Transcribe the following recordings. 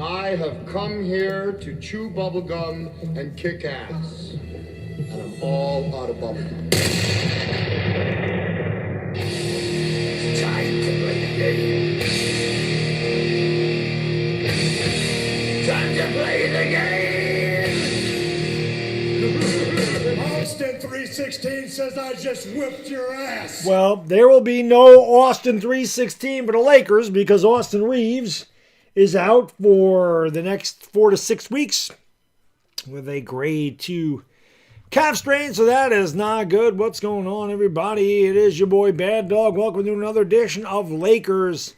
I have come here to chew bubblegum and kick ass. And I'm all out of bubblegum. It's time to play the game. Time to play the game. Austin 316 says I just whipped your ass. Well, there will be no Austin 316 for the Lakers because Austin Reeves is out for the next 4 to 6 weeks with a grade 2 calf strain, so that is not good. What's going on, everybody? It is your boy Baddog. Welcome to another edition of Lakers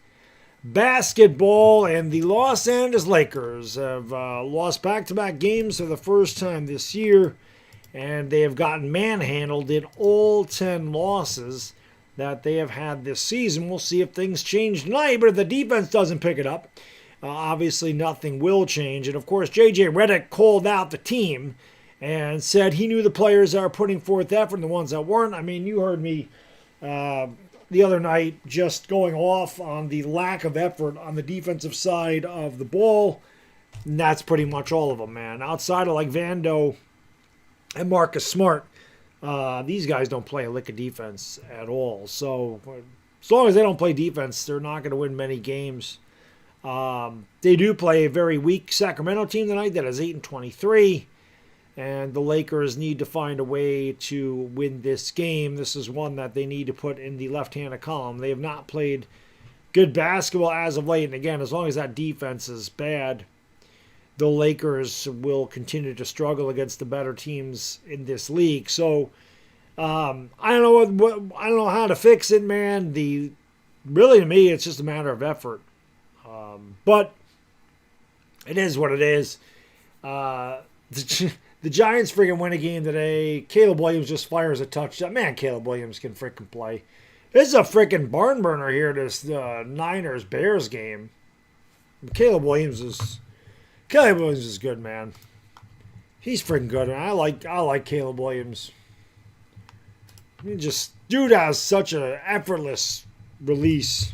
basketball, and the Los Angeles Lakers have lost back-to-back games for the first time this year, and they have gotten manhandled in all 10 losses that they have had this season. We'll see if things change tonight, but if the defense doesn't pick it up, obviously nothing will change. And of course, J.J. Redick called out the team and said he knew the players that are putting forth effort and the ones that weren't. I mean, you heard me the other night just going off on the lack of effort on the defensive side of the ball. And that's pretty much all of them, man. Outside of like Vando and Marcus Smart, these guys don't play a lick of defense at all. So as long as they don't play defense, they're not going to win many games. They do play a very weak Sacramento team tonight that is 8-23, and the Lakers need to find a way to win this game. This is one that they need to put in the left-handed column. They have not played good basketball as of late, and again, as long as that defense is bad, the Lakers will continue to struggle against the better teams in this league. So I don't know how to fix it, man. Really, to me, it's just a matter of effort. But it is what it is. The Giants freaking win a game today. Caleb Williams just fires a touchdown. Man, Caleb Williams can freaking play. This is a freaking barn burner here, this Niners-Bears game. Caleb Williams is good, man. He's freaking good. I like Caleb Williams. Dude has such an effortless release.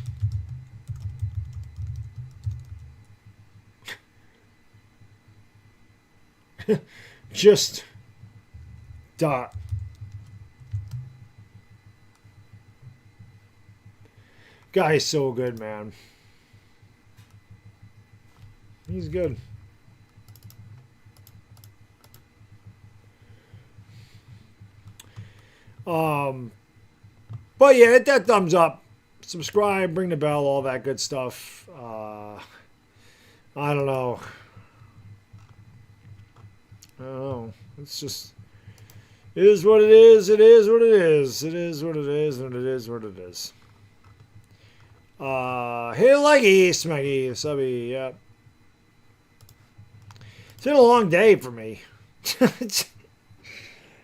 Just dot. Guy's so good, man. He's good. But yeah, hit that thumbs up, subscribe, ring the bell, all that good stuff. I don't know. It's just, it is what it is. It is what it is. It is what it is, and it is what it is. Hey, Leggy, Smeggy, Subby, yep. It's been a long day for me.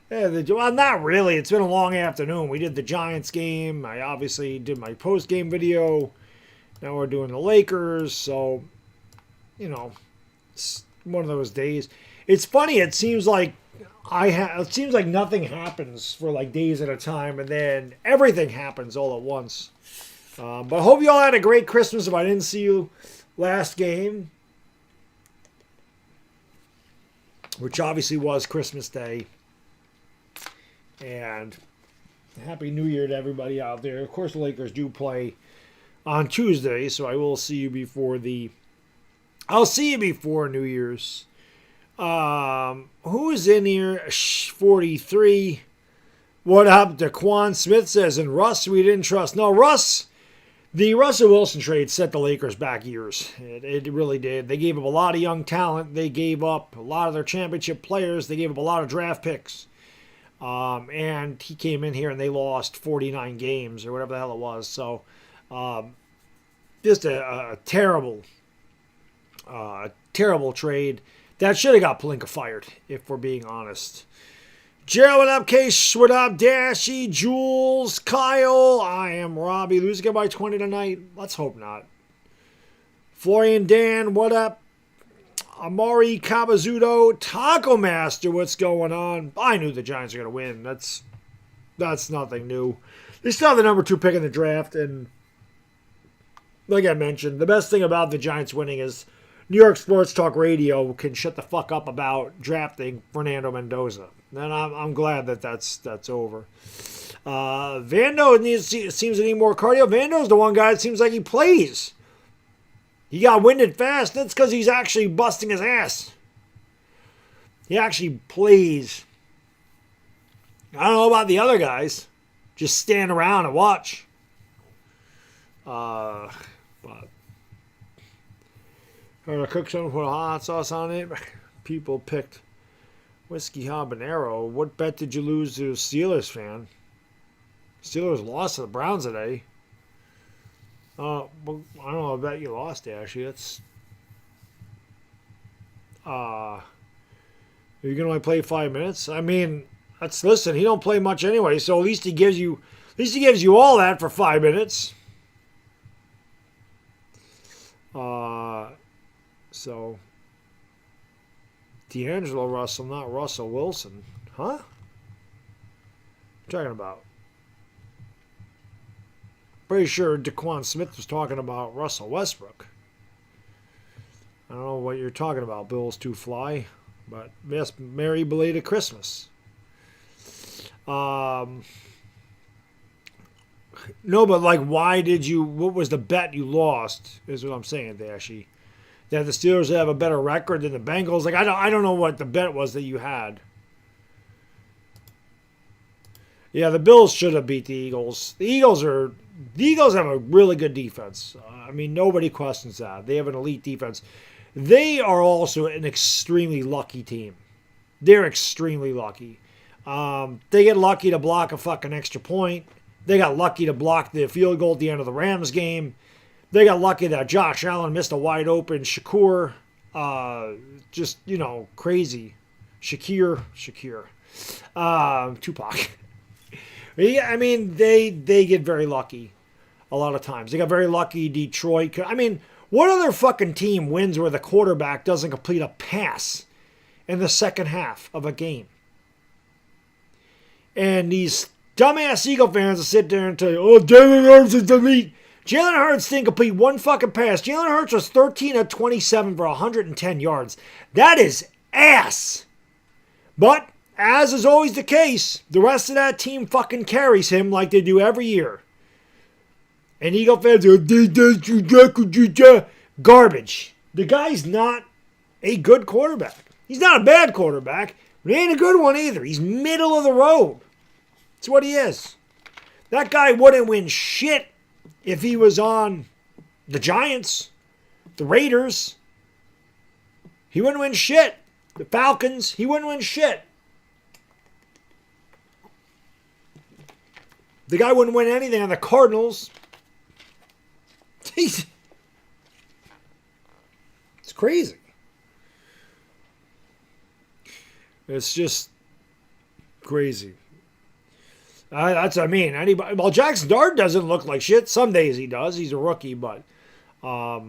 Well, not really. It's been a long afternoon. We did the Giants game. I obviously did my post-game video. Now we're doing the Lakers. So, it's one of those days. It's funny. It seems like nothing happens for like days at a time, and then everything happens all at once. But I hope you all had a great Christmas. If I didn't see you last game, which obviously was Christmas Day, and Happy New Year to everybody out there. Of course, the Lakers do play on Tuesday, so I will see you before New Year's. Who is in here? 43. What up? Daquan Smith says, and Russ, we didn't trust. No, Russ, the Russell Wilson trade set the Lakers back years. It really did. They gave up a lot of young talent. They gave up a lot of their championship players. They gave up a lot of draft picks. And he came in here and they lost 49 games or whatever the hell it was. So, just a terrible trade. That should have got Pelinka fired, if we're being honest. Gerald, what up? Case, what up? Dashy, Jules, Kyle. I am Robbie. Losing it by 20 tonight. Let's hope not. Florian Dan, what up? Amari Kabazudo, Taco Master, what's going on? I knew the Giants were going to win. That's nothing new. They still have the number 2 pick in the draft, and like I mentioned, the best thing about the Giants winning is New York Sports Talk Radio can shut the fuck up about drafting Fernando Mendoza. And I'm glad that that's over. Vando seems to need more cardio. Vando's the one guy that seems like he plays. He got winded fast. That's because he's actually busting his ass. He actually plays. I don't know about the other guys. Just stand around and watch. But I'm gonna cook something, put a hot sauce on it. People picked whiskey habanero. What bet did you lose to a Steelers fan? Steelers lost to the Browns today. Well, I don't know. I bet you lost, actually. That's. Are you gonna only play 5 minutes? I mean, listen. He don't play much anyway, so at least he gives you all that for 5 minutes. So D'Angelo Russell, not Russell Wilson, huh? What are you talking about? Pretty sure DeQuan Smith was talking about Russell Westbrook. I don't know what you're talking about, Bills to fly, but yes, Merry belated Christmas. No, but like, why did you? What was the bet you lost? Is what I'm saying, Dashy. That the Steelers have a better record than the Bengals. Like, I don't know what the bet was that you had. Yeah, the Bills should have beat the Eagles. The Eagles have a really good defense. I mean, nobody questions that. They have an elite defense. They are also an extremely lucky team. They're extremely lucky. They get lucky to block a fucking extra point. They got lucky to block the field goal at the end of the Rams game. They got lucky that Josh Allen missed a wide open Shakur. Just, crazy. Shakir. Tupac. Yeah, I mean, they get very lucky a lot of times. They got very lucky. Detroit. I mean, what other fucking team wins where the quarterback doesn't complete a pass in the second half of a game? And these dumbass Eagle fans will sit there and tell you, oh, Jalen Hurts is elite. Jalen Hurts didn't complete one fucking pass. Jalen Hurts was 13 of 27 for 110 yards. That is ass. But, as is always the case, the rest of that team fucking carries him like they do every year. And Eagle fans are garbage. The guy's not a good quarterback. He's not a bad quarterback, but he ain't a good one either. He's middle of the road. That's what he is. That guy wouldn't win shit if he was on the Giants, the Raiders. He wouldn't win shit. The Falcons, he wouldn't win shit. The guy wouldn't win anything on the Cardinals. It's crazy. It's just crazy. That's what I mean. Well, Jackson Dart doesn't look like shit. Some days he does. He's a rookie, but what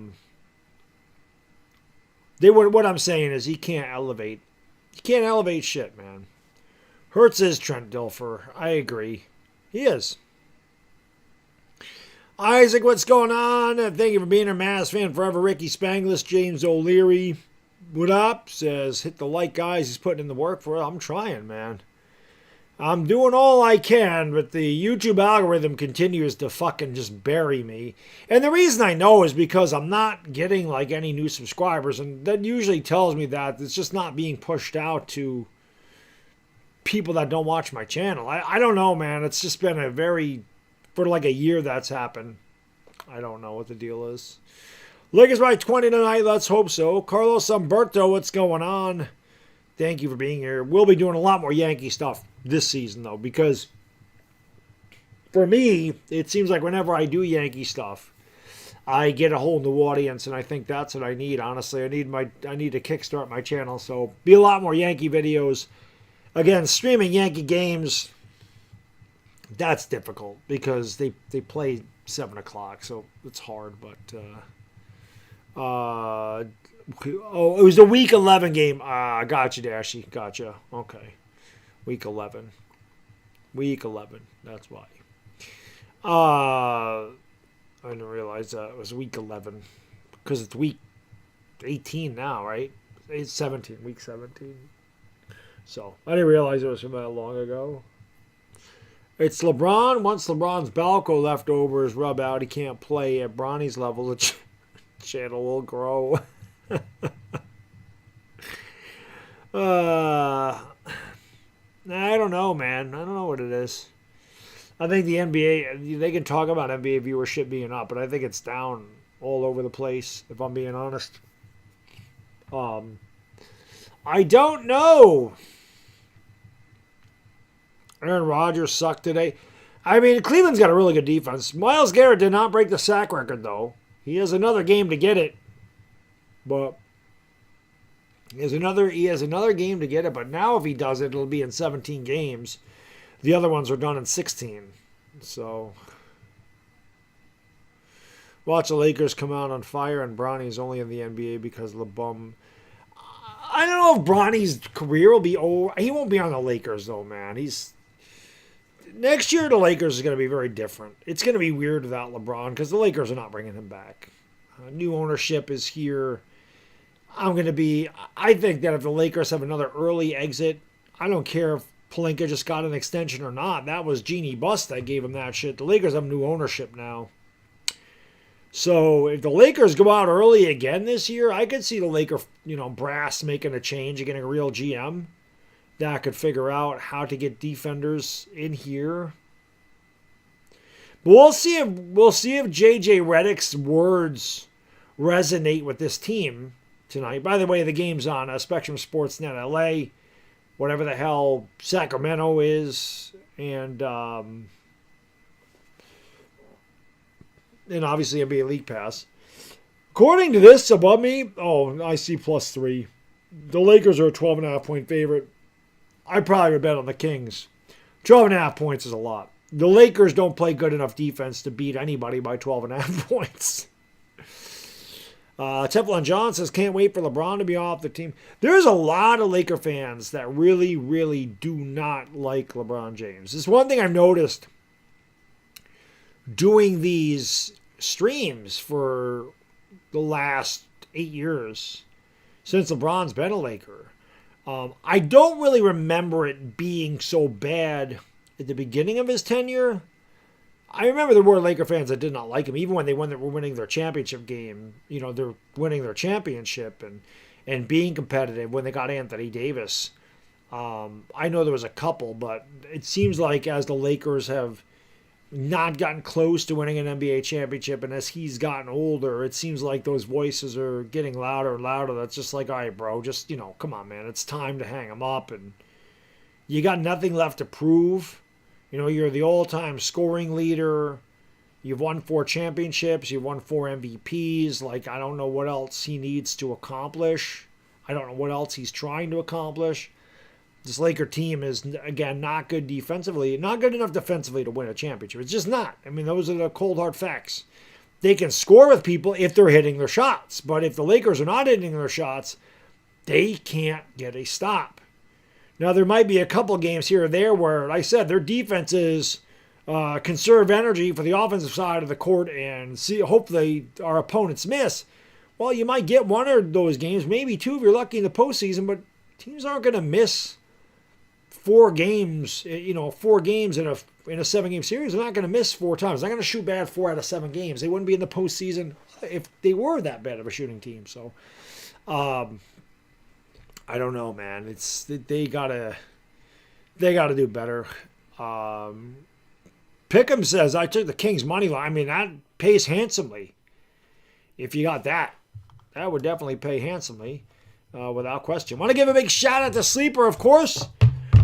I'm saying is he can't elevate. He can't elevate shit, man. Hurts is Trent Dilfer. I agree. He is. Isaac, what's going on? Thank you for being a Mavs fan forever. Ricky Spangless, James O'Leary. What up? Says, hit the like, guys. He's putting in the work for it. I'm trying, man. I'm doing all I can, but the YouTube algorithm continues to fucking just bury me. And the reason I know is because I'm not getting like any new subscribers, and that usually tells me that it's just not being pushed out to people that don't watch my channel. I don't know, man. It's just been for like a year that's happened. I don't know what the deal is. Lakers by 20 tonight. Let's hope so. Carlos Umberto, what's going on? Thank you for being here. We'll be doing a lot more Yankee stuff this season, though, because for me, it seems like whenever I do Yankee stuff, I get a whole new audience, and I think that's what I need, honestly. I need to kickstart my channel, so be a lot more Yankee videos. Again, streaming Yankee games, that's difficult because they play 7 o'clock, so it's hard, but it was the Week 11 game. Gotcha, Dashy. Gotcha. Okay. Week 11. That's why. I didn't realize that it was Week 11 because it's Week 18 now, right? It's 17, week 17. So I didn't realize it was from that long ago. It's LeBron. Once LeBron's Balco leftovers rub out, he can't play at Bronny's level. The channel will grow. I don't know, man. I don't know what it is. I think the NBA, they can talk about NBA viewership being up, but I think it's down all over the place, if I'm being honest. I don't know. Aaron Rodgers sucked today. I mean, Cleveland's got a really good defense. Myles Garrett did not break the sack record, though. He has another game to get it. But he has another game to get it. But now if he does it, it'll be in 17 games. The other ones are done in 16. So watch the Lakers come out on fire, and Bronny's only in the NBA because of the bum. I don't know if Bronny's career will be over. He won't be on the Lakers, though, man. Next year, the Lakers is going to be very different. It's going to be weird without LeBron because the Lakers are not bringing him back. New ownership is here. I think that if the Lakers have another early exit, I don't care if Pelinka just got an extension or not. That was Jeannie Buss that gave him that shit. The Lakers have new ownership now. So if the Lakers go out early again this year, I could see the Laker, brass making a change and getting a real GM that could figure out how to get defenders in here. But we'll see if JJ Redick's words resonate with this team tonight. By the way, the game's on Spectrum Sportsnet LA, whatever the hell Sacramento is, and obviously NBA League Pass. According to this above me, I see +3. The Lakers are a 12.5 point favorite. I probably would bet on the Kings. 12.5 points is a lot. The Lakers don't play good enough defense to beat anybody by 12.5 points. Teflon John says, can't wait for LeBron to be off the team. There's a lot of Laker fans that really, really do not like LeBron James. It's one thing I've noticed doing these streams for the last 8 years since LeBron's been a Laker. I don't really remember it being so bad at the beginning of his tenure. I remember there were Laker fans that did not like him, even when they were winning their championship game. They're winning their championship and being competitive when they got Anthony Davis. I know there was a couple, but it seems like as the Lakers have not gotten close to winning an NBA championship, and as he's gotten older, it seems like those voices are getting louder and louder. That's just like, all right, bro, just, come on, man. It's time to hang him up, and you got nothing left to prove. You're the all-time scoring leader. You've won 4 championships. You've won 4 MVPs. I don't know what else he needs to accomplish. I don't know what else he's trying to accomplish. This Laker team is, again, not good defensively. Not good enough defensively to win a championship. It's just not. I mean, those are the cold, hard facts. They can score with people if they're hitting their shots. But if the Lakers are not hitting their shots, they can't get a stop. Now, there might be a couple games here or there where, like I said, their defenses conserve energy for the offensive side of the court and hopefully our opponents miss. Well, you might get one of those games, maybe 2 if you're lucky in the postseason, but teams aren't going to miss 4 games, 4 games in a 7-game series. They're not going to miss 4 times. They're not going to shoot bad 4 out of 7 games. They wouldn't be in the postseason if they were that bad of a shooting team. So, I don't know, man. They gotta do better. Pick'em says I took the Kings money line. I mean, that pays handsomely. If you got that would definitely pay handsomely, without question. Want to give a big shout out to Sleeper, of course,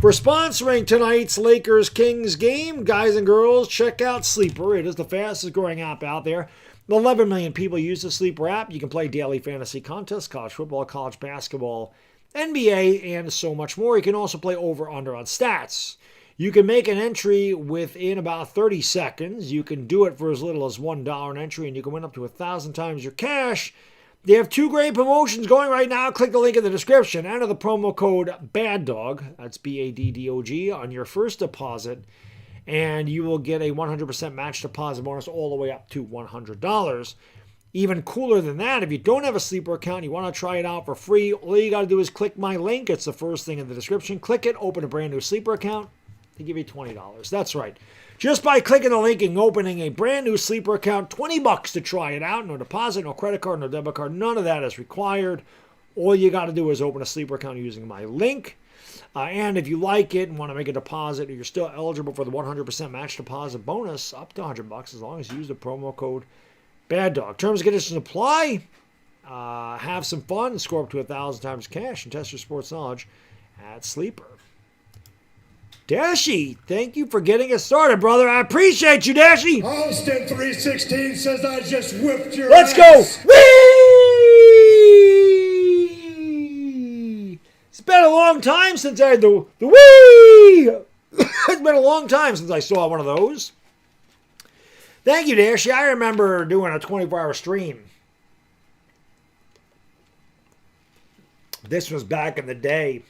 for sponsoring tonight's Lakers-Kings game. Guys and girls, check out Sleeper. It is the fastest growing app out there. 11 million people use the Sleeper app. You can play daily fantasy contests, college football, college basketball, NBA, and so much more. You can also play over-under on stats. You can make an entry within about 30 seconds. You can do it for as little as $1 an entry, and you can win up to 1,000 times your cash. They have 2 great promotions going right now. Click the link in the description. Enter the promo code BADDOG, that's BADDOG, on your first deposit, and you will get a 100% match deposit bonus all the way up to $100. Even cooler than that, if you don't have a sleeper account and you want to try it out for free, all you got to do is click my link. It's the first thing in the description. Click it, open a brand new sleeper account. They give you $20. That's right. Just by clicking the link and opening a brand new sleeper account, $20 to try it out. No deposit, no credit card, no debit card. None of that is required. All you got to do is open a sleeper account using my link. And if you like it and want to make a deposit, you're still eligible for the 100% match deposit bonus up to $100 as long as you use the promo code Baddog. Terms and conditions apply. Have some fun and score up to 1,000 times cash and test your sports knowledge at Sleeper. Dashy, thank you for getting us started, brother. I appreciate you, Dashy. Austin 316 says I just whipped your Let's ass. go. Whee! It's been a long time since I had the whee. It's been a long time since I saw one of those. Thank you, Dashy. I remember doing a 24-hour stream. This was back in the day.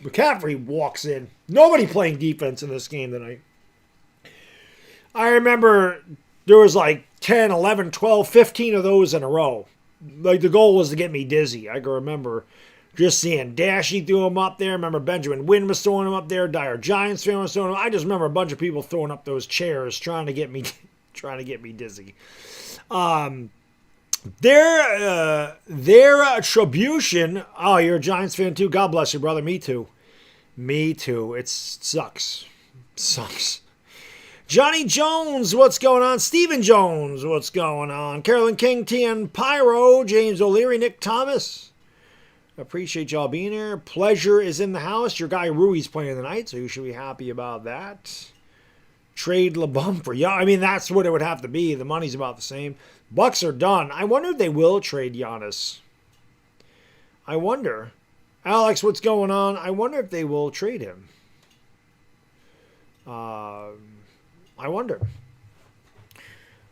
McCaffrey walks in. Nobody playing defense in this game tonight. I remember there was like 10, 11, 12, 15 of those in a row. Like the goal was to get me dizzy. I can remember just seeing Dashy threw him up there. I remember Benjamin Wynn was throwing him up there. Dire Giants fan was throwing him. I just remember a bunch of people throwing up those chairs trying to get me dizzy. Their attribution. Oh, you're a Giants fan too? God bless you, brother. Me too. It sucks. Johnny Jones, what's going on? Stephen Jones, what's going on? Carolyn King, TN Pyro, James O'Leary, Nick Thomas. Appreciate y'all being here. Pleasure is in the house. Your guy Rui's playing tonight, so you should be happy about that. Trade LeBum for Giannis. I mean, that's what it would have to be. The money's about the same. Bucks are done. I wonder if they will trade Giannis. I wonder. Alex, what's going on? I wonder if they will trade him. I wonder.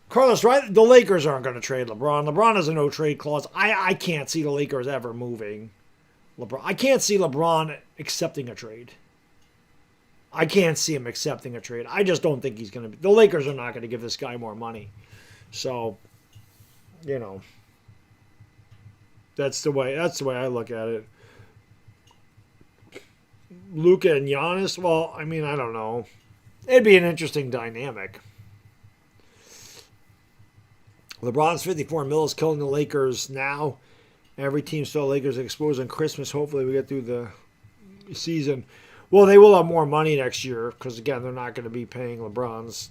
Carlos, right? The Lakers aren't going to trade LeBron. LeBron has a no-trade clause. I can't see the Lakers ever moving LeBron. I can't see LeBron accepting a trade. I can't see him accepting a trade. I just don't think he's going to be. The Lakers are not going to give this guy more money. So, that's the way I look at it. Luka and Giannis, well, I mean, I don't know. It'd be an interesting dynamic. LeBron's 54 mils killing the Lakers now. Every team saw Lakers exposed on Christmas. Hopefully we get through the season. Well, they will have more money next year because, again, they're not going to be paying LeBron's,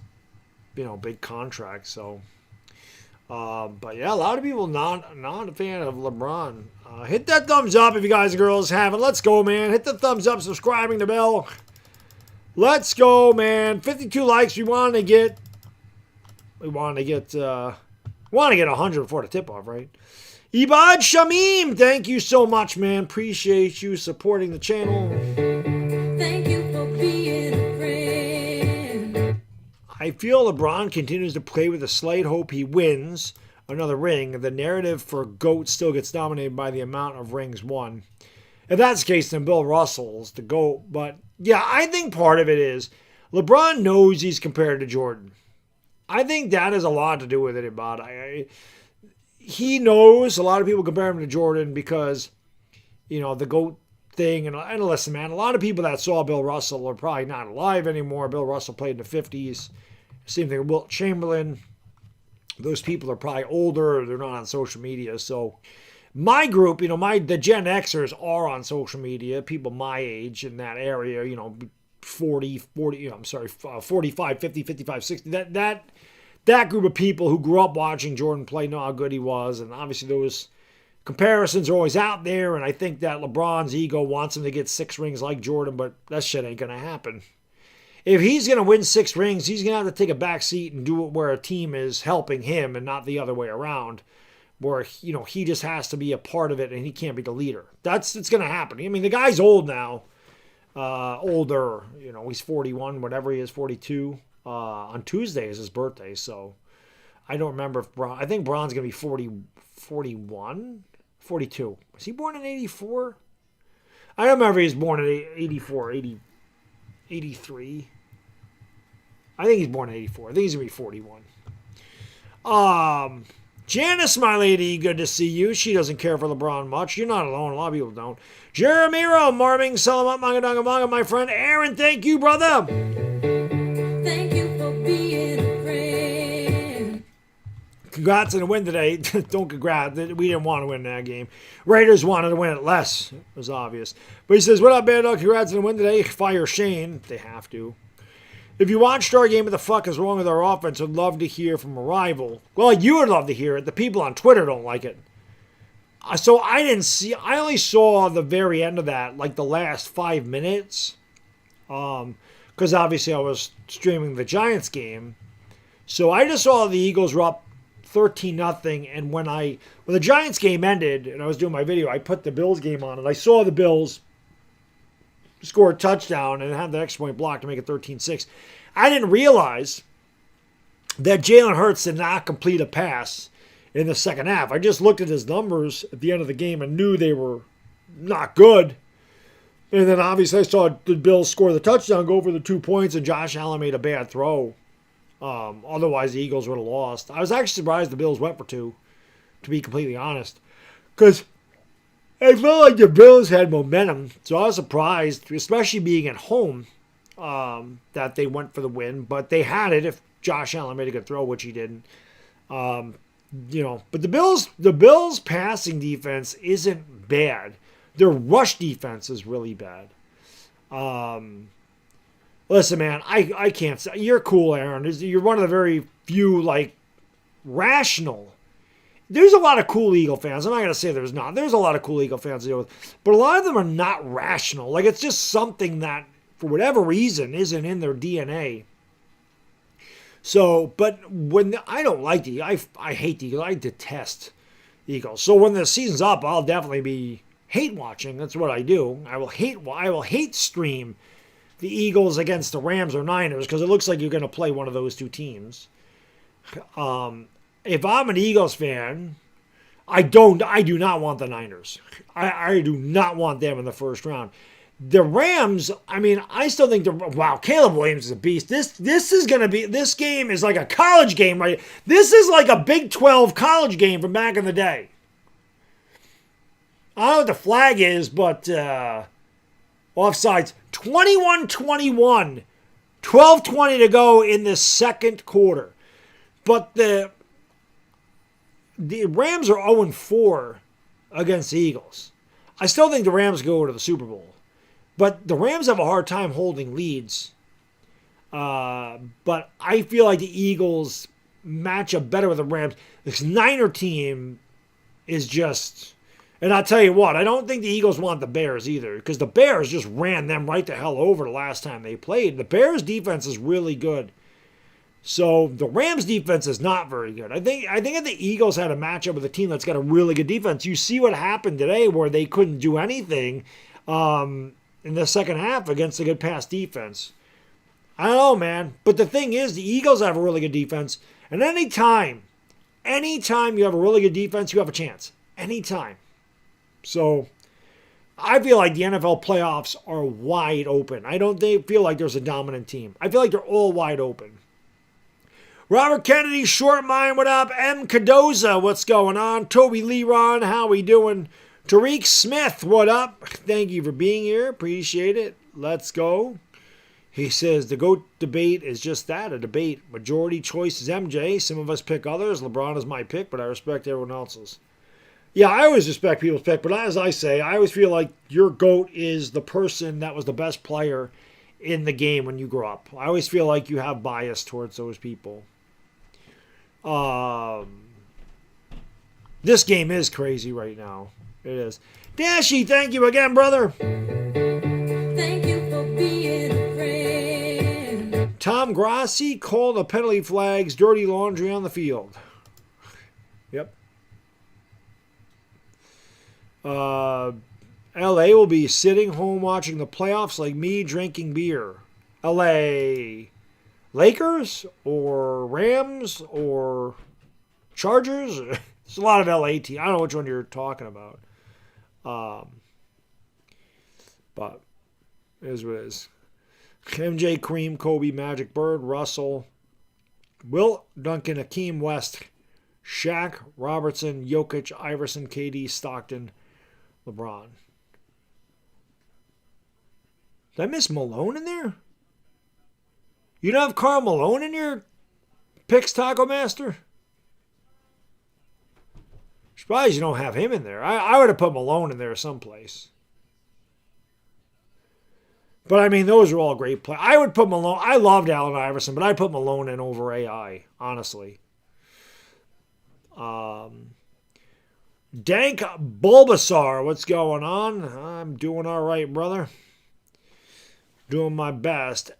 big contract. So, but yeah, a lot of people not a fan of LeBron. Hit that thumbs up if you guys and girls haven't. Let's go, man. Hit the thumbs up, subscribing the bell. Let's go, man. 52 likes. We want to get 100 before the tip-off, right? Ibad Shamim, thank you so much, man. Appreciate you supporting the channel. Thank you for being a friend. I feel LeBron continues to play with a slight hope he wins another ring. The narrative for GOAT still gets dominated by the amount of rings won. If that's the case, then Bill Russell's the GOAT. But, yeah, I think part of it is LeBron knows he's compared to Jordan. I think that has a lot to do with it, Ibad. He knows a lot of people compare him to Jordan because, the GOAT thing. And listen, man, a lot of people that saw Bill Russell are probably not alive anymore. Bill Russell played in the 50s. Same thing with Wilt Chamberlain. Those people are probably older. They're not on social media. So my group, the Gen Xers are on social media. People my age in that area, 45, 50, 55, 60. That group of people who grew up watching Jordan play know how good he was. And obviously those comparisons are always out there. And I think that LeBron's ego wants him to get 6 rings like Jordan, but that shit ain't going to happen. If he's going to win 6 rings, he's going to have to take a back seat and do it where a team is helping him and not the other way around. Where, he just has to be a part of it and he can't be the leader. It's going to happen. I mean, the guy's old now. Older. He's 41, whatever he is, 42. On Tuesday is his birthday, so I don't remember if I think Bron's going to be 41, 42. Was he born in 84? I don't remember if he was born in 84, 83. I think he's born in 84. I think he's going to be 41. Janice, my lady, good to see you. She doesn't care for LeBron much. You're not alone. A lot of people don't. Jeremiro, Marming, Salamat, Manga Danga Manga, my friend. Aaron, thank you, brother. Thank you for being a friend. Congrats on the win today. Don't congrats. We didn't want to win that game. Raiders wanted to win it less. It was obvious. But he says, what up, Baddog? Congrats on the win today. Fire Shane. They have to. If you watched our game, what the fuck is wrong with our offense? I'd love to hear from a rival. Well, you would love to hear it. The people on Twitter don't like it. So I didn't see. I only saw the very end of that, like the last 5 minutes. Because obviously I was streaming the Giants game. So I just saw the Eagles were up 13-0. And when the Giants game ended and I was doing my video, I put the Bills game on and I saw the Bills score a touchdown and had the extra point block to make it 13-6. I didn't realize that Jalen Hurts did not complete a pass in the second half. I just looked at his numbers at the end of the game and knew they were not good. And then obviously I saw the Bills score the touchdown, go for the 2 points, and Josh Allen made a bad throw. Otherwise, the Eagles would have lost. I was actually surprised the Bills went for 2, to be completely honest. Because I felt like the Bills had momentum, so I was surprised, especially being at home, that they went for the win. But they had it if Josh Allen made a good throw, which he didn't. But the Bills' passing defense isn't bad. Their rush defense is really bad. Listen, man, I can't say. You're cool, Aaron. You're one of the very few, rational. There's a lot of cool Eagle fans. I'm not going to say there's not. There's a lot of cool Eagle fans to deal with. But a lot of them are not rational. It's just something that, for whatever reason, isn't in their DNA. So, but when I don't like the Eagles, I hate the Eagles. I detest the Eagles. So when the season's up, I'll definitely be hate watching. That's what I do. I will hate stream the Eagles against the Rams or Niners because it looks like you're going to play one of those two teams. If I'm an Eagles fan, I do not want the Niners. I do not want them in the first round. The Rams, I still think Caleb Williams is a beast. This game is like a college game, right? This is like a Big 12 college game from back in the day. I don't know what the flag is, but offsides. 21-21. 12:20 to go in the second quarter. But the Rams are 0-4 against the Eagles. I still think the Rams go to the Super Bowl. But the Rams have a hard time holding leads. But I feel like the Eagles match up better with the Rams. This Niner team is just... And I'll tell you what, I don't think the Eagles want the Bears either. Because the Bears just ran them right the hell over the last time they played. The Bears' defense is really good. So the Rams' defense is not very good. I think if the Eagles had a matchup with a team that's got a really good defense, you see what happened today where they couldn't do anything in the second half against a good pass defense. I don't know, man. But the thing is, the Eagles have a really good defense. And anytime you have a really good defense, you have a chance. Anytime. So I feel like the NFL playoffs are wide open. I don't feel like there's a dominant team. I feel like they're all wide open. Robert Kennedy, Short Mind, what up? M. Cadoza, what's going on? Toby Leron, how we doing? Tariq Smith, what up? Thank you for being here. Appreciate it. Let's go. He says the GOAT debate is just that, a debate. Majority choice is MJ. Some of us pick others. LeBron is my pick, but I respect everyone else's. Yeah, I always respect people's pick, but as I say, I always feel like your GOAT is the person that was the best player in the game when you grew up. I always feel like you have bias towards those people. This game is crazy right now. It is. Dashy, thank you again, brother. Thank you for being a friend. Tom Grassi called the penalty flags dirty laundry on the field. Yep. LA will be sitting home watching the playoffs like me drinking beer. LA Lakers or Rams or Chargers? There's a lot of LA teams. I don't know which one you're talking about. But it is what it is. MJ, Cream, Kobe, Magic, Bird, Russell, Wilt, Duncan, Akeem, West, Shaq, Robertson, Jokic, Iverson, KD, Stockton, LeBron. Did I miss Malone in there? You don't have Karl Malone in your picks, Taco Master? Surprised you don't have him in there. I would have put Malone in there someplace. But, I mean, those are all great players. I would put Malone. I loved Allen Iverson, but I'd put Malone in over AI, honestly. Dank Bulbasaur, what's going on? I'm doing all right, brother. Doing my best.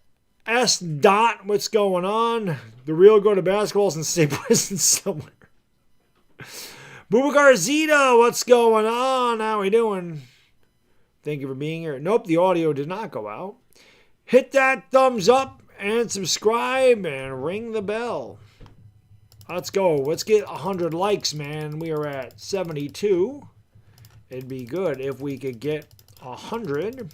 S. Dot, what's going on? The real go to basketballs in state prison somewhere. Bubakar Zeta, what's going on? How we doing? Thank you for being here. Nope, the audio did not go out. Hit that thumbs up and subscribe and ring the bell. Let's go. Let's get 100 likes, man. We are at 72. It'd be good if we could get 100.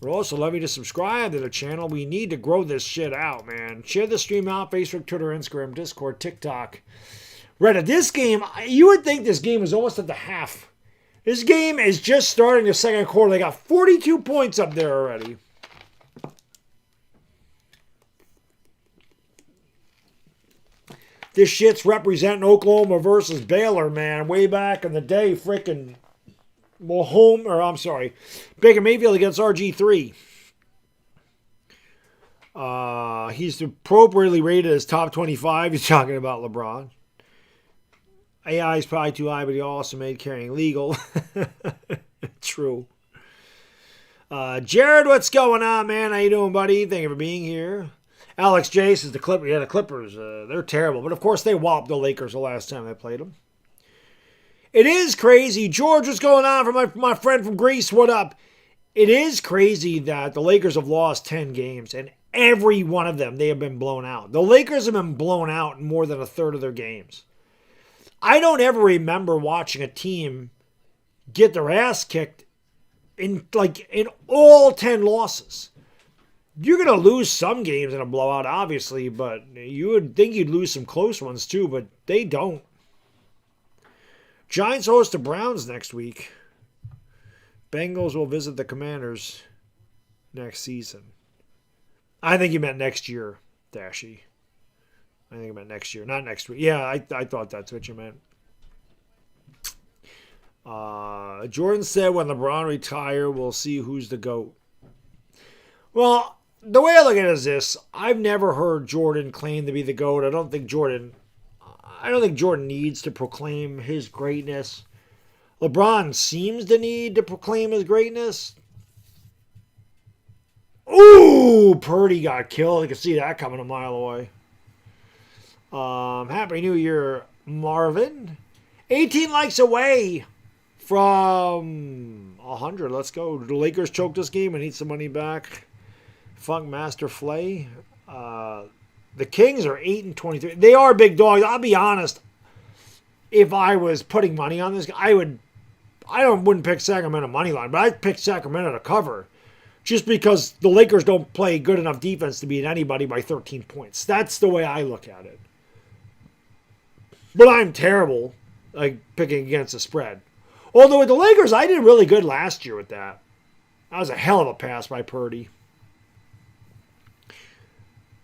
We'd also love you to subscribe to the channel. We need to grow this shit out, man. Share the stream out. Facebook, Twitter, Instagram, Discord, TikTok, Reddit. This game, you would think this game is almost at the half. This game is just starting the second quarter. They got 42 points up there already. This shit's representing Oklahoma versus Baylor, man. Way back in the day, frickin' Baker Mayfield against RG3. He's appropriately rated as top 25. He's talking about LeBron. AI is probably too high, but he also made carrying legal. True. Jared, what's going on, man? How you doing, buddy? Thank you for being here. Alex J says the Clippers. Yeah, the Clippers, they're terrible. But, of course, they whopped the Lakers the last time they played them. It is crazy. George, what's going on from my friend from Greece? What up? It is crazy that the Lakers have lost 10 games, and every one of them, they have been blown out. The Lakers have been blown out in more than a third of their games. I don't ever remember watching a team get their ass kicked in all 10 losses. You're going to lose some games in a blowout, obviously, but you would think you'd lose some close ones too, but they don't. Giants host the Browns next week. Bengals will visit the Commanders next season. I think you meant next year, Dashy. I think you meant next year, not next week. Yeah, I thought that's what you meant. Jordan said when LeBron retire, we'll see who's the GOAT. Well, the way I look at it is this. I've never heard Jordan claim to be the GOAT. I don't think Jordan needs to proclaim his greatness. LeBron seems to need to proclaim his greatness. Ooh, Purdy got killed. You can see that coming a mile away. Happy New Year, Marvin. 18 likes away from 100. Let's go. The Lakers choke this game and need some money back. Funk Master Flay. The Kings are 8-23. They are big dogs. I'll be honest. If I was putting money on this, I wouldn't pick Sacramento money line, but I'd pick Sacramento to cover. Just because the Lakers don't play good enough defense to beat anybody by 13 points. That's the way I look at it. But I'm terrible, picking against the spread. Although with the Lakers, I did really good last year with that. That was a hell of a pass by Purdy.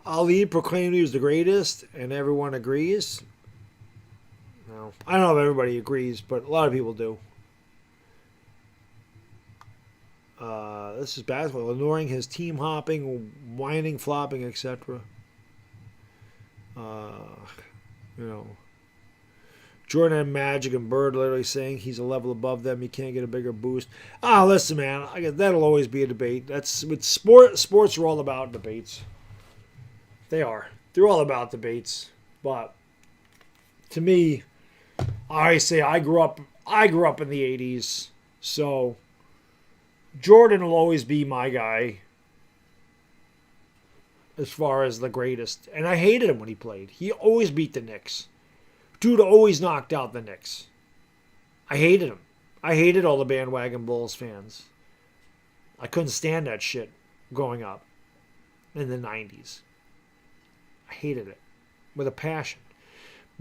Ali proclaimed he was the greatest, and everyone agrees. No, I don't know if everybody agrees, but a lot of people do. This is basketball. Ignoring his team hopping, whining, flopping, etc. Jordan and Magic and Bird literally saying he's a level above them. You can't get a bigger boost. Listen, man. I guess that'll always be a debate. That's with sport. Sports are all about debates. They are. They're all about debates. But to me, I say I grew up in the 80s. So Jordan will always be my guy as far as the greatest. And I hated him when he played. He always beat the Knicks. Dude always knocked out the Knicks. I hated him. I hated all the bandwagon Bulls fans. I couldn't stand that shit growing up in the 90s. I hated it with a passion.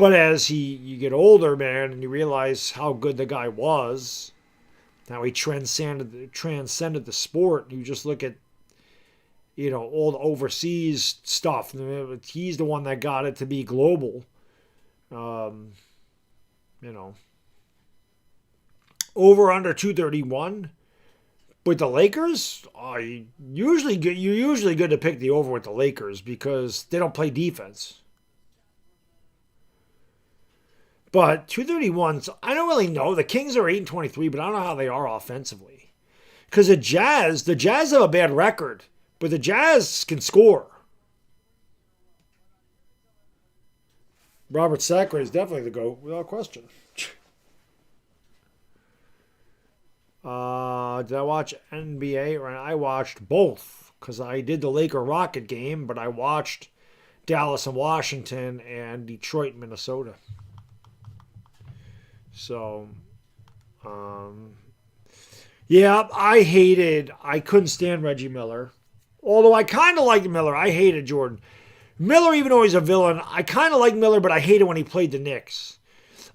But as you get older, man, and you realize how good the guy was, how he transcended the sport, you just look at, all the overseas stuff. He's the one that got it to be global. Over under 231 with the Lakers. You're usually good to pick the over with the Lakers because they don't play defense. But 231, I don't really know. The Kings are 8-23, but I don't know how they are offensively. Because the Jazz have a bad record, but the Jazz can score. Robert Sacre is definitely the GOAT, without question. Did I watch NBA? I watched both because I did the Laker Rocket game, but I watched Dallas and Washington and Detroit and Minnesota. So, yeah, I couldn't stand Reggie Miller. Although I kind of liked Miller. I hated Jordan. Miller, even though he's a villain, I kind of like Miller, but I hated when he played the Knicks.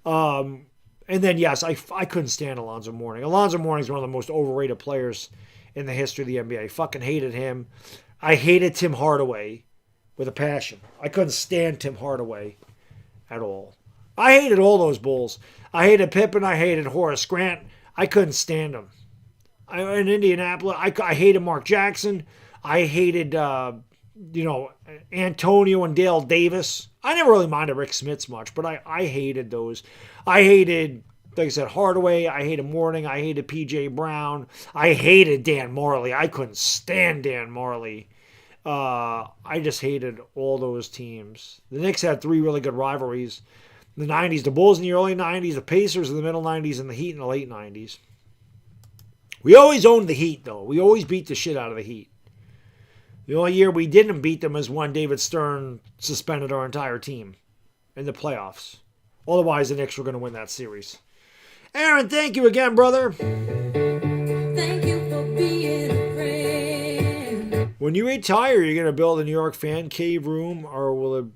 And then, yes, I couldn't stand Alonzo Mourning. Alonzo Mourning is one of the most overrated players in the history of the NBA. I fucking hated him. I hated Tim Hardaway with a passion. I couldn't stand Tim Hardaway at all. I hated all those Bulls. I hated Pippen. I hated Horace Grant. I couldn't stand them. In Indianapolis, I hated Mark Jackson. I hated, Antonio and Dale Davis. I never really minded Rick Smits much, but I hated those. I hated, like I said, Hardaway. I hated Mourning. I hated P.J. Brown. I hated Dan Marley. I couldn't stand Dan Marley. I just hated all those teams. The Knicks had 3 really good rivalries. The 90s, the Bulls in the early 90s, the Pacers in the middle 90s, and the Heat in the late 90s. We always owned the Heat, though. We always beat the shit out of the Heat. The only year we didn't beat them is when David Stern suspended our entire team in the playoffs. Otherwise, the Knicks were going to win that series. Aaron, thank you again, brother. Thank you for being a friend. When you retire, you're going to build a New York fan cave room, or will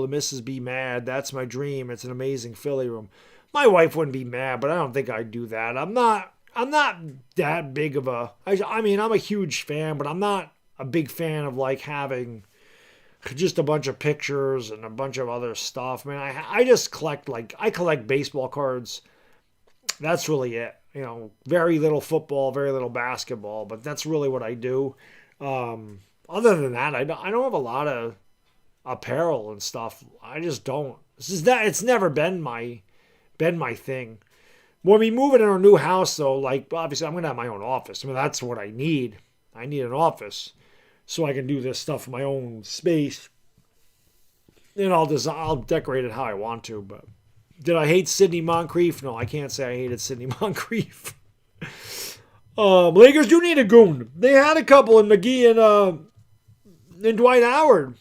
the missus be mad? That's my dream. It's an amazing Philly room. My wife wouldn't be mad, but I don't think I'd do that. I'm not that big of a... I mean, I'm a huge fan, but I'm not a big fan of like having just a bunch of pictures and a bunch of other stuff. Man, I just collect baseball cards. That's really it. Very little football, very little basketball, but that's really what I do. Other than that, I don't have a lot of apparel and stuff. I just don't. It's never been my thing. When we move into our new house, though, like obviously I'm gonna have my own office. I mean, that's what I need. I need an office so I can do this stuff in my own space. And I'll decorate it how I want to. But did I hate Sidney Moncrief? No, I can't say I hated Sidney Moncrief. Lakers do need a goon. They had a couple in McGee and Dwight Howard.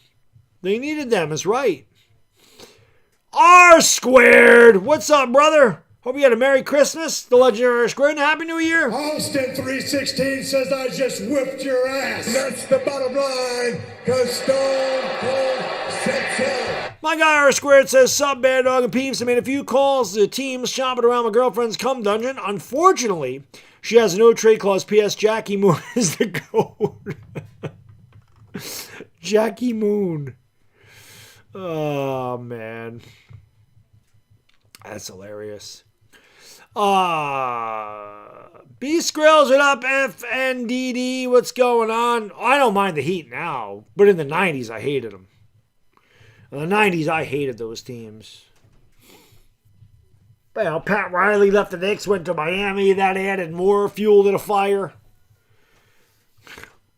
They needed them. It's right. R squared. What's up, brother? Hope you had a Merry Christmas. The legendary R squared and a Happy New Year. Austin 316 says I just whipped your ass. That's the bottom line, because Stone Cold said so. My guy R squared says, sup, Baddog and Peeps. I made a few calls to the teams shopping around my girlfriend's cum dungeon. Unfortunately, she has no trade clause. P.S. Jackie Moon is the goat. Jackie Moon. Oh, man. That's hilarious. B Skrills, what up, FNDD? What's going on? I don't mind the Heat now, but in the 90s, I hated them. In the 90s, I hated those teams. Well, Pat Riley left the Knicks, went to Miami. That added more fuel to the fire.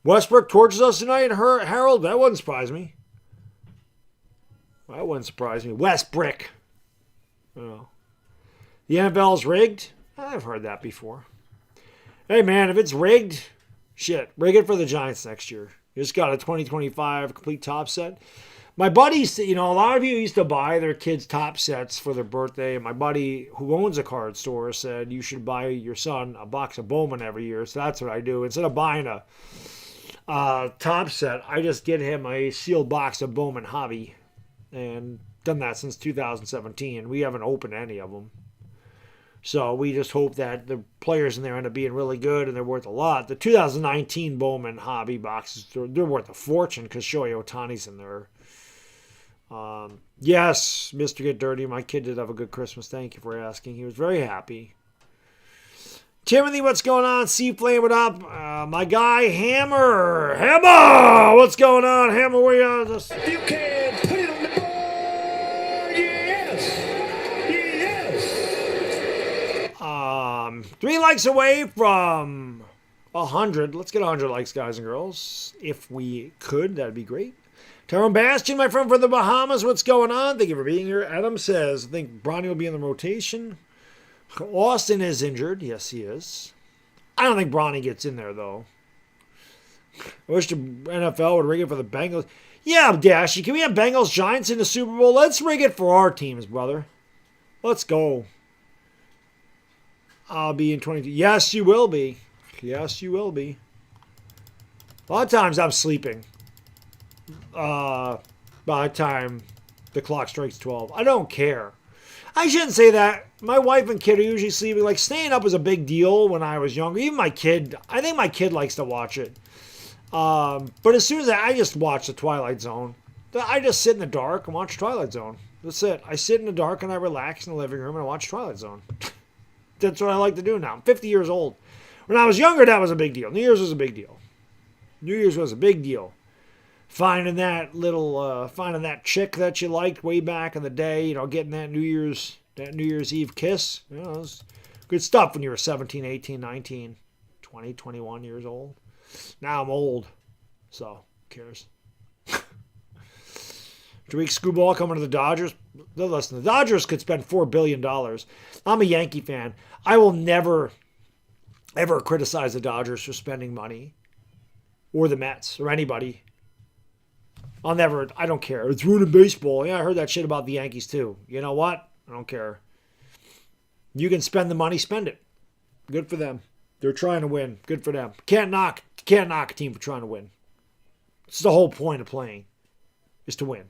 Westbrook torches us tonight, Harold. That wouldn't surprise me. That wouldn't surprise me. Westbrook. Oh. The NFL's rigged? I've heard that before. Hey, man, if it's rigged, shit, rig it for the Giants next year. You just got a 2025 complete top set. My buddies, a lot of you used to buy their kids' top sets for their birthday. And my buddy who owns a card store said you should buy your son a box of Bowman every year. So that's what I do. Instead of buying a top set, I just get him a sealed box of Bowman Hobby. and done that since 2017. We haven't opened any of them. So we just hope that the players in there end up being really good and they're worth a lot. The 2019 Bowman hobby boxes, they're worth a fortune because Shohei Ohtani's in there. Yes, Mr. Get Dirty, my kid did have a good Christmas. Thank you for asking. He was very happy. Timothy, what's going on? C-Flame, what up? My guy, Hammer. Hammer! What's going on, Hammer? Where you at? You can put it on the board. Yes. Yes. 3 likes away from 100. Let's get 100 likes, guys and girls. If we could, that'd be great. Tyrone Bastion, my friend from the Bahamas, what's going on? Thank you for being here. Adam says, I think Bronny will be in the rotation. Austin is injured. Yes, he is. I don't think Bronny gets in there, though. I wish the NFL would rig it for the Bengals. Yeah, Dashy, can we have Bengals Giants in the Super Bowl? Let's rig it for our teams, brother. Let's go. I'll be in 22. Yes, you will be. Yes, you will be. A lot of times I'm sleeping. By the time the clock strikes 12. I don't care. I shouldn't say that. My wife and kid are usually sleeping. Like, staying up was a big deal when I was younger. Even my kid, I think my kid likes to watch it. But as soon as I just watch the Twilight Zone. I just sit in the dark and watch Twilight Zone. That's it. I sit in the dark and I relax in the living room and I watch Twilight Zone. That's what I like to do now. I'm 50 years old. When I was younger, that was a big deal. New Year's was a big deal. New Year's was a big deal. Finding that chick that you liked way back in the day, getting that New Year's Eve kiss. It was good stuff when you were 17, 18, 19, 20, 21 years old. Now I'm old, so who cares? Tariq Screwball coming to the Dodgers. Listen, the Dodgers could spend $4 billion. I'm a Yankee fan. I will never, ever criticize the Dodgers for spending money, or the Mets, or anybody. I don't care. It's ruining baseball. Yeah, I heard that shit about the Yankees too. You know what? I don't care. You can spend the money, spend it. Good for them. They're trying to win. Good for them. Can't knock a team for trying to win. It's the whole point of playing, is to win.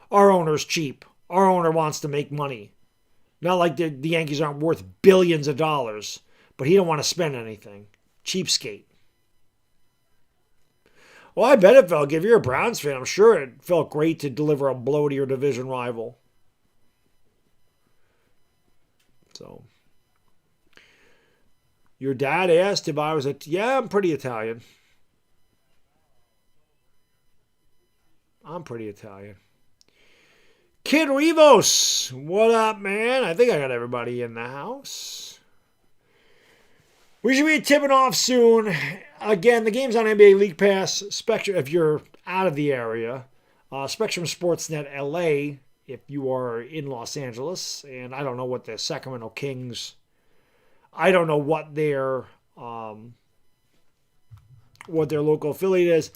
Our owner's cheap. Our owner wants to make money. Not like the Yankees aren't worth billions of dollars, but he don't want to spend anything. Cheapskate. Well, I bet it felt good. If you're a Browns fan, I'm sure it felt great to deliver a blow to your division rival. So, your dad asked if I was yeah, I'm pretty Italian. I'm pretty Italian. Kid Rivos, what up, man? I think I got everybody in the house. We should be tipping off soon. Again, the game's on NBA League Pass. Spectrum, if you're out of the area. Spectrum Sportsnet LA, if you are in Los Angeles. And I don't know what the Sacramento Kings, I don't know what their local affiliate is.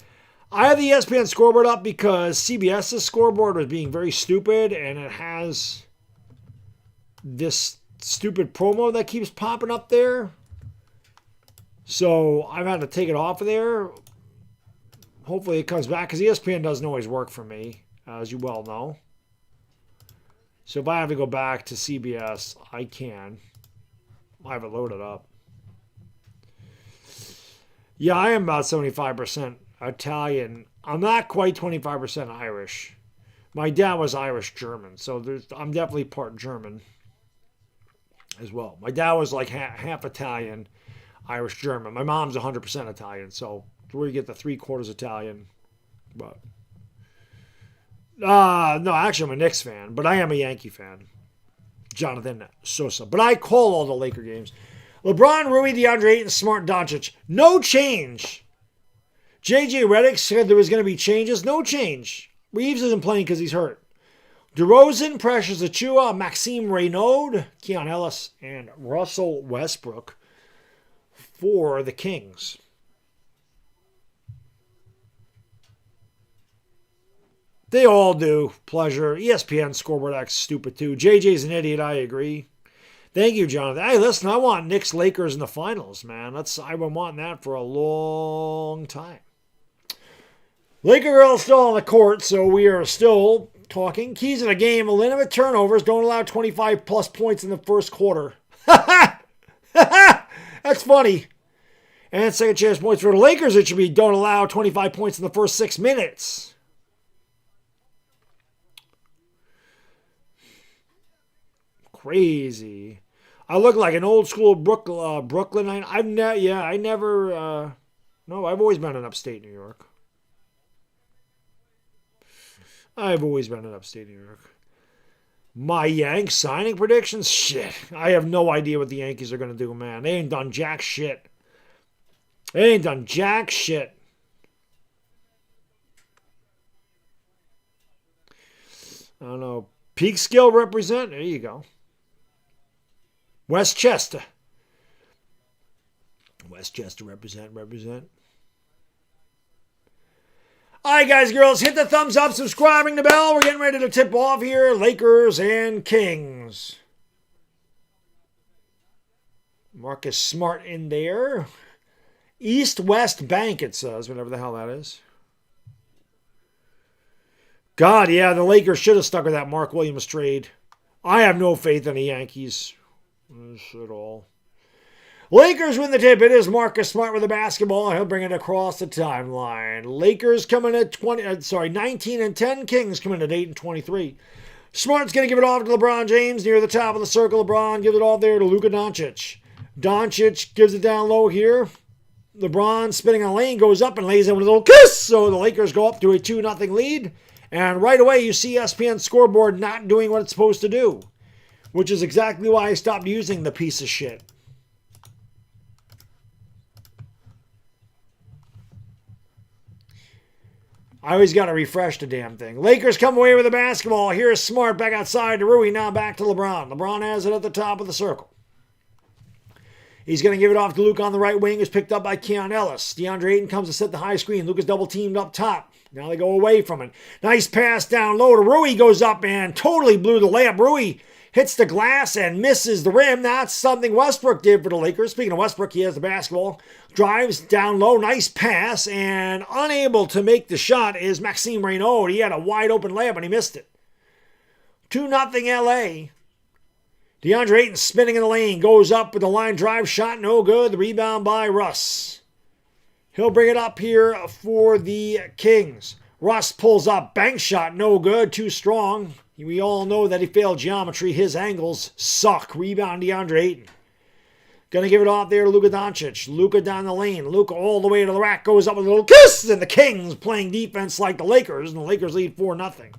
I have the ESPN scoreboard up because CBS's scoreboard was being very stupid, and it has this stupid promo that keeps popping up there. So I've had to take it off of there. Hopefully it comes back, because ESPN doesn't always work for me, as you well know. So if I have to go back to CBS, I can. I have it loaded up. Yeah, I am about 75% Italian. I'm not quite 25% Irish. My dad was Irish-German, so I'm definitely part German as well. My dad was like half Italian, Irish-German. My mom's 100% Italian, so where you get the 3/4 Italian. But no, actually I'm a Knicks fan, but I am a Yankee fan. Jonathan Sosa. But I call all the Laker games. LeBron, Rui, DeAndre Ayton, Smart, Doncic. No change. JJ Redick said there was going to be changes. No change. Reeves isn't playing because he's hurt. DeRozan, Precious Achiuwa, Maxime Reynaud, Keon Ellis, and Russell Westbrook for the Kings. They all do. Pleasure. ESPN scoreboard acts stupid too. JJ's an idiot. I agree. Thank you, Jonathan. Hey, listen, I want Knicks Lakers in the finals, man. I've been wanting that for a long time. Laker girls still on the court, so we are still talking. Keys of the game, limit turnovers. Don't allow 25-plus points in the first quarter. That's funny. And second chance points for the Lakers, it should be don't allow 25 points in the first 6 minutes. Crazy. I look like an old school Brooklyn. I've never. No, I've always been in upstate New York. I've always been in upstate New York. My Yanks signing predictions? Shit. I have no idea what the Yankees are going to do, man. They ain't done jack shit. They ain't done jack shit. I don't know. Peak skill represent. There you go. Westchester. Westchester represent. All right, guys, girls, hit the thumbs up, subscribing the bell. We're getting ready to tip off here. Lakers and Kings. Marcus Smart in there. East-West Bank, it says, whatever the hell that is. God, yeah, the Lakers should have stuck with that Mark Williams trade. I have no faith in the Yankees at all. Lakers win the tip. It is Marcus Smart with the basketball. He'll bring it across the timeline. Lakers coming at 19-10. Kings coming at 8-23. Smart's going to give it off to LeBron James near the top of the circle. LeBron gives it off there to Luka Doncic. Doncic gives it down low here. LeBron spinning a lane, goes up and lays in with a little kiss. So the Lakers go up to a 2-0 lead. And right away you see ESPN's scoreboard not doing what it's supposed to do. Which is exactly why I stopped using the piece of shit. I always got to refresh the damn thing. Lakers come away with the basketball. Here's Smart back outside to Rui. Now back to LeBron. LeBron has it at the top of the circle. He's going to give it off to Luke on the right wing, who's picked up by Keon Ellis. DeAndre Ayton comes to set the high screen. Luke is double teamed up top. Now they go away from it. Nice pass down low to Rui. Goes up and totally blew the layup. Rui hits the glass and misses the rim. That's something Westbrook did for the Lakers. Speaking of Westbrook, he has the basketball. Drives down low. Nice pass. And unable to make the shot is Maxime Reynaud. He had a wide open layup and he missed it. 2-0 LA. DeAndre Ayton spinning in the lane. Goes up with the line drive shot. No good. The rebound by Russ. He'll bring it up here for the Kings. Russ pulls up. Bank shot. No good. Too strong. We all know that he failed geometry. His angles suck. Rebound DeAndre Ayton. Gonna give it off there to Luka Doncic. Luka down the lane. Luka all the way to the rack. Goes up with a little kiss. And the Kings playing defense like the Lakers. And the Lakers lead 4-0.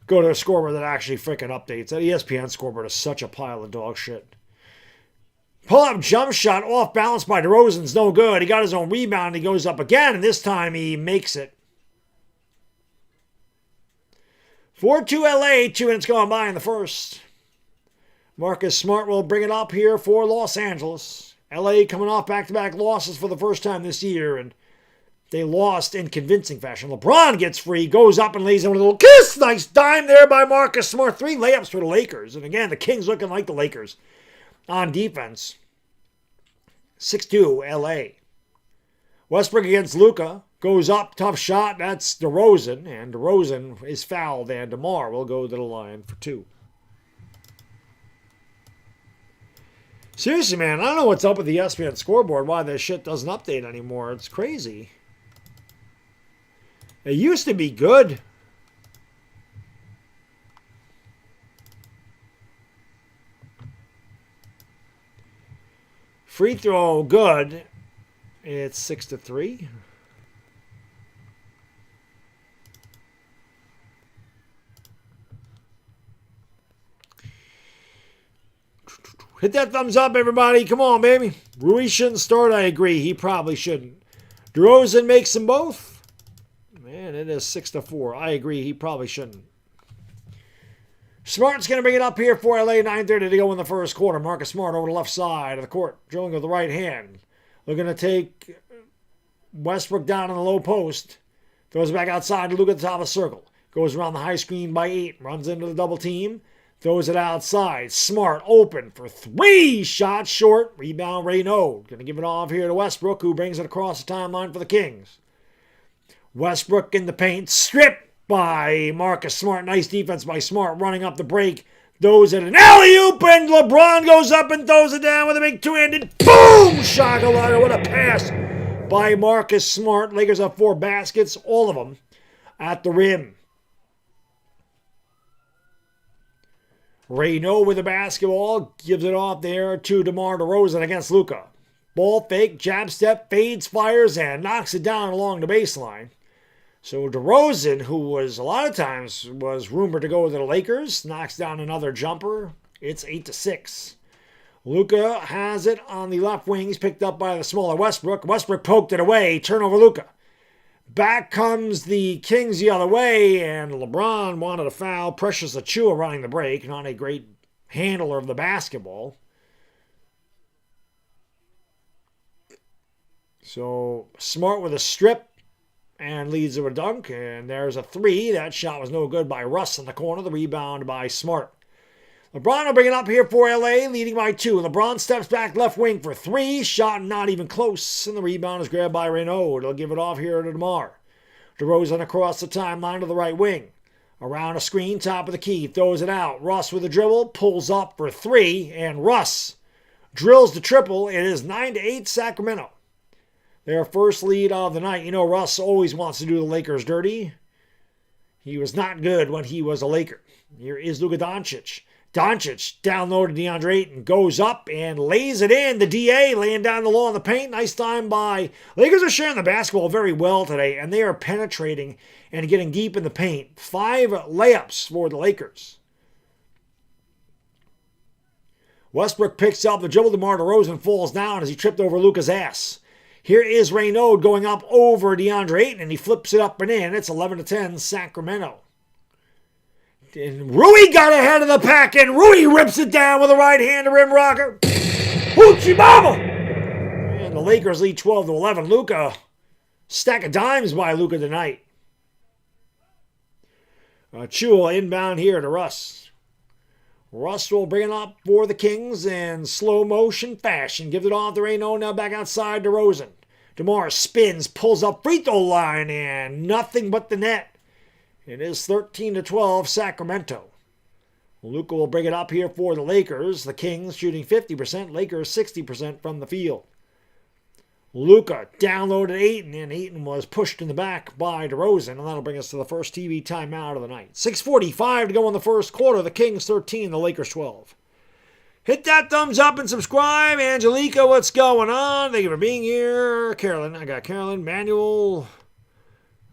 Go to a scoreboard that actually freaking updates. That ESPN scoreboard is such a pile of dog shit. Pull-up jump shot off balance by DeRozan's no good. He got his own rebound. He goes up again, and this time he makes it. 4-2 LA, 2 minutes gone by in the first. Marcus Smart will bring it up here for Los Angeles. LA coming off back-to-back losses for the first time this year, and they lost in convincing fashion. LeBron gets free, goes up and lays in with a little kiss. Nice dime there by Marcus Smart. 3 layups for the Lakers. And again, the Kings looking like the Lakers on defense. 6-2 LA. Westbrook against Luka. Goes up, tough shot. That's DeRozan. And DeRozan is fouled. And DeMar will go to the line for 2. Seriously, man, I don't know what's up with the ESPN scoreboard. Why this shit doesn't update anymore. It's crazy. It used to be good. Free throw, good. It's 6-3. Hit that thumbs up, everybody. Come on, baby. Rui shouldn't start. I agree. He probably shouldn't. DeRozan makes them both. Man, it is 6-4. I agree. He probably shouldn't. Smart's going to bring it up here for LA. 9:30 to go in the first quarter. Marcus Smart over the left side of the court. Drilling with the right hand. Looking to take Westbrook down in the low post. Throws it back outside to Luka at the top of the circle. Goes around the high screen by 8. Runs into the double team. Throws it outside. Smart open for 3. Shot short. Rebound Raynaud. Going to give it off here to Westbrook, who brings it across the timeline for the Kings. Westbrook in the paint. Stripped by Marcus Smart. Nice defense by Smart, running up the break. Throws it an alley-oop, and LeBron goes up and throws it down with a big two-handed boom! Shakalaka, what a pass by Marcus Smart. Lakers have 4 baskets, all of them at the rim. Raynaud with the basketball, gives it off there to DeMar DeRozan against Luka. Ball fake, jab step, fades, fires, and knocks it down along the baseline. So DeRozan, who was a lot of times was rumored to go to the Lakers, knocks down another jumper. It's 8-6. Luka has it on the left wing. He's picked up by the smaller Westbrook. Westbrook poked it away. Turnover Luka. Back comes the Kings the other way, and LeBron wanted a foul. Precious Achiuwa running the break. Not a great handler of the basketball. So Smart with a strip. And leads to a dunk, and there's a 3. That shot was no good by Russ in the corner. The rebound by Smart. LeBron will bring it up here for LA, leading by 2. LeBron steps back left wing for 3. Shot not even close, and the rebound is grabbed by Raynaud. He'll give it off here to DeMar. DeRozan across the timeline to the right wing. Around a screen, top of the key, throws it out. Russ with a dribble, pulls up for 3, and Russ drills the triple. It is 9-8 Sacramento. Their first lead of the night. You know, Russ always wants to do the Lakers dirty. He was not good when he was a Laker. Here is Luka Doncic. Doncic downloaded DeAndre Ayton, goes up and lays it in. The DA laying down the law in the paint. Nice time by. Lakers are sharing the basketball very well today, and they are penetrating and getting deep in the paint. 5 layups for the Lakers. Westbrook picks up the dribble. DeMar DeRozan falls down as he tripped over Luka's ass. Here is Raynaud going up over DeAndre Ayton, and he flips it up and in. It's 11-10 Sacramento. And Rui got ahead of the pack, and Rui rips it down with a right-hander rim rocker. Hoochie mama! And the Lakers lead 12-11. Luka, stack of dimes by Luka tonight. Chua inbound here to Russ. Russ will bring it up for the Kings in slow motion fashion. Gives it off to Raynaud, now back outside to DeRozan. DeMar spins, pulls up free throw line, and nothing but the net. It is 13-12 Sacramento. Luka will bring it up here for the Lakers. The Kings shooting 50%, Lakers 60% from the field. Luka downloaded Ayton, and Ayton was pushed in the back by DeRozan, and that'll bring us to the first TV timeout of the night. 6:45 to go in the first quarter. The Kings 13, the Lakers 12. Hit that thumbs up and subscribe. Angelica, what's going on? Thank you for being here. Carolyn, I got Carolyn. Manuel,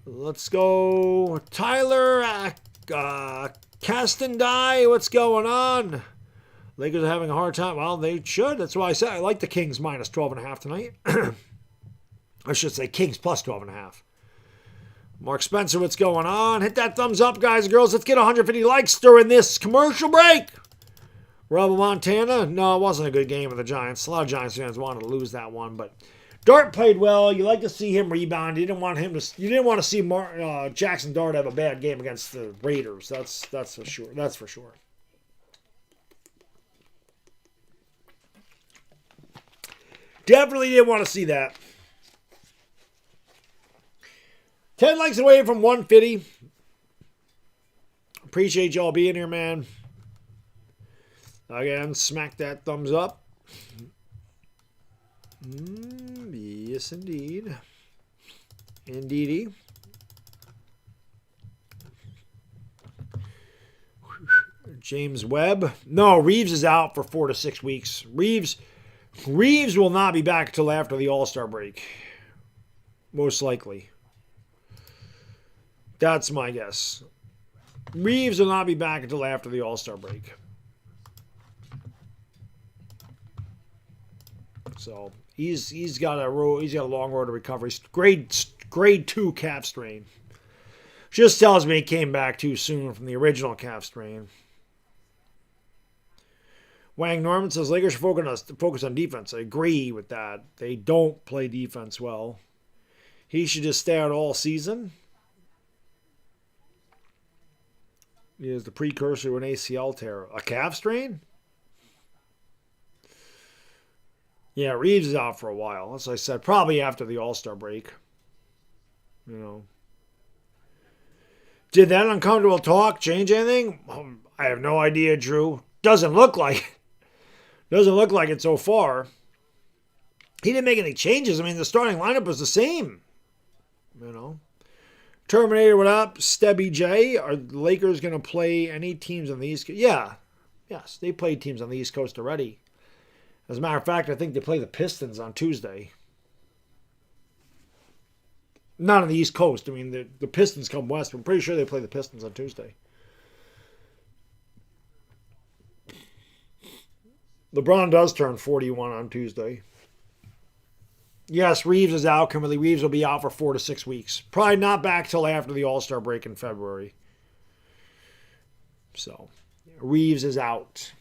let's go. Tyler, Castendai, what's going on? Lakers are having a hard time. Well, they should. That's why I said I like the Kings minus 12.5 tonight. I should say Kings plus 12.5. Mark Spencer, what's going on? Hit that thumbs up, guys and girls. Let's get 150 likes during this commercial break. Rebel Montana. No, it wasn't a good game of the Giants. A lot of Giants fans wanted to lose that one, but Dart played well. You like to see him rebound. You didn't want to see Jackson Dart have a bad game against the Raiders. That's for sure. That's for sure. Definitely didn't want to see that. 10 likes away from 150. Appreciate y'all being here, man. Again, smack that thumbs up. Yes, indeed. Indeedy. James Webb. No, Reeves is out for 4 to 6 weeks. Reeves will not be back until after the All-Star break. Most likely. That's my guess. Reeves will not be back until after the All-Star break. So he's got a long road to recovery. Grade 2 calf strain. Just tells me he came back too soon from the original calf strain. Wang Norman says Lakers should focus on defense. I agree with that. They don't play defense well. He should just stay out all season. is the precursor to an ACL tear. A calf strain? Yeah, Reeves is out for a while. As I said, probably after the All-Star break. You know. Did that uncomfortable talk change anything? I have no idea, Drew. Doesn't look like it so far. He didn't make any changes. I mean, the starting lineup was the same. You know. Terminator, what up? Stebby J. Are the Lakers going to play any teams on the East Coast? Yeah. Yes, they played teams on the East Coast already. As a matter of fact, I think they play the Pistons on Tuesday. Not on the East Coast. I mean, the Pistons come west. I'm pretty sure they play the Pistons on Tuesday. LeBron does turn 41 on Tuesday. Yes, Reeves is out. Kimberly Reeves will be out for 4 to 6 weeks. Probably not back till after the All-Star break in February. So, Reeves is out.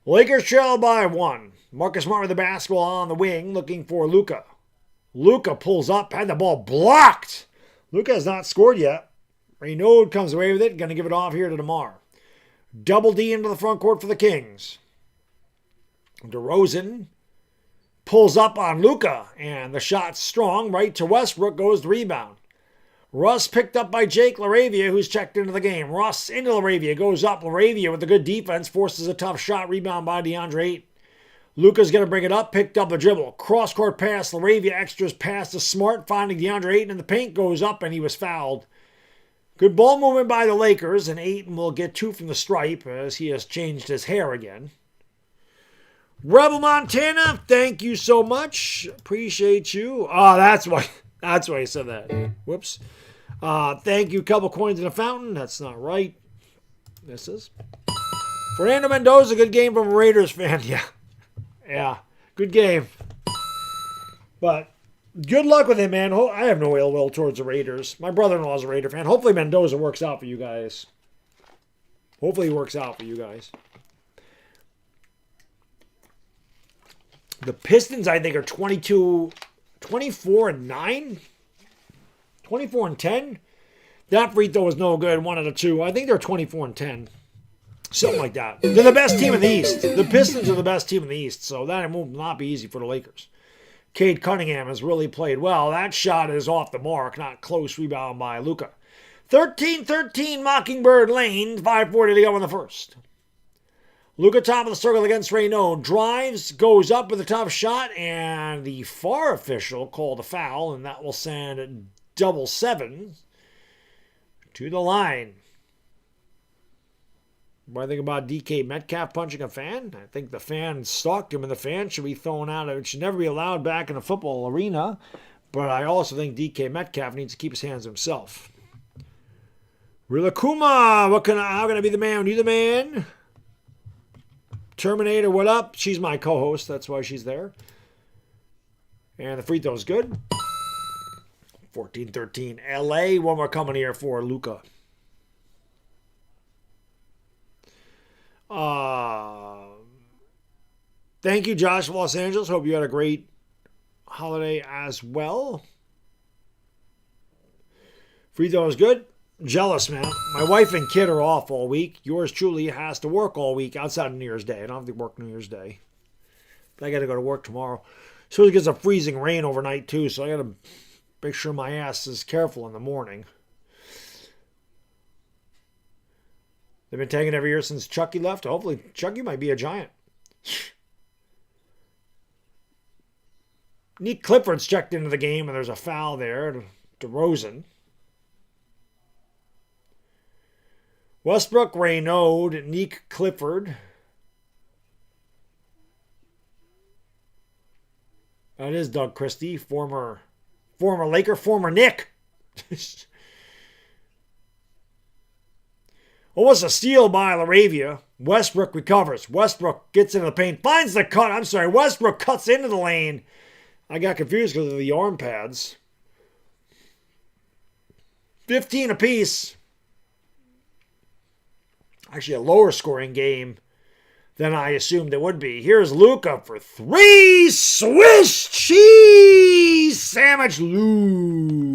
Lakers trail by 1. Marcus Smart with the basketball on the wing, looking for Luka. Luka pulls up, had the ball blocked. Luka has not scored yet. Reynaud comes away with it, going to give it off here to DeMar. Double D into the front court for the Kings. DeRozan pulls up on Luka, and the shot's strong. Right to Westbrook goes the rebound. Russ picked up by Jake LaRavia, who's checked into the game. Russ into LaRavia, goes up. LaRavia with a good defense, forces a tough shot. Rebound by DeAndre Ayton. Luka's going to bring it up, picked up the dribble. Cross-court pass, LaRavia extras pass to Smart, finding DeAndre Ayton in the paint, goes up, and he was fouled. Good ball movement by the Lakers, and Ayton will get 2 from the stripe as he has changed his hair again. Rebel Montana, thank you so much. Appreciate you. Oh, that's why I said that. Whoops. Thank you. Couple coins in a fountain. That's not right. This is. Fernando Mendoza, good game from a Raiders fan. Yeah. Yeah. Good game. But good luck with him, man. I have no ill will towards the Raiders. My brother-in-law is a Raider fan. Hopefully Mendoza works out for you guys. Hopefully he works out for you guys. The Pistons, I think, are 24-9? 24-10? That free throw was no good. 1 out of 2. I think they're 24-10. Something like that. They're the best team in the East. The Pistons are the best team in the East, so that will not be easy for the Lakers. Cade Cunningham has really played well. That shot is off the mark. Not close. Rebound by Luka. 13-13 Mockingbird Lane. 5:40 to go in the first. Luka top of the circle against Reynaud. Drives, goes up with a tough shot, and the FAR official called a foul, and that will send 7 to the line. What do I think about DK Metcalf punching a fan? I think the fan stalked him, and the fan should be thrown out. It should never be allowed back in a football arena. But I also think DK Metcalf needs to keep his hands to himself. Rilakuma, how can I be the man? You the man? Terminator, what up? She's my co-host. That's why she's there. And the free throw's good. 14-13 LA. One more coming here for Luka. Thank you, Josh from Los Angeles. Hope you had a great holiday as well. Free throw is good. Jealous, man. My wife and kid are off all week. Yours truly has to work all week outside of New Year's Day. I don't have to work New Year's Day. But I got to go to work tomorrow. So it gets a freezing rain overnight, too. So I got to make sure my ass is careful in the morning. They've been taking it every year since Chucky left. Hopefully, Chucky might be a Giant. Nick Clifford's checked into the game, and there's a foul there. DeRozan. Westbrook, Reynaud, Nick Clifford. That is Doug Christie, former Laker, former Nick. Almost a steal by LaRavia. Westbrook recovers. Westbrook gets into the paint, finds the cut. I'm sorry, Westbrook cuts into the lane. I got confused because of the arm pads. 15 apiece. Actually, a lower scoring game than I assumed it would be. Here's Luka for 3. Swiss cheese sandwich. Lou.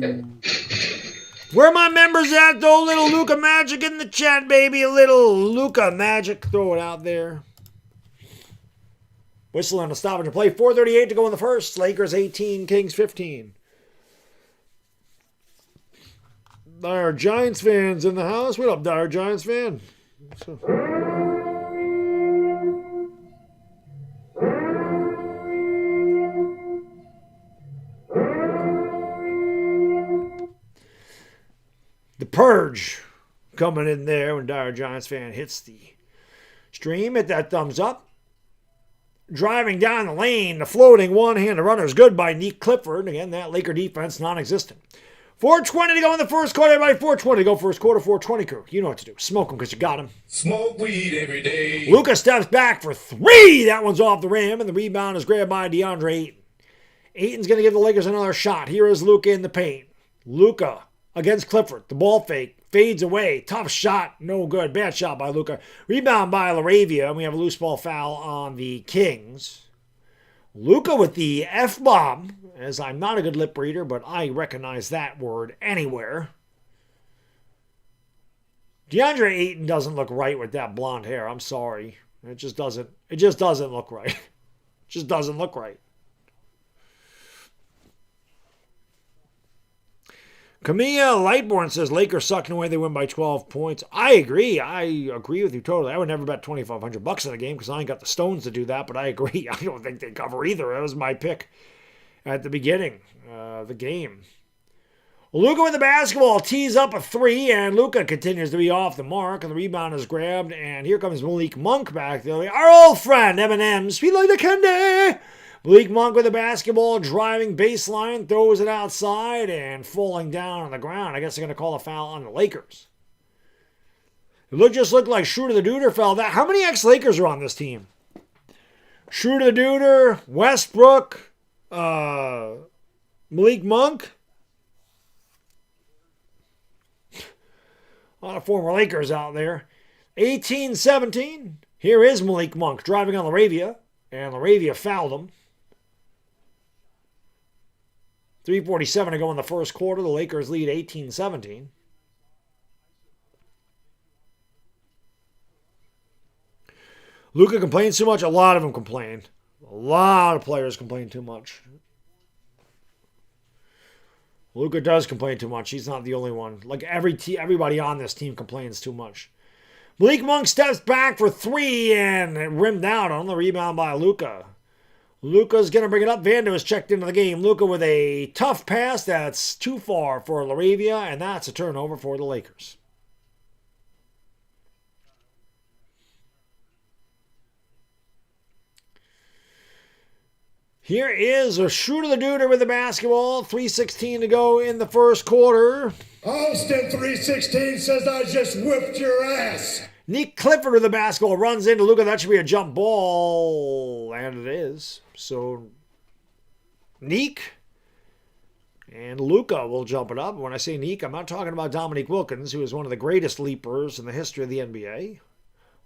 Where my members at, though? Little Luca Magic in the chat, baby. A little Luca Magic. Throw it out there. Whistle on a stoppage and play. 4:38 to go in the first. Lakers 18, Kings 15. Dire Giants fans in the house. What up, Dire Giants fan? The Purge coming in there when Dire Giants fan hits the stream. Hit that thumbs up. Driving down the lane, the floating one-handed runner is good by Nick Clifford. Again, that Laker defense non-existent. 4:20 to go in the first quarter, everybody. 4:20 to go first quarter. 4:20 crew. You know what to do. Smoke them because you got them. Smoke weed every day. Luka steps back for three. That one's off the rim, and the rebound is grabbed by DeAndre Ayton. Ayton's going to give the Lakers another shot. Here is Luka in the paint. Luka against Clifford. The ball fake. Fades away. Tough shot. No good. Bad shot by Luka. Rebound by LaRavia. And we have a loose ball foul on the Kings. Luka with the F-bomb. As I'm not a good lip reader, but I recognize that word anywhere. DeAndre Ayton doesn't look right with that blonde hair. I'm sorry. It just doesn't look right. It just doesn't look right. Camilla Lightborn says Lakers sucking away. They win by 12 points. I agree. I agree with you totally. I would never bet $2,500 in a game because I ain't got the stones to do that, but I agree. I don't think they cover either. That was my pick at the beginning of the game. Luka with the basketball tees up a three, and Luka continues to be off the mark, and the rebound is grabbed, and here comes Malik Monk back there. Our old friend, Eminem, sweet like the candy. Malik Monk with the basketball, driving baseline, throws it outside, and falling down on the ground. I guess they're going to call a foul on the Lakers. It just looked like Schroeder the Duder fell down. How many ex-Lakers are on this team? Schroeder the Duder, Westbrook, Malik Monk. A lot of former Lakers out there. 18-17. Here is Malik Monk driving on LaRavia, and LaRavia fouled him. 3:47 to go in the first quarter. The Lakers lead 18-17. Luka complains too much. A lot of them complain. A lot of players complain too much. Luka does complain too much. He's not the only one. Like everybody on this team complains too much. Malik Monk steps back for three and rimmed out on the rebound by Luka. Luka's going to bring it up. Vando has checked into the game. Luka with a tough pass that's too far for LaRavia, and that's a turnover for the Lakers. Here is a Schroeder the Duder with the basketball. 3:16 to go in the first quarter. Austin 316 says I just whipped your ass. Nick Clifford with the basketball runs into Luka. That should be a jump ball, and it is. So, Nick and Luka will jump it up. When I say Nick, I'm not talking about Dominique Wilkins, who is one of the greatest leapers in the history of the NBA,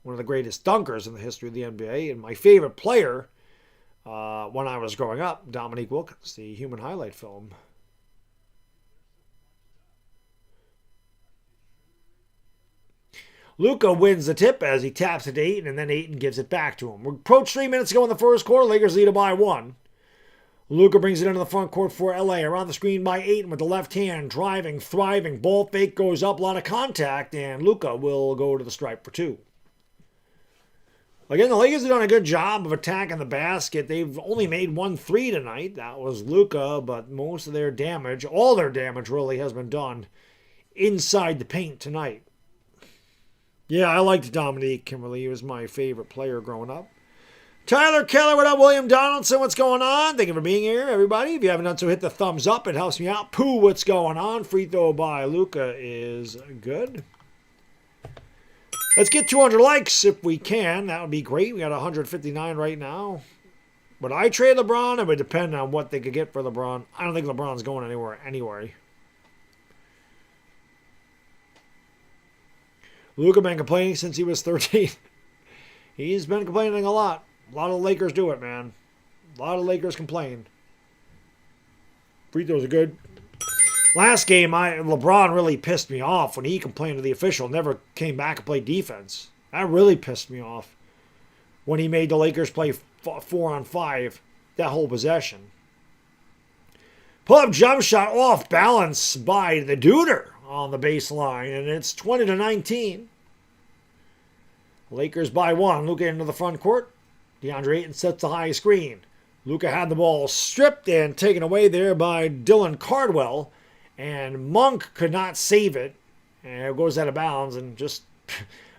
one of the greatest dunkers in the history of the NBA, and my favorite player when I was growing up, Dominique Wilkins, the Human Highlight film. Luka wins the tip as he taps it to Ayton, and then Ayton gives it back to him. We approach 3 minutes to go in the first quarter. Lakers lead it by one. Luka brings it into the front court for LA. Around the screen by Ayton with the left hand. Driving, thriving. Ball fake goes up. A lot of contact, and Luka will go to the stripe for two. Again, the Lakers have done a good job of attacking the basket. They've only made 1 3 tonight. That was Luka, but most of their damage, all their damage really, has been done inside the paint tonight. Yeah, I liked Dominique Kimberly. He was my favorite player growing up. Tyler Keller, what up? William Donaldson, what's going on? Thank you for being here, everybody. If you haven't done so, hit the thumbs up. It helps me out. Pooh, what's going on? Free throw by Luka is good. Let's get 200 likes if we can. That would be great. We got 159 right now. Would I trade LeBron? It would depend on what they could get for LeBron. I don't think LeBron's going anywhere anyway. Luka been complaining since he was 13. He's been complaining a lot. A lot of Lakers do it, man. A lot of Lakers complain. Free throws are good. Last game, LeBron really pissed me off when he complained to the official, never came back and played defense. That really pissed me off when he made the Lakers play 4-on-5 that whole possession. Pull-up jump shot off balance by the Duder on the baseline, and it's 20-19. Lakers by 1. Luka into the front court. DeAndre Ayton sets the high screen. Luka had the ball stripped and taken away there by Dylan Cardwell, and Monk could not save it, and it goes out of bounds. And just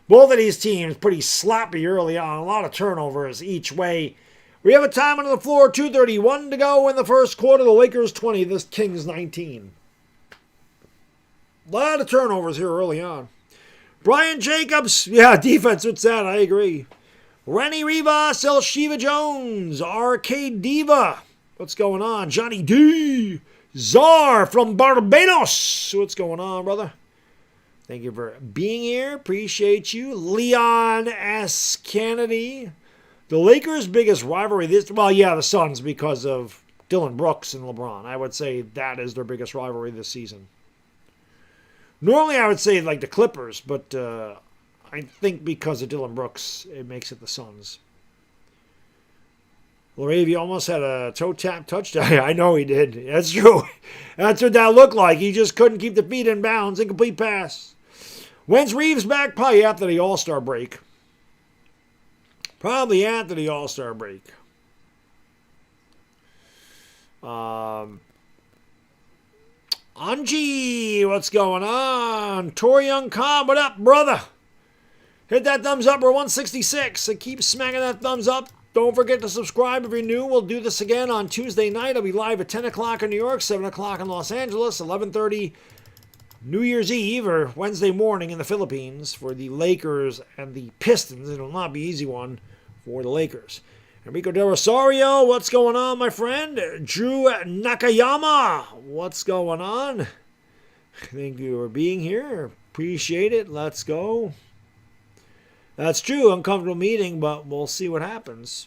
both of these teams pretty sloppy early on. A lot of turnovers each way. We have a time on the floor, 2:31 to go in the first quarter. The Lakers 20, the Kings 19. A lot of turnovers here early on. Brian Jacobs, yeah, defense, it's that, I agree. Rennie Rivas, El Shiva Jones, Arcade Diva, what's going on? Johnny D, Czar from Barbados, what's going on, brother? Thank you for being here, appreciate you. Leon S. Kennedy. The Lakers' biggest rivalry the Suns, because of Dylan Brooks and LeBron. I would say that is their biggest rivalry this season. Normally I would say like the Clippers, but I think because of Dylan Brooks, it makes it the Suns. Laravia almost had a toe tap touchdown. I know he did. That's true. That's what that looked like. He just couldn't keep the feet in bounds. Incomplete pass. When's Reeves back? Probably after the All-Star break. Anji, what's going on? Tori Young Cobb, what up, brother? Hit that thumbs up. We're 166. So keep smacking that thumbs up. Don't forget to subscribe if you're new. We'll do this again on Tuesday night. I'll be live at 10 o'clock in New York, 7 o'clock in Los Angeles, 11:30 New Year's Eve or Wednesday morning in the Philippines for the Lakers and the Pistons. It will not be an easy one for the Lakers. Enrico Del Rosario, what's going on, my friend? Drew Nakayama, what's going on? Thank you for being here. Appreciate it. Let's go. That's true. Uncomfortable meeting, but we'll see what happens.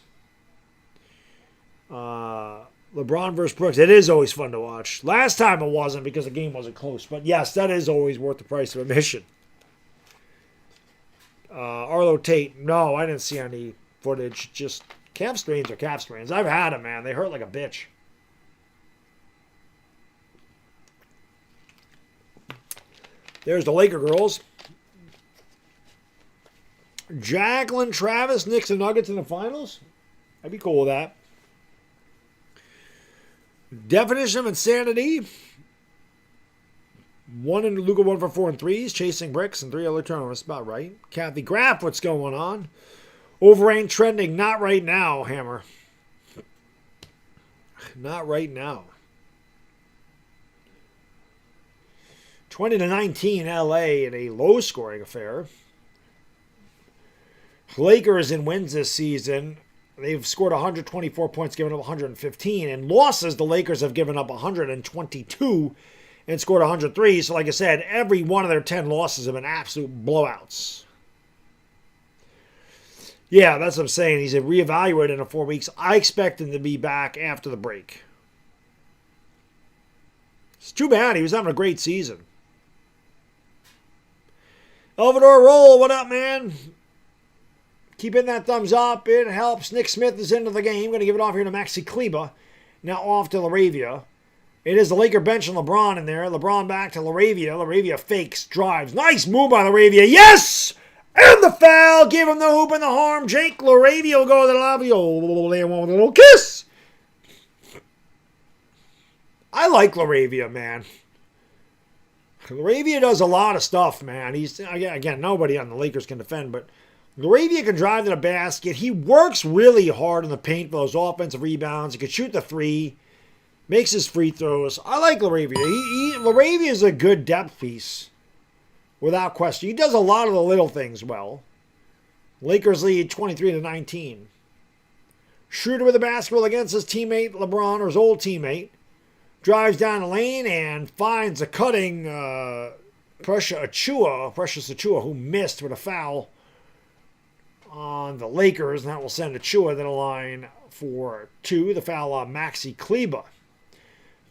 LeBron versus Brooks. It is always fun to watch. Last time it wasn't because the game wasn't close. But yes, that is always worth the price of admission. Arlo Tate. No, I didn't see any footage. Just calf strains are calf strains. I've had them, man. They hurt like a bitch. There's the Laker girls. Jacqueline Travis, Knicks and Nuggets in the finals. I'd be cool with that. Definition of insanity. Luka 1 for 4 and threes, chasing bricks and 3 other turnovers. About right. Kathy Graff, what's going on? Overranked trending, not right now, Hammer. Not right now. 20-19 LA in a low-scoring affair. Lakers in wins this season. They've scored 124 points, given up 115. In losses, the Lakers have given up 122 and scored 103. So like I said, every one of their 10 losses have been absolute blowouts. Yeah, that's what I'm saying. He's reevaluated in 4 weeks. I expect him to be back after the break. It's too bad. He was having a great season. Elvador Roll, what up, man? Keep hitting that thumbs up. It helps. Nick Smith is into the game. Going to give it off here to Maxi Kleba. Now off to Laravia. It is the Laker bench and LeBron in there. LeBron back to Laravia. Laravia fakes, drives. Nice move by Laravia. Yes! And the foul. Give him the hoop and the harm. Jake Laravia will go to the lobby. Oh, they want a little kiss. I like Laravia, man. Laravia does a lot of stuff, man. He's, again, nobody on the Lakers can defend, but Laravia can drive to the basket. He works really hard in the paint for those offensive rebounds. He can shoot the three. Makes his free throws. I like Laravia. Laravia is a good depth piece. Without question. He does a lot of the little things well. Lakers lead 23-19. Schroeder with the basketball against his teammate LeBron, or his old teammate. Drives down the lane and finds a cutting Precious Achua, who missed with a foul on the Lakers, and that will send Achua to the line for 2. The foul on Maxi Kleba.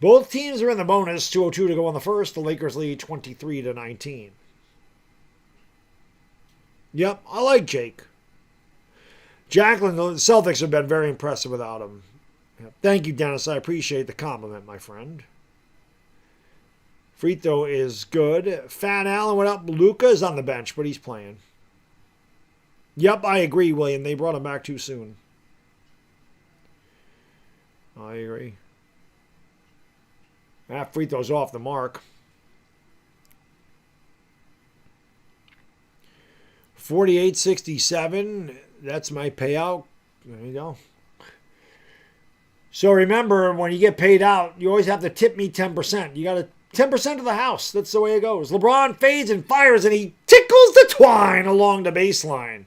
Both teams are in the bonus. 2:02 to go on the first. The Lakers lead 23-19. Yep, I like Jake. Jacqueline, the Celtics have been very impressive without him. Yep. Thank you, Dennis. I appreciate the compliment, my friend. Free throw is good. Fat Allen went up. Luka is on the bench, but he's playing. Yep, I agree, William. They brought him back too soon. I agree. That free throw's off the mark. 48-67. That's my payout. There you go. So remember, when you get paid out, you always have to tip me 10%. You got to 10% of the house. That's the way it goes. LeBron fades and fires, and he tickles the twine along the baseline.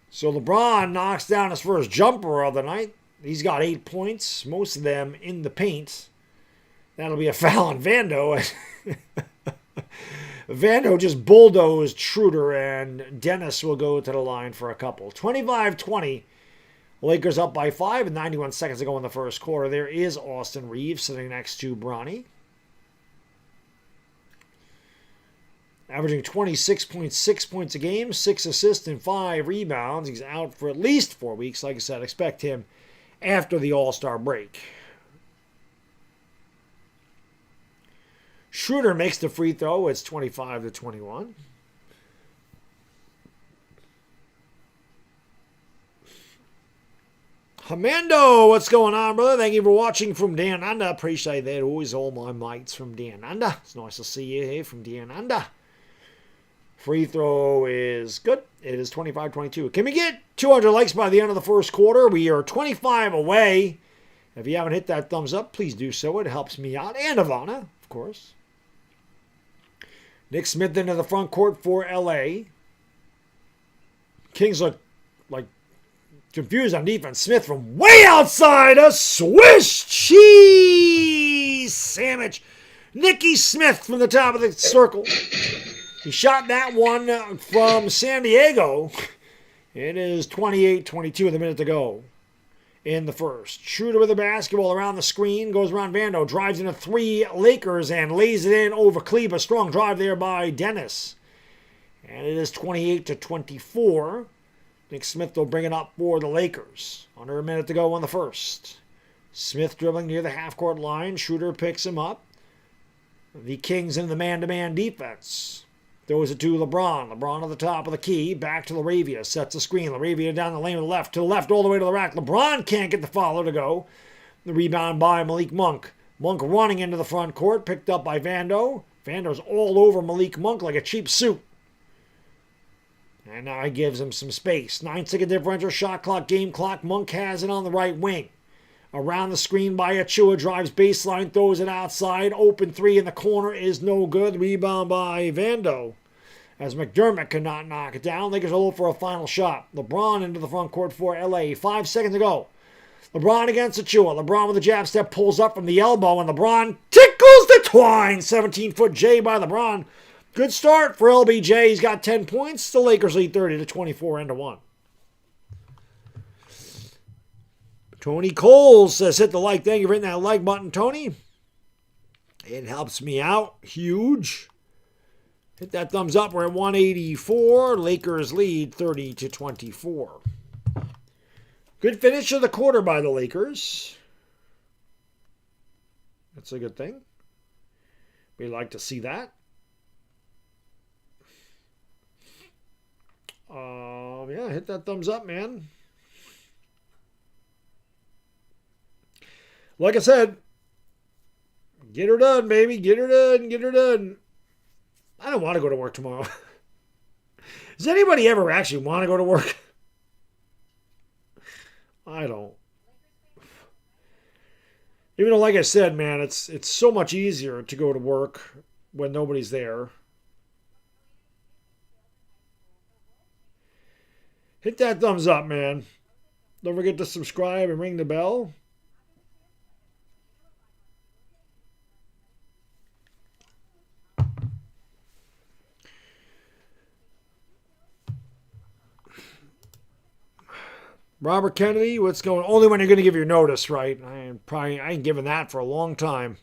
So LeBron knocks down his first jumper of the night. He's got 8 points, most of them in the paint. That'll be a foul on Vando. Vando just bulldozed Schroeder, and Dennis will go to the line for a couple. 25-20. Lakers up by 5 and 91 seconds to go in the first quarter. There is Austin Reeves sitting next to Bronny. Averaging 26.6 points a game, 6 assists and 5 rebounds. He's out for at least 4 weeks. Like I said, expect him after the All-Star break. Schroeder makes the free throw. It's 25-21. Hamando, what's going on, brother? Thank you for watching from Dan Under. Appreciate that. Always all my mates from Dan Under. It's nice to see you here from Dan Under. Free throw is good. It is 25-22. Can we get 200 likes by the end of the first quarter? We are 25 away. If you haven't hit that thumbs up, please do so. It helps me out. And Ivana, of course. Nick Smith into the front court for L.A. Kings look like confused on defense. Smith from way outside. A Swiss cheese sandwich. Nicky Smith from the top of the circle. He shot that one from San Diego. It is 28-22 with a minute to go in the first. Schroeder with the basketball around the screen. Goes around Vando. Drives into 3 Lakers and lays it in over Kleba. Strong drive there by Dennis. And it is 28-24. Nick Smith will bring it up for the Lakers. Under a minute to go in the first. Smith dribbling near the half-court line. Schroeder picks him up. The Kings in the man-to-man defense. Throws it to LeBron. LeBron at the top of the key. Back to Laravia. Sets a screen. Laravia down the lane to the left. To the left all the way to the rack. LeBron can't get the follow to go. The rebound by Malik Monk. Monk running into the front court. Picked up by Vando. Vando's all over Malik Monk like a cheap suit. And now he gives him some space. 9-second differential. Shot clock. Game clock. Monk has it on the right wing. Around the screen by Achua. Drives baseline. Throws it outside. Open 3 in the corner is no good. Rebound by Vando. As McDermott cannot knock it down. Lakers are low for a final shot. LeBron into the front court for LA. 5 seconds to go. LeBron against Achua. LeBron with a jab step. Pulls up from the elbow. And LeBron tickles the twine. 17-foot J by LeBron. Good start for LBJ. He's got 10 points. The Lakers lead 30-24 and 1. Tony Cole says, hit the like. Thank you for hitting that like button, Tony. It helps me out. Huge. Hit that thumbs up. We're at 184. Lakers lead 30-24. Good finish of the quarter by the Lakers. That's a good thing. We'd like to see that. Yeah, hit that thumbs up, man. Like I said, get her done, baby. Get her done. Get her done. I don't want to go to work tomorrow. Does anybody ever actually want to go to work? I don't. Even though, like I said, man, it's so much easier to go to work when nobody's there. Hit that thumbs up, man. Don't forget to subscribe and ring the bell. Robert Kennedy, what's going on? Only when you're going to give your notice, right? I ain't giving that for a long time.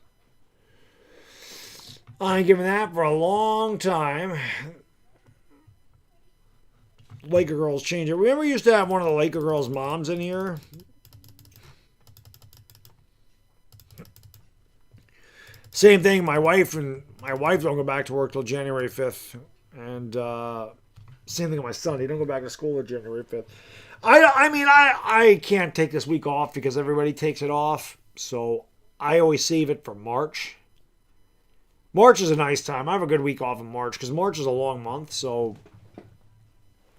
Laker girls change it. Remember we used to have one of the Laker girls' moms in here? Same thing, my wife don't go back to work till January 5th. And same thing with my son. He don't go back to school till January 5th. I can't take this week off because everybody takes it off. So I always save it for March. March is a nice time. I have a good week off in March because March is a long month. So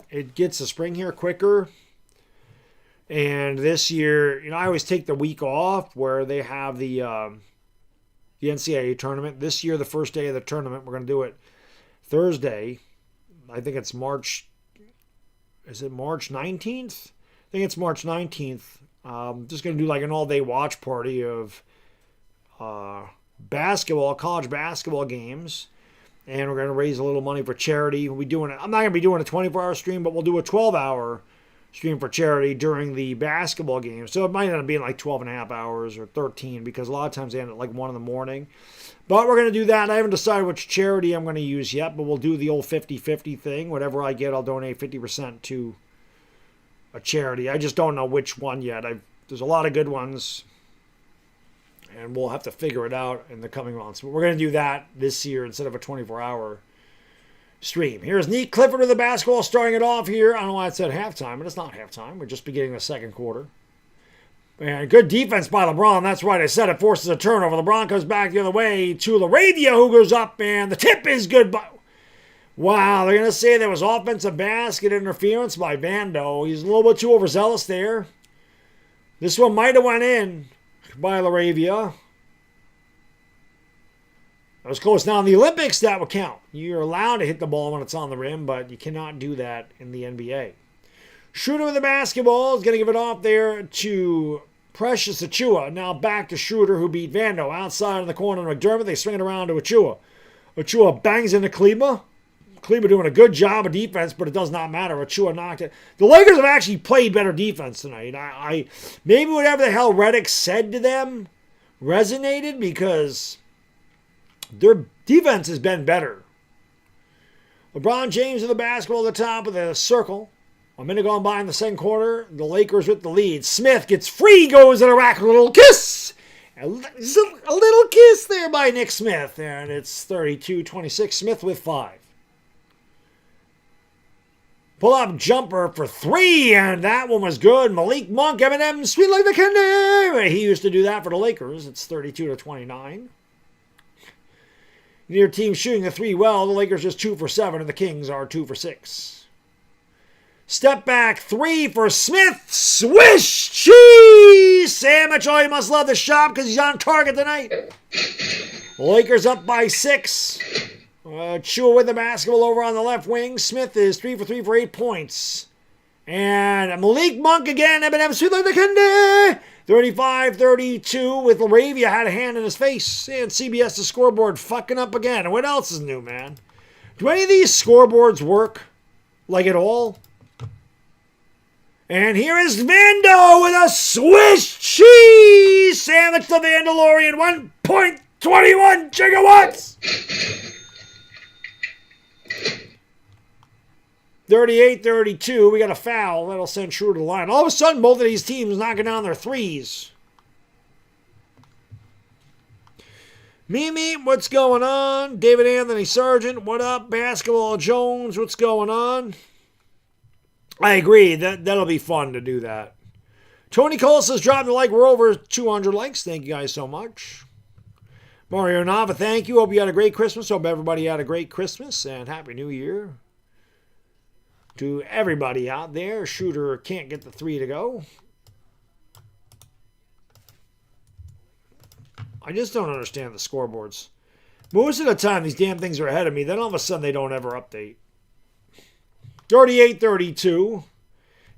it gets the spring here quicker. And this year, I always take the week off where they have the NCAA tournament. This year, the first day of the tournament, we're going to do it Thursday. I think it's March. Is it March 19th? I think it's March 19th. Just going to do like an all-day watch party of college basketball games. And we're going to raise a little money for charity. We'll be doing it. I'm not going to be doing a 24-hour stream, but we'll do a 12-hour stream for charity during the basketball game. So it might end up being like 12 and a half hours or 13 because a lot of times they end at like 1 in the morning. But we're going to do that. I haven't decided which charity I'm going to use yet, but we'll do the old 50-50 thing. Whatever I get, I'll donate 50% to a charity. I just don't know which one yet. There's a lot of good ones, and we'll have to figure it out in the coming months. But we're going to do that this year instead of a 24-hour stream. Here's Neat Clifford with the basketball starting it off here. I don't know why it said halftime, but it's not halftime. We're just beginning the second quarter. And good defense by LeBron. That's right. I said it forces a turnover. LeBron comes back the other way to LaRavia, who goes up, and the tip is good. Wow, they're going to say there was offensive basket interference by Vando. He's a little bit too overzealous there. This one might have went in by LaRavia. That was close. Now, in the Olympics, that would count. You're allowed to hit the ball when it's on the rim, but you cannot do that in the NBA. Schroeder with the basketball is going to give it off there to Precious Achiuwa. Now back to Schroeder, who beat Vando outside in the corner of McDermott. They swing it around to Achiuwa. Achiuwa bangs into Kleba. Kleba doing a good job of defense, but it does not matter. Achiuwa knocked it. The Lakers have actually played better defense tonight. I maybe whatever the hell Redick said to them resonated because their defense has been better. LeBron James with the basketball at the top of the circle. A minute gone by in the second quarter. The Lakers with the lead. Smith gets free, goes in a rack. A little kiss. A little kiss there by Nick Smith. And it's 32-26. Smith with 5. Pull-up jumper for 3. And that one was good. Malik Monk, Eminem, sweet like the candy. He used to do that for the Lakers. It's 32-29. Neither team shooting the 3 well. The Lakers just 2 for 7. And the Kings are 2 for 6. Step back 3 for Smith. Swish cheese sandwich. Oh, you must love the shop because he's on target tonight. Lakers up by 6. Chua with the basketball over on the left wing. Smith is 3 for 3 for 8 points. And Malik Monk again. Eminem sweet like the candy. 35-32 with LaRavia had a hand in his face. And CBS the scoreboard fucking up again. And what else is new, man? Do any of these scoreboards work like at all? And here is Vando with a Swiss cheese sandwich to Vandalorian. 1.21 gigawatts. 38-32. We got a foul. That'll send Schroeder to the line. All of a sudden, both of these teams knocking down their threes. Mimi, what's going on? David Anthony Sargent, what up? Basketball Jones, what's going on? I agree. That'll be fun to do that. Tony Cole says, drop the like. We're over 200 likes. Thank you guys so much. Mario Nava, thank you. Hope you had a great Christmas. Hope everybody had a great Christmas and Happy New Year. To everybody out there, Shooter can't get the 3 to go. I just don't understand the scoreboards. Most of the time, these damn things are ahead of me. Then all of a sudden, they don't ever update. 38-32.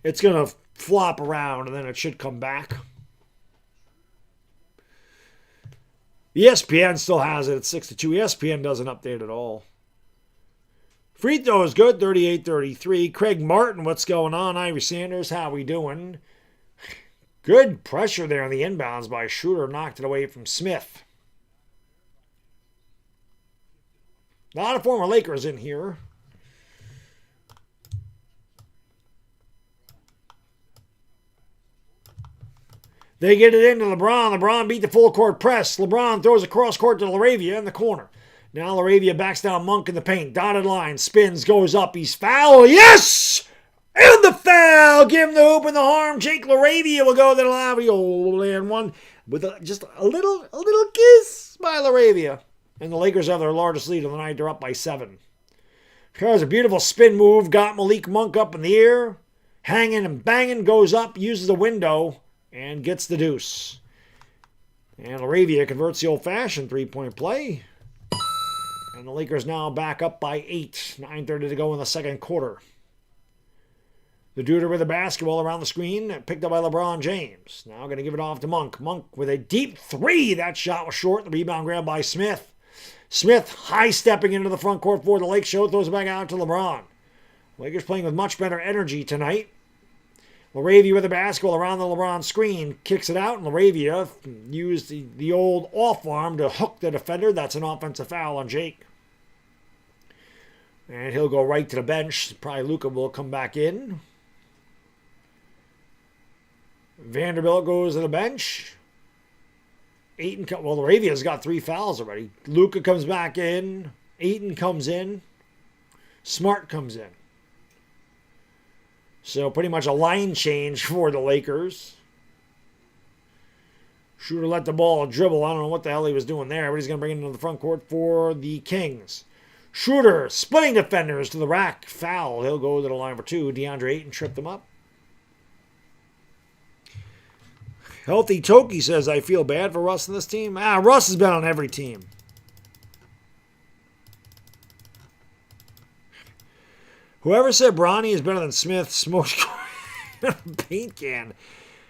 It's going to flop around, and then it should come back. ESPN still has it at 6-2. ESPN doesn't update at all. Free throw is good, 38-33. Craig Martin, what's going on? Ivy Sanders, how we doing? Good pressure there on the inbounds by Schroeder. Knocked it away from Smith. A lot of former Lakers in here. They get it into LeBron. LeBron beat the full court press. LeBron throws a cross court to LaRavia in the corner. Now LaRavia backs down Monk in the paint. Dotted line. Spins. Goes up. He's fouled. Yes! And the foul! Give him the hoop and the harm. Jake LaRavia will go to the line. And one with just a little kiss by LaRavia. And the Lakers have their largest lead of the night. They're up by 7. There's a beautiful spin move. Got Malik Monk up in the air. Hanging and banging. Goes up. Uses the window. And gets the deuce. And LaRavia converts the old-fashioned three-point play. And the Lakers now back up by 8. 9:30 to go in the second quarter. The Duder with the basketball around the screen, picked up by LeBron James. Now going to give it off to Monk. Monk with a deep 3. That shot was short. The rebound grabbed by Smith. Smith high-stepping into the front court for the Lake Show. Throws it back out to LeBron. Lakers playing with much better energy tonight. LaRavia with the basketball around the LeBron screen. Kicks it out, and LaRavia used the old off arm to hook the defender. That's an offensive foul on Jake. And he'll go right to the bench. Probably Luka will come back in. Vanderbilt goes to the bench. LaRavia's got 3 fouls already. Luka comes back in. Ayton comes in. Smart comes in. So pretty much a line change for the Lakers. Schroeder let the ball dribble. I don't know what the hell he was doing there, but he's going to bring it into the front court for the Kings. Schroeder splitting defenders to the rack. Foul. He'll go to the line for 2. DeAndre Ayton tripped him up. Healthy Toki says, I feel bad for Russ in this team. Russ has been on every team. Whoever said Bronny is better than Smith smokes a paint can.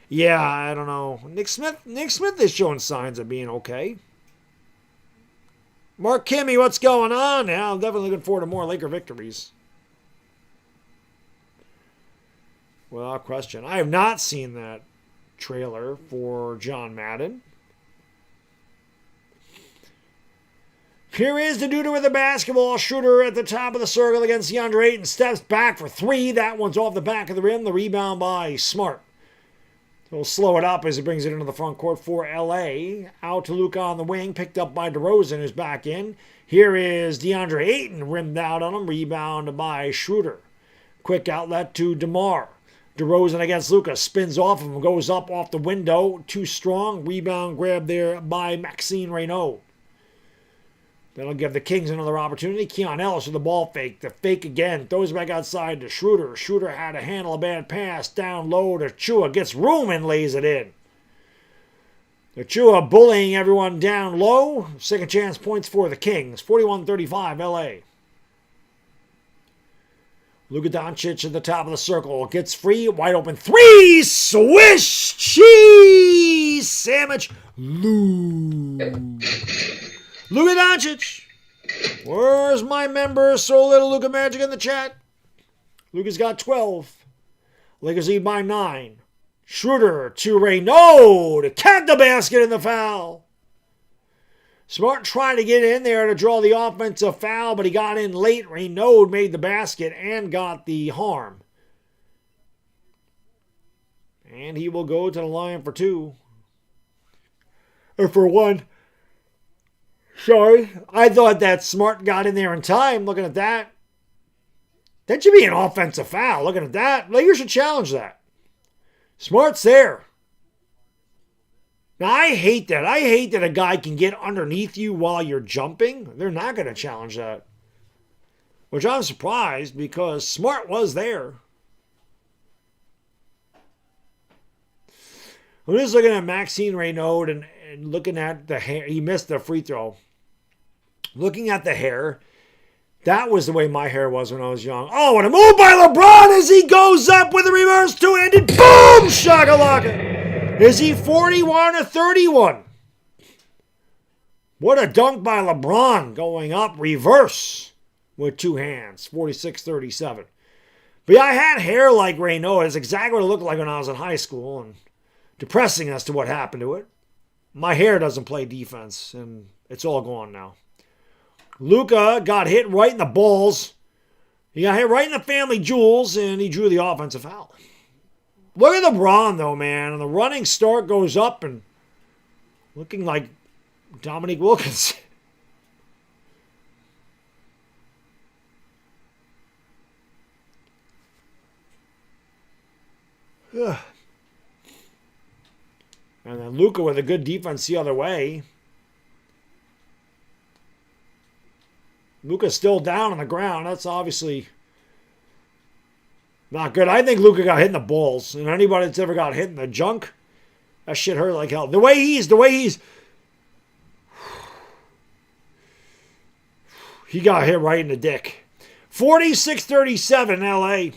Yeah, I don't know. Nick Smith is showing signs of being okay. Mark Kimmy, what's going on? Yeah, I'm definitely looking forward to more Laker victories. Well, question. I have not seen that trailer for John Madden. Here is the Duder with the basketball. Shooter at the top of the circle against DeAndre Ayton. Steps back for 3. That one's off the back of the rim. The rebound by Smart. He'll slow it up as he brings it into the front court for L.A. Out to Luka on the wing. Picked up by DeRozan, who's back in. Here is DeAndre Ayton. Rimmed out on him. Rebound by Schroeder. Quick outlet to DeMar. DeRozan against Luka. Spins off him. Goes up off the window. Too strong. Rebound grab there by Maxine Reynaud. That'll give the Kings another opportunity. Keon Ellis with the ball fake. The fake again. Throws back outside to Schroeder. Schroeder had to handle a bad pass. Down low to Chua. Gets room and lays it in. The Chua bullying everyone down low. Second chance points for the Kings. 41-35 L.A. Luka Doncic at the top of the circle. Gets free. Wide open 3. Swish. Cheese. Sandwich. Luka Doncic. Where's my member? So little Luka Magic in the chat. Luka's got 12. Lakers lead by 9. Schroeder to Reynaud to count the basket in the foul. Smart trying to get in there to draw the offensive foul, but he got in late. Reynaud made the basket and got the harm. And he will go to the line for 2. Or for 1. Sorry, I thought that Smart got in there in time. Looking at that. That should be an offensive foul. Looking at that. Lakers should challenge that. Smart's there. Now, I hate that. I hate that a guy can get underneath you while you're jumping. They're not going to challenge that. Which I'm surprised because Smart was there. I'm just looking at Maxine Reynaud and looking at the hair. He missed the free throw. Looking at the hair, that was the way my hair was when I was young. Oh, and a move by LeBron as he goes up with a reverse two-handed. Boom! Shakalaka. Is he 41 or 31? What a dunk by LeBron going up reverse. with two hands, 46-37. But yeah, I had hair like Reynaud. It's exactly what it looked like when I was in high school, and depressing as to what happened to it. My hair doesn't play defense, and it's all gone now. Luka got hit right in the balls. He got hit right in the family jewels, and he drew the offensive foul. Look at LeBron, though, man. And the running start goes up and looking like Dominique Wilkins. And then Luka with a good defense the other way. Luka's still down on the ground. That's obviously not good. I think Luka got hit in the balls. And anybody that's ever got hit in the junk, that shit hurt like hell. The way he's he got hit right in the dick. 46-37 LA.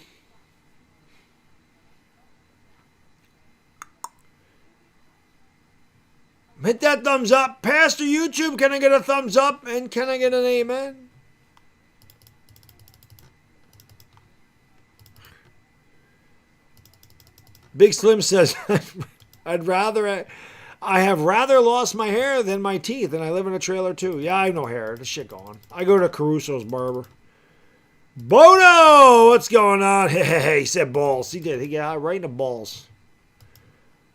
Hit that thumbs up. Pastor YouTube, can I get a thumbs up? And can I get an amen? Big Slim says, I have rather lost my hair than my teeth, and I live in a trailer too. Yeah, I have no hair. The shit gone. I go to Caruso's barber. Bono, what's going on? Hey, he said balls. He did. He got right in the balls.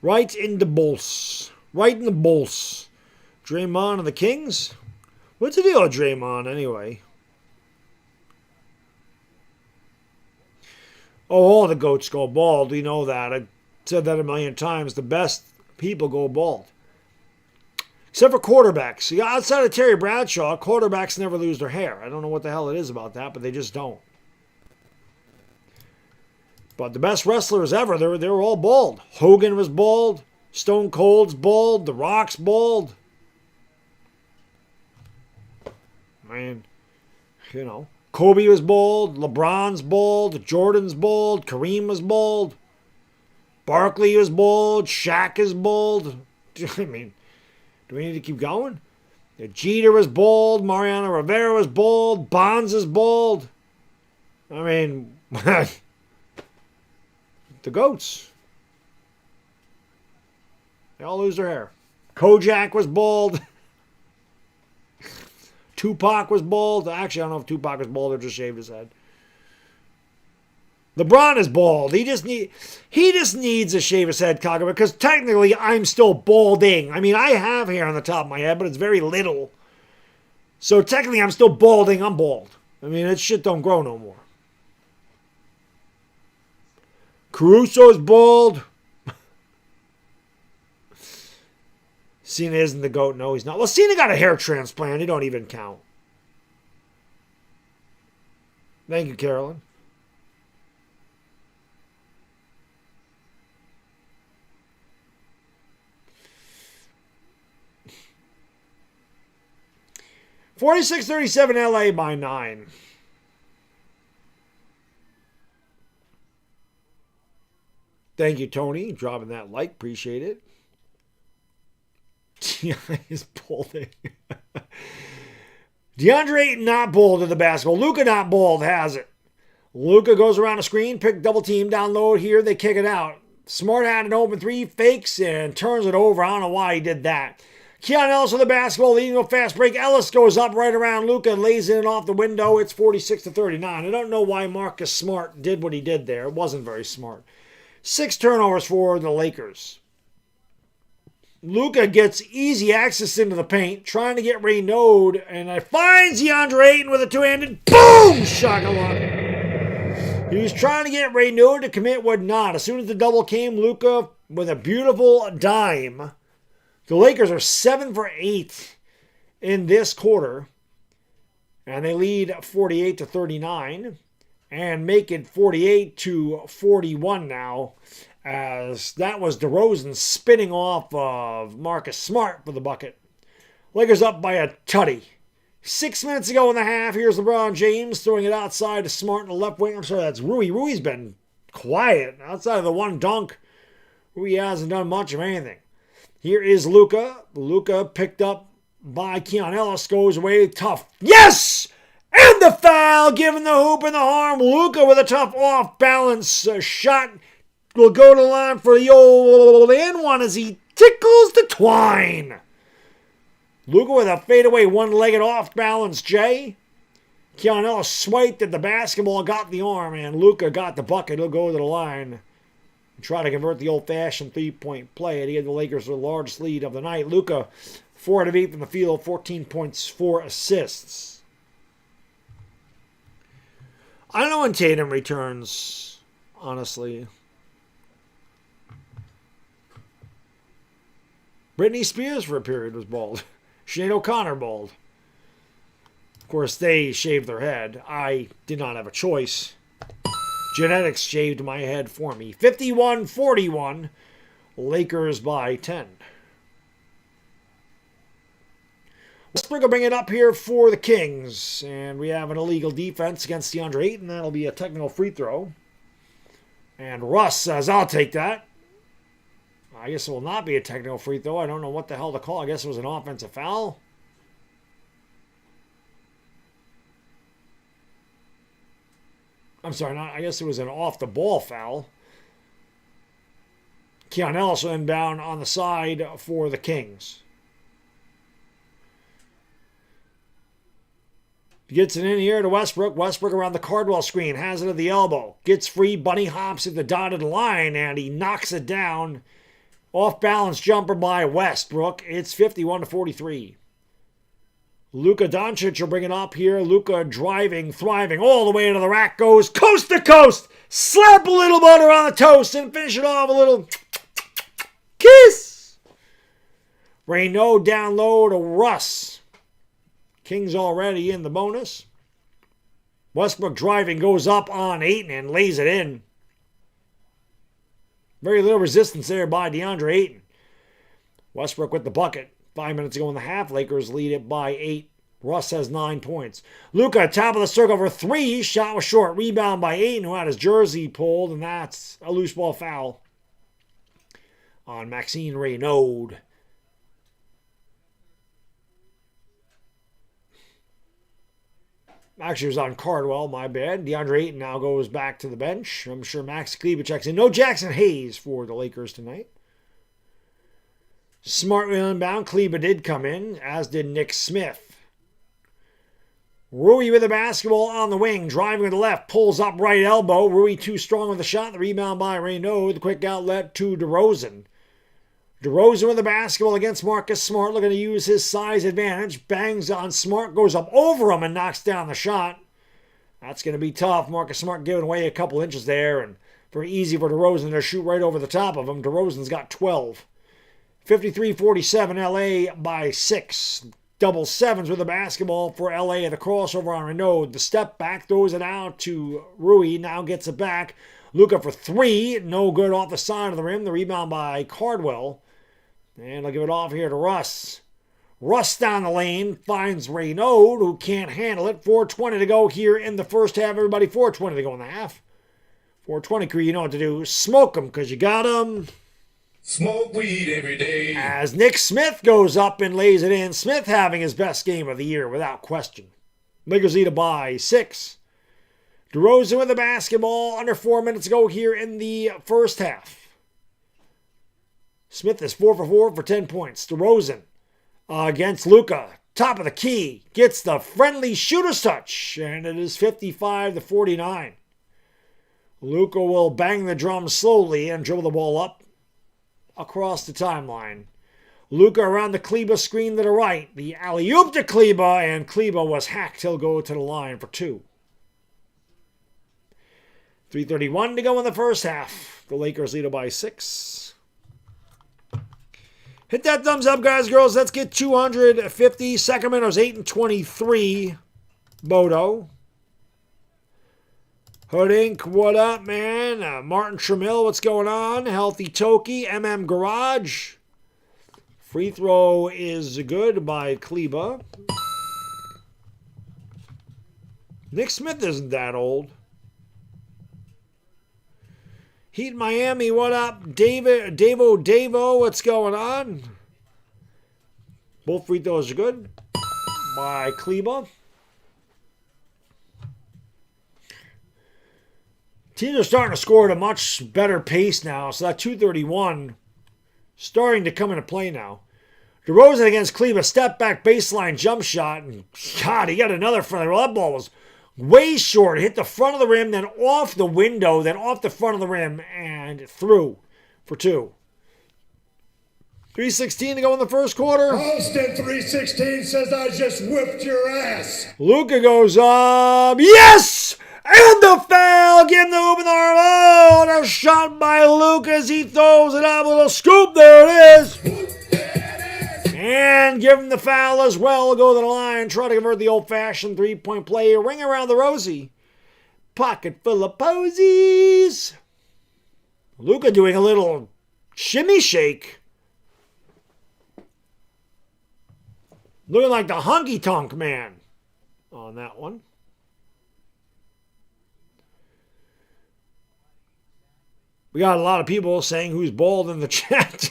Right in the balls. Right in the balls. Draymond and the Kings? What's the deal with Draymond anyway? Oh, all the goats go bald. You know that. I said that a million times. The best people go bald. Except for quarterbacks. See, outside of Terry Bradshaw, quarterbacks never lose their hair. I don't know what the hell it is about that, but they just don't. But the best wrestlers ever, they were all bald. Hogan was bald. Stone Cold's bald. The Rock's bald. Man, you know. Kobe was bald. LeBron's bald. Jordan's bald. Kareem was bald. Barkley was bald. Shaq is bald. I mean, do we need to keep going? Jeter was bald. Mariano Rivera was bald. Bonds is bald. I mean, the GOATs. They all lose their hair. Kojak was bald. Tupac was bald. Actually, I don't know if Tupac was bald or just shaved his head. LeBron is bald. He just needs to shave his head, Kaga, because technically I'm still balding. I mean, I have hair on the top of my head, but it's very little. So technically I'm still balding. I'm bald. I mean, that shit don't grow no more. Caruso's bald. Cena isn't the GOAT. No, he's not. Well, Cena got a hair transplant. He don't even count. Thank you, Carolyn. $46-37 LA by 9. Thank you, Tony, dropping that like. Appreciate it. He's balding. DeAndre Ayton not bald to the basketball. Luka not bald, has it. Luka goes around the screen, pick double team, down low here, they kick it out. Smart had an open three, fakes, and turns it over. I don't know why he did that. Keon Ellis with the basketball, leading a fast break. Ellis goes up right around Luka and lays in off the window. It's 46-39. I don't know why Marcus Smart did what he did there. It wasn't very smart. 6 turnovers for the Lakers. Luka gets easy access into the paint, trying to get Reynaud, and it finds DeAndre Ayton with a two-handed boom! Shakalaka. He was trying to get Reynaud to commit, would not. As soon as the double came, Luka with a beautiful dime. The Lakers are 7 for 8 in this quarter, and they lead 48-39, and make it 48-41 now. As that was DeRozan spinning off of Marcus Smart for the bucket. Lakers up by a tutty. 6 minutes ago in the half, here's LeBron James throwing it outside to Smart in the left wing. I'm sorry, that's Rui. Rui's been quiet. Outside of the one dunk, Rui hasn't done much of anything. Here is Luka. Luka picked up by Keon Ellis, goes away tough. Yes! And the foul, giving the hoop and the harm. Luka with a tough off-balance shot will go to the line for the old and one as he tickles the twine. Luka with a fadeaway one-legged off-balance J. Keanu swiped at the basketball, got the arm, and Luka got the bucket. He'll go to the line and try to convert the old-fashioned three-point play to give the Lakers the largest lead of the night. Luka, 4 out of 8 from the field, 14 points, 4 assists. I don't know when Tatum returns, honestly. Britney Spears for a period was bald. Sinead O'Connor bald. Of course, they shaved their head. I did not have a choice. Genetics shaved my head for me. 51-41. Lakers by 10. Westbrook will bring it up here for the Kings. And we have an illegal defense against DeAndre Ayton. That'll be a technical free throw. And Russ says, I'll take that. I guess it will not be a technical free throw. I don't know what the hell to call. I guess it was an offensive foul. I'm sorry, I guess it was an off-the-ball foul. Keon Ellis will inbound on the side for the Kings. Gets it in here to Westbrook. Westbrook around the Cardwell screen. Has it at the elbow. Gets free. Bunny hops at the dotted line, and he knocks it down. Off-balance jumper by Westbrook. It's 51-43. Luka Doncic will bring it up here. Luka driving, thriving, all the way to the rack. Goes coast to coast. Slap a little butter on the toast and finish it off a little kiss. Reynaud down low to Russ. Kings already in the bonus. Westbrook driving, goes up on Ayton and lays it in. Very little resistance there by DeAndre Ayton. Westbrook with the bucket. 5 minutes ago in the half, Lakers lead it by 8. Russ has 9 points. Luka, top of the circle for 3. Shot was short. Rebound by Ayton, who had his jersey pulled, and that's a loose ball foul on Maxime Reynaud. Actually, it was on Cardwell, my bad. DeAndre Ayton now goes back to the bench. I'm sure Max Kleber checks in. No Jackson Hayes for the Lakers tonight. Smart inbound. Kleber did come in, as did Nick Smith. Rui with the basketball on the wing, driving to the left, pulls up right elbow. Rui too strong with the shot. The rebound by Reynaud. The quick outlet to DeRozan. DeRozan with the basketball against Marcus Smart, looking to use his size advantage. Bangs on Smart, goes up over him and knocks down the shot. That's going to be tough. Marcus Smart giving away a couple inches there, and very easy for DeRozan to shoot right over the top of him. DeRozan's got 12. 53-47, LA by 6. Double sevens with the basketball for LA. The crossover on Reynaud. The step back, throws it out to Rui. Now gets it back. Luka for 3. No good off the side of the rim. The rebound by Cardwell. And I'll give it off here to Russ. Russ down the lane. Finds Reynaud, who can't handle it. 4:20 to go here in the first half. Everybody, 4:20 to go in the half. 4:20 crew, you know what to do. Smoke them because you got them. Smoke weed every day. As Nick Smith goes up and lays it in. Smith having his best game of the year without question. Lakers lead it by 6. DeRozan with the basketball. Under 4 minutes to go here in the first half. Smith is 4 for 4 for 10 points. DeRozan against Luka. Top of the key. Gets the friendly shooter's touch. And it is 55-49. Luka will bang the drum slowly and dribble the ball up across the timeline. Luka around the Kleber screen to the right. The alley-oop to Kleber, and Kleber was hacked. He'll go to the line for 2. 3:31 to go in the first half. The Lakers lead it by 6. Hit that thumbs up, guys, girls. Let's get 250. Sacramento's 8-23. Bodo. Hood Inc., what up, man? Martin Tramiel, what's going on? Healthy Toki, MM Garage. Free throw is good by Kleber. Nick Smith isn't that old. Heat Miami, what up? Davo, what's going on? Both free throws are good by Kleber. Teams are starting to score at a much better pace now, so that 231 starting to come into play now. DeRozan against Cleveland, step back baseline jump shot, and God, he got another front. Well, that ball was way short. It hit the front of the rim, then off the window, then off the front of the rim, and through for two. 3:16 to go in the first quarter. Austin 316 says I just whipped your ass. Luka goes up. Yes! And the foul! Give him the open arm. Oh, and a shot by Luka as he throws it up. A little scoop. There it is. And give him the foul as well. Go to the line. Try to convert the old-fashioned three-point play. Ring around the rosy. Pocket full of posies. Luka doing a little shimmy shake. Looking like the honky-tonk man on that one. We got a lot of people saying who's bald in the chat.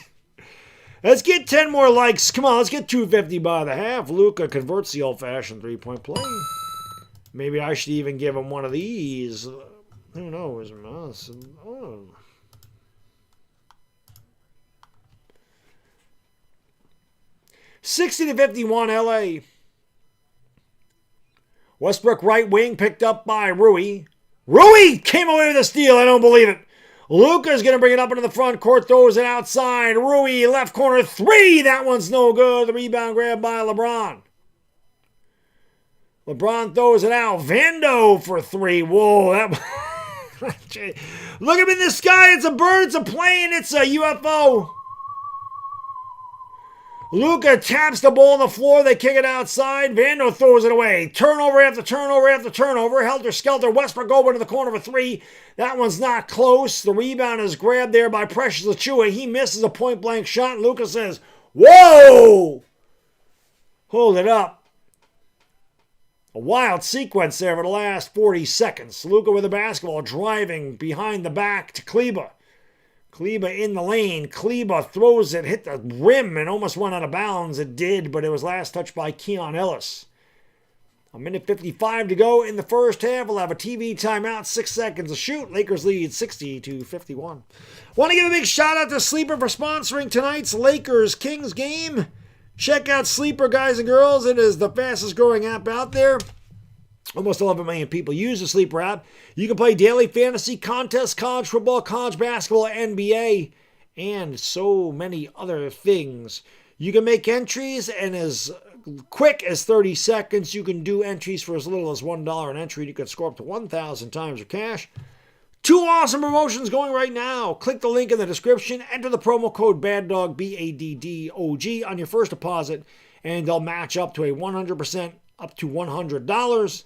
Let's get 10 more likes. Come on, let's get 250 by the half. Luka converts the old-fashioned three-point play. Maybe I should even give him one of these. Who knows? Oh. $60-51 LA. Westbrook right wing picked up by Rui. Rui came away with a steal. I don't believe it. Luka's going to bring it up into the front court. Throws it outside. Rui left corner three. That one's no good. The rebound grab by LeBron. LeBron throws it out. Vando for three. Whoa. That. Look up in the sky. It's a bird. It's a plane. It's a UFO. Luka taps the ball on the floor. They kick it outside. Vando throws it away. Turnover after turnover after turnover. Helter-skelter. Westbrook over to the corner for three. That one's not close. The rebound is grabbed there by Precious Achiuwa. He misses a point-blank shot. Luka says, whoa! Hold it up. A wild sequence there for the last 40 seconds. Luka with the basketball driving behind the back to Kleba. Kleba in the lane. Kleba throws it, hit the rim, and almost went out of bounds. It did, but it was last touched by Keon Ellis. 1:55 to go in the first half. We'll have a TV timeout. 6 seconds to shoot. Lakers lead 60-51. Want to give a big shout out to Sleeper for sponsoring tonight's Lakers-Kings game. Check out Sleeper, guys and girls. It is the fastest growing app out there. Almost 11 million people use the Sleeper app. You can play daily fantasy contests, college football, college basketball, NBA, and so many other things. You can make entries in as quick as 30 seconds. You can do entries for as little as $1 an entry. You can score up to 1,000 times your cash. 2 awesome promotions going right now. Click the link in the description. Enter the promo code BADDOG, BADDOG, on your first deposit, and they'll match up to a 100% up to $100.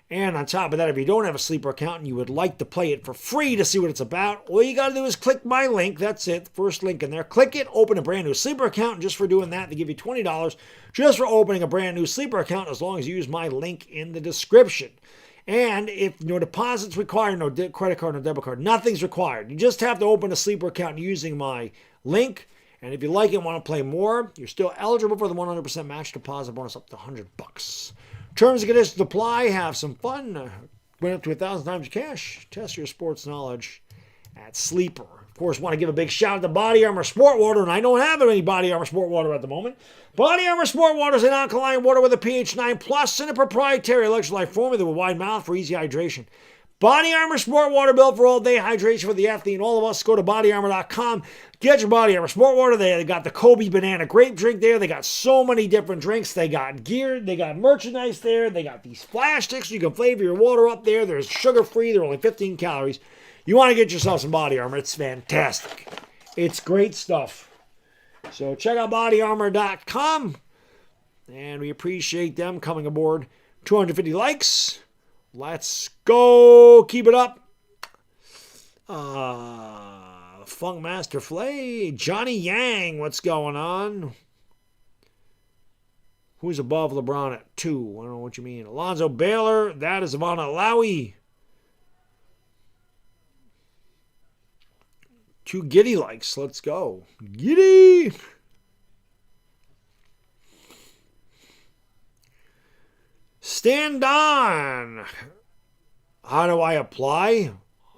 And on top of that, if you don't have a Sleeper account and you would like to play it for free to see what it's about, all you got to do is click my link. That's it. First link in there. Click it, open a brand new Sleeper account. And just for doing that, they give you $20 just for opening a brand new Sleeper account as long as you use my link in the description. And if no deposits required, no credit card, no debit card, nothing's required. You just have to open a Sleeper account using my link. And if you like it and want to play more, you're still eligible for the 100% match deposit bonus up to $100. Terms and conditions apply. Have some fun. Win up to 1,000 times your cash. Test your sports knowledge at Sleeper. Of course, want to give a big shout out to Bodyarmor Sport Water, and I don't have any Bodyarmor Sport Water at the moment. Bodyarmor Sport Water is an alkaline water with a pH 9 plus and a proprietary electrolyte formula with a wide mouth for easy hydration. Bodyarmor Sport Water, built for all-day hydration for the athlete and all of us. Go to bodyarmor.com. Get your Bodyarmor Sport Water there. They got the Kobe banana grape drink there. They got so many different drinks. They got gear. They got merchandise there. They got these flash sticks. You can flavor your water up there. There's sugar-free. They're only 15 calories. You want to get yourself some Bodyarmor. It's fantastic. It's great stuff. So check out bodyarmor.com. And we appreciate them coming aboard. 250 likes. Let's go. Keep it up. Funk Master Flay. Johnny Yang. What's going on? Who's above LeBron at 2? I don't know what you mean. Alonzo Baylor. That is Ivana Lowy. 2 giddy likes. Let's go. Giddy. Stand on. How do I apply?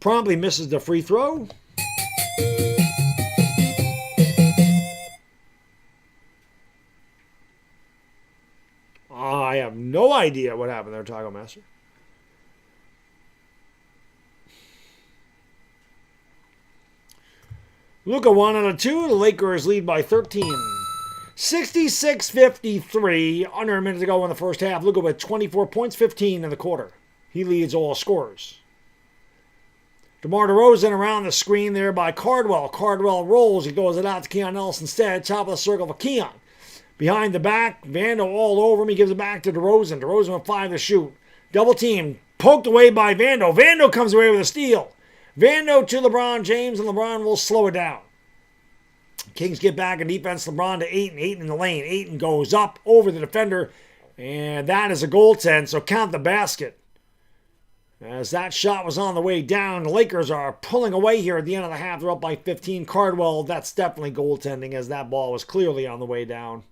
promptly misses the free throw. I have no idea what happened there, Taco Master. Luka 1 out of 2. The Lakers lead by 13. 66-53. Under a minute to go in the first half. Luka with 24 points, 15 in the quarter. He leads all scorers. DeMar DeRozan around the screen there by Cardwell. Cardwell rolls. He goes it out to Keon Ellis instead. Top of the circle for Keon. Behind the back, Vando all over him. He gives it back to DeRozan. DeRozan with 5 to shoot. Double team. Poked away by Vando. Vando comes away with a steal. Vando to LeBron James, and LeBron will slow it down. Kings get back in defense. LeBron to Ayton. Ayton in the lane. Ayton goes up over the defender, and that is a goaltend, so count the basket. As that shot was on the way down, the Lakers are pulling away here at the end of the half. They're up by 15. Cardwell, that's definitely goaltending, as that ball was clearly on the way down.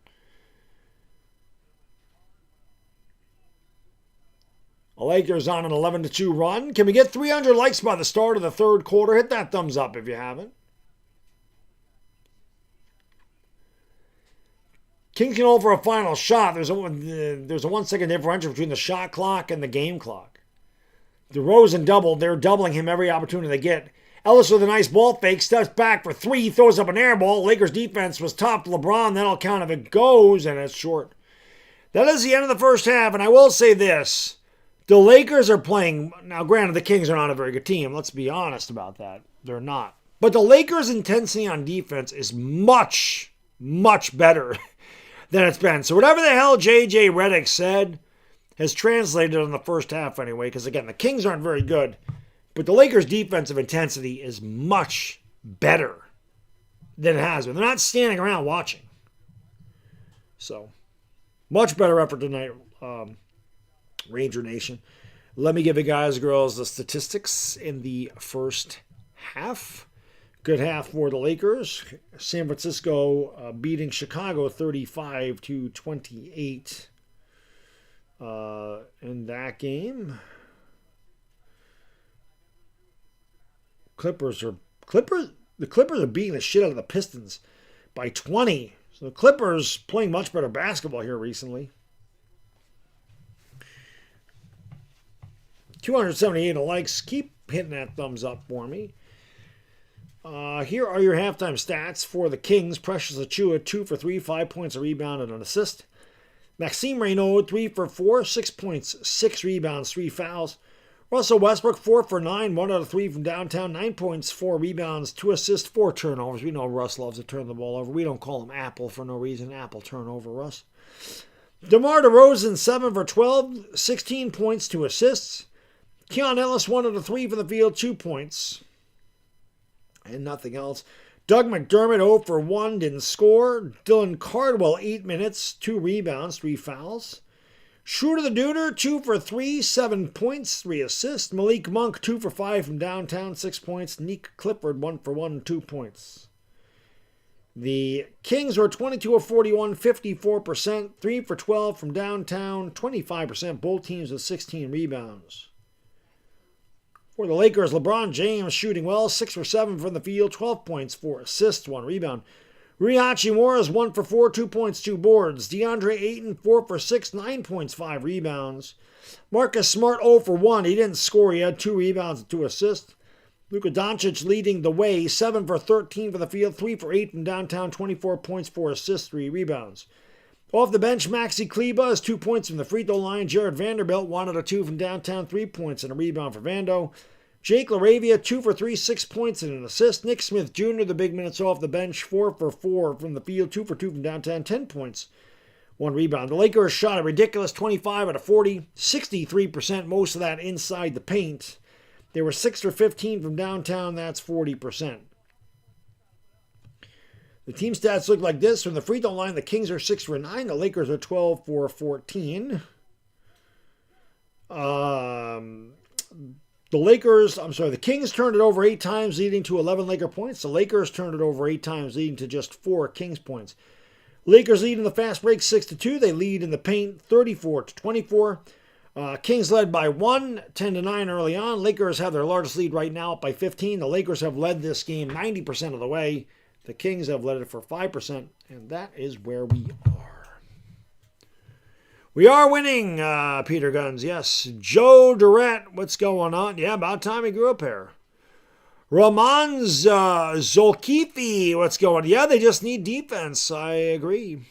The Lakers on an 11-2 run. Can we get 300 likes by the start of the third quarter? Hit that thumbs up if you haven't. Kings can hold for a final shot. There's a 1 second differential between the shot clock and the game clock. DeRozan doubled. They're doubling him every opportunity they get. Ellis with a nice ball fake. Steps back for 3. Throws up an air ball. Lakers defense was topped. LeBron. That'll count if it goes, and it's short. That is the end of the first half, and I will say this. The Lakers are playing, now granted the Kings are not a very good team, let's be honest about that. They're not. But the Lakers' intensity on defense is much, much better than it's been. So whatever the hell J.J. Redick said has translated in the first half anyway, because again, the Kings aren't very good, but the Lakers' defensive intensity is much better than it has been. They're not standing around watching. So, much better effort tonight, Ranger Nation. Let me give you guys and girls the statistics in the first half. Good half for the Lakers. San Francisco beating Chicago 35-28 in that game. The Clippers are beating the shit out of the Pistons by 20. So the Clippers playing much better basketball here recently. 278 likes. Keep hitting that thumbs up for me. Here are your halftime stats for the Kings. Precious Achiuwa, 2 for 3, 5 points, a rebound, and an assist. Maxime Reynaud, 3 for 4, 6 points, 6 rebounds, 3 fouls. Russell Westbrook, 4 for 9, 1 out of 3 from downtown, 9 points, 4 rebounds, 2 assists, 4 turnovers. We know Russ loves to turn the ball over. We don't call him Apple for no reason. Apple turnover, Russ. DeMar DeRozan, 7 for 12, 16 points, 2 assists. Keon Ellis, 1 out of 3 from the field, 2 points. And nothing else. Doug McDermott, 0 for 1, didn't score. Dylan Cardwell, 8 minutes, 2 rebounds, 3 fouls. Schroeder the Duder, 2 for 3, 7 points, 3 assists. Malik Monk, 2 for 5 from downtown, 6 points. Nick Clifford, 1 for 1, 2 points. The Kings were 22 of 41, 54%, 3 for 12 from downtown, 25%. Both teams with 16 rebounds. For the Lakers, LeBron James shooting well, 6 for 7 from the field, 12 points, 4 assists, 1 rebound. Rui Hachimura is 1 for 4, 2 points, 2 boards. DeAndre Ayton, 4 for 6, 9 points, 5 rebounds. Marcus Smart, 0 for 1. He didn't score. He had 2 rebounds and 2 assists. Luka Doncic leading the way, 7 for 13 from the field, 3 for 8 from downtown, 24 points, 4 assists, 3 rebounds. Off the bench, Maxi Kleber has 2 points from the free throw line. Jared Vanderbilt, 1 out of 2 from downtown, 3 points and a rebound for Vando. Jake LaRavia, 2 for 3, 6 points and an assist. Nick Smith Jr., the big minutes off the bench, 4 for 4 from the field, 2 for 2 from downtown, 10 points, 1 rebound. The Lakers shot a ridiculous 25 out of 40, 63%, most of that inside the paint. They were 6 for 15 from downtown, that's 40%. The team stats look like this. From the free throw line, the Kings are 6 for 9. The Lakers are 12 for 14. The Kings turned it over 8 times, leading to 11 Laker points. The Lakers turned it over 8 times, leading to just 4 Kings points. Lakers lead in the fast break 6-2. They lead in the paint 34-24. Kings led by 1, 10-9 early on. Lakers have their largest lead right now up by 15. The Lakers have led this game 90% of the way. The Kings have led it for 5%, and that is where we are. We are winning, Peter Guns. Yes. Joe Durant, what's going on? Yeah, about time he grew up here. Roman Zolkifi, what's going on? Yeah, they just need defense. I agree.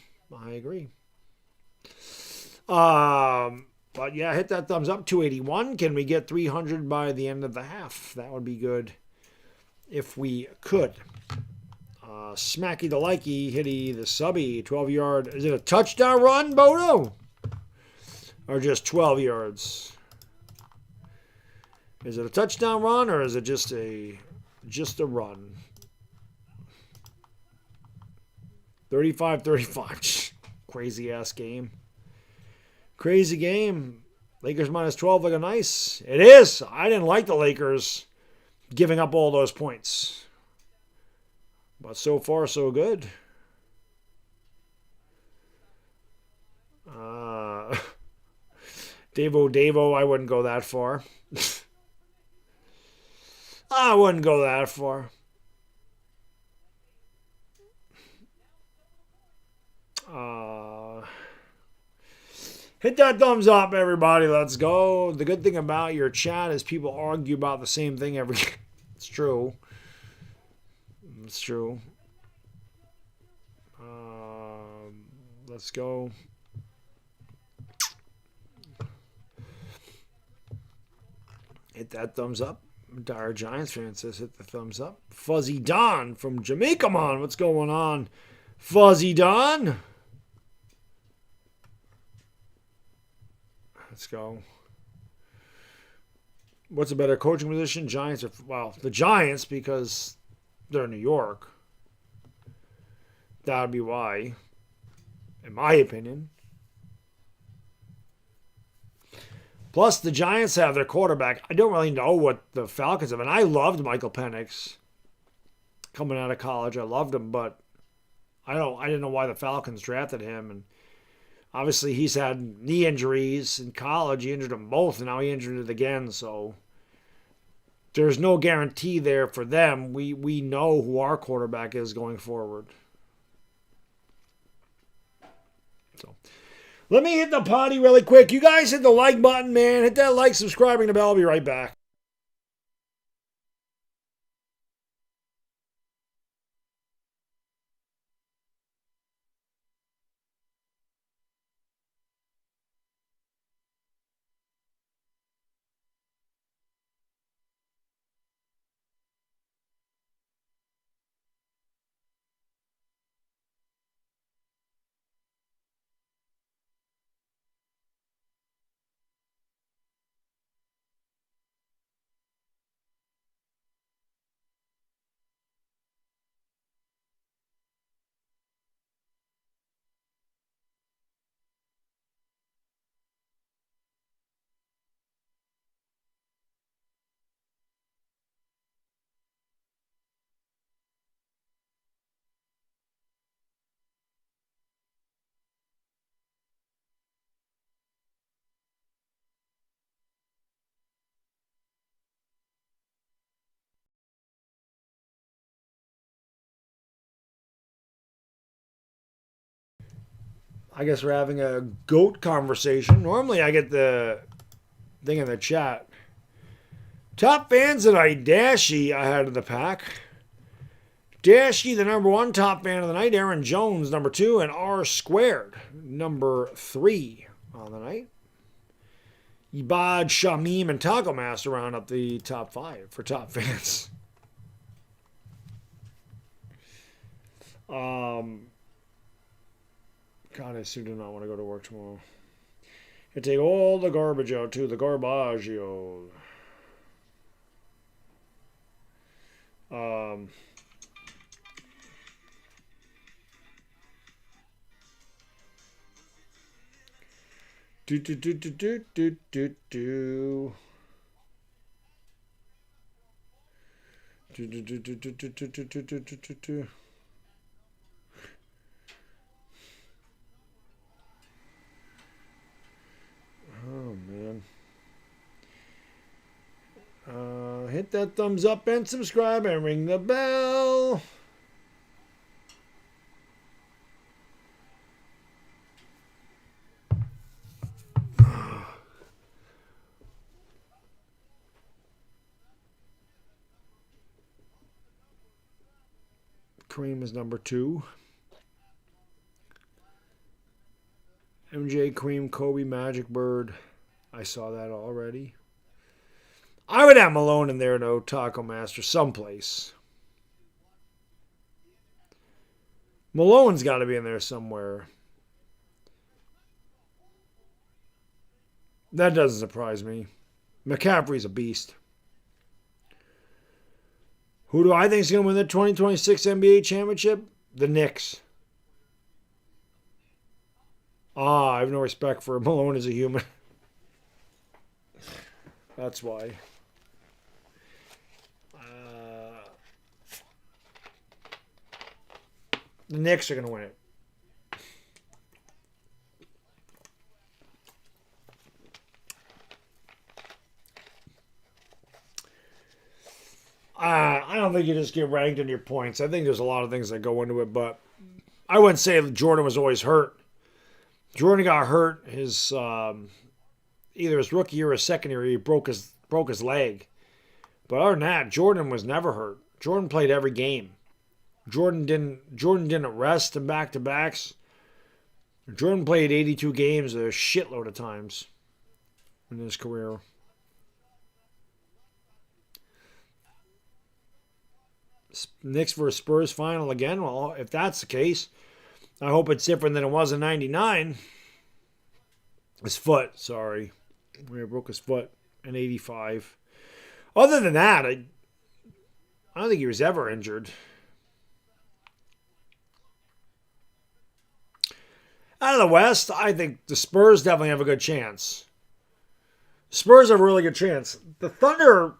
But yeah, hit that thumbs up. 281. Can we get 300 by the end of the half? That would be good if we could. Smacky the likey, hitty the subby, 12-yard. Is it a touchdown run, Bodo? Or just 12 yards? Is it a touchdown run or is it just a run? 35-35. Crazy ass game. Crazy game. Lakers minus 12 looking nice. It is. I didn't like the Lakers giving up all those points. But so far, so good. Davo, I wouldn't go that far. I wouldn't go that far. Hit that thumbs up, everybody. Let's go. The good thing about your chat is people argue about the same thing every. It's true. It's true. Let's go. Hit that thumbs up. Dire Giants fan says hit the thumbs up. Fuzzy Don from Jamaica, man. What's going on? Fuzzy Don. Let's go. What's a better coaching position? Giants or, well, the Giants because they're in New York. That would be why, in my opinion. Plus, the Giants have their quarterback. I don't really know what the Falcons have. And I loved Michael Penix coming out of college. I loved him, but I didn't know why the Falcons drafted him. And obviously, he's had knee injuries in college. He injured them both, and now he injured it again. So there's no guarantee there for them. We know who our quarterback is going forward. So let me hit the potty really quick. You guys hit the like button, man. Hit that like, subscribing the bell. I'll be right back. I guess we're having a GOAT conversation. Normally I get the thing in the chat. Top fans that I Dashy ahead of the pack. Dashy, the number 1 top fan of the night. Aaron Jones, number 2. And R Squared, number 3 on the night. Ibad, Shamim, and Taco Master round up the top 5 for top fans. God, I still do not want to go to work tomorrow. I take all the garbage out too, the garbaggio. Oh, man. Hit that thumbs up and subscribe and ring the bell. Kareem is number 2. MJ, Kareem, Kobe, Magic, Bird. I saw that already. I would have Malone in there, though, Taco Master, someplace. Malone's got to be in there somewhere. That doesn't surprise me. McCaffrey's a beast. Who do I think is going to win the 2026 NBA championship? The Knicks. I have no respect for Malone as a human. That's why. The Knicks are going to win it. I don't think you just get ranked in your points. I think there's a lot of things that go into it, but I wouldn't say Jordan was always hurt. Jordan got hurt his either his rookie year or his second year. He broke his leg. But other than that, Jordan was never hurt. Jordan played every game. Jordan didn't rest in back-to-backs. Jordan played 82 games a shitload of times in his career. Knicks versus Spurs final again. Well, if that's the case, I hope it's different than it was in 99. His foot, sorry. He broke his foot in 85. Other than that, I don't think he was ever injured. Out of the West, I think the Spurs definitely have a good chance. Spurs have a really good chance. The Thunder,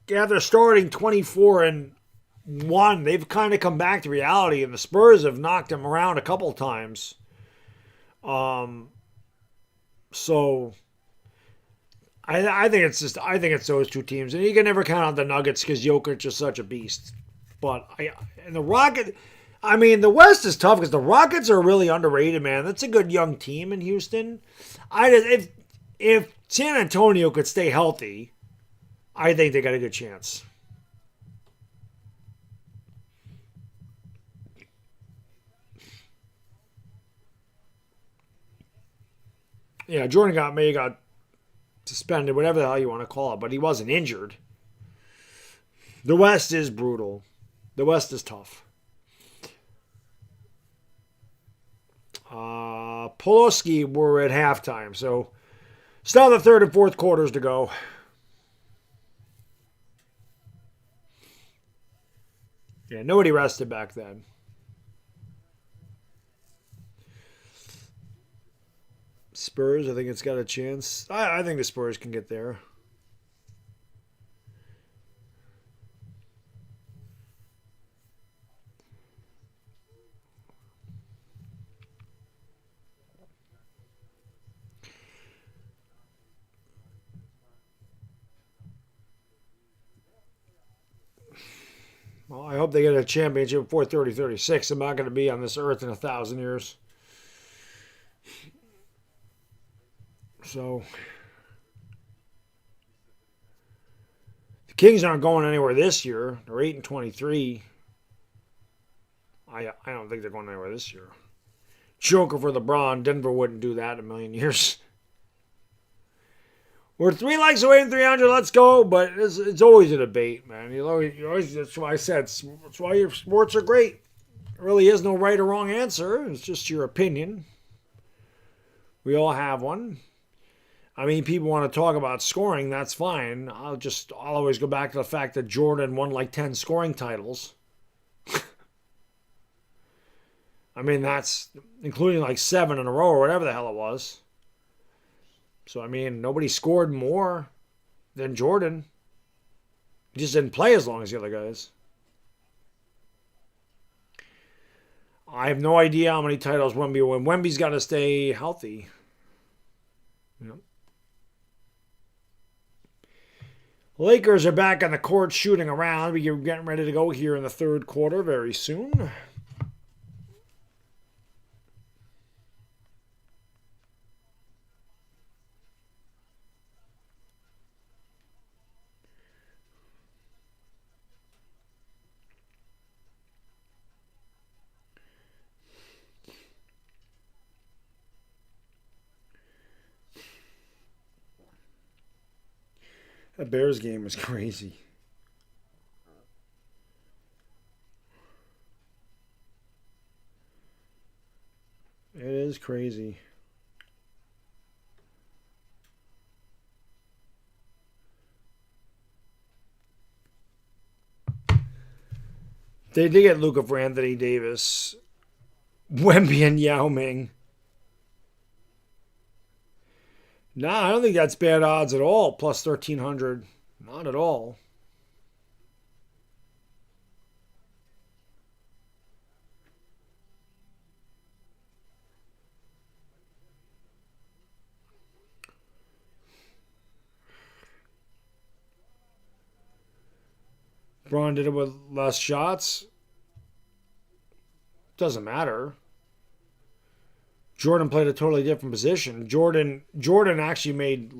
they're starting 24-1. They've kind of come back to reality, and the Spurs have knocked them around a couple times. So I think it's those two teams, and you can never count out the Nuggets because Jokic is such a beast. But the West is tough because the Rockets are really underrated, man. That's a good young team in Houston. If San Antonio could stay healthy, I think they got a good chance. Yeah, Jordan got suspended, whatever the hell you want to call it, but he wasn't injured. The West is brutal. The West is tough. Pulaski were at halftime, so still the third and fourth quarters to go. Yeah, nobody rested back then. Spurs, I think it's got a chance. I think the Spurs can get there. Well, I hope they get a championship before 30-36. I'm not going to be on this earth in 1,000 years. So, the Kings aren't going anywhere this year. They're 8-23. I don't think they're going anywhere this year. Joker for LeBron. Denver wouldn't do that in a million years. We're 3 likes away from 300. Let's go. But it's always a debate, man. You always, that's why I said, that's why your sports are great. There really is no right or wrong answer. It's just your opinion. We all have one. I mean, people want to talk about scoring. That's fine. I'll always go back to the fact that Jordan won like 10 scoring titles. I mean, that's including like 7 in a row or whatever the hell it was. So, I mean, nobody scored more than Jordan. He just didn't play as long as the other guys. I have no idea how many titles Wemby will win. Wemby's got to stay healthy. You know, Lakers are back on the court shooting around. We're getting ready to go here in the third quarter very soon. That Bears game was crazy. It is crazy. They did get Luka for Anthony Davis, Wemby, and Yao Ming. No, I don't think that's bad odds at all. Plus 1,300. Not at all. LeBron did it with less shots. Doesn't matter. Jordan played a totally different position. Jordan actually made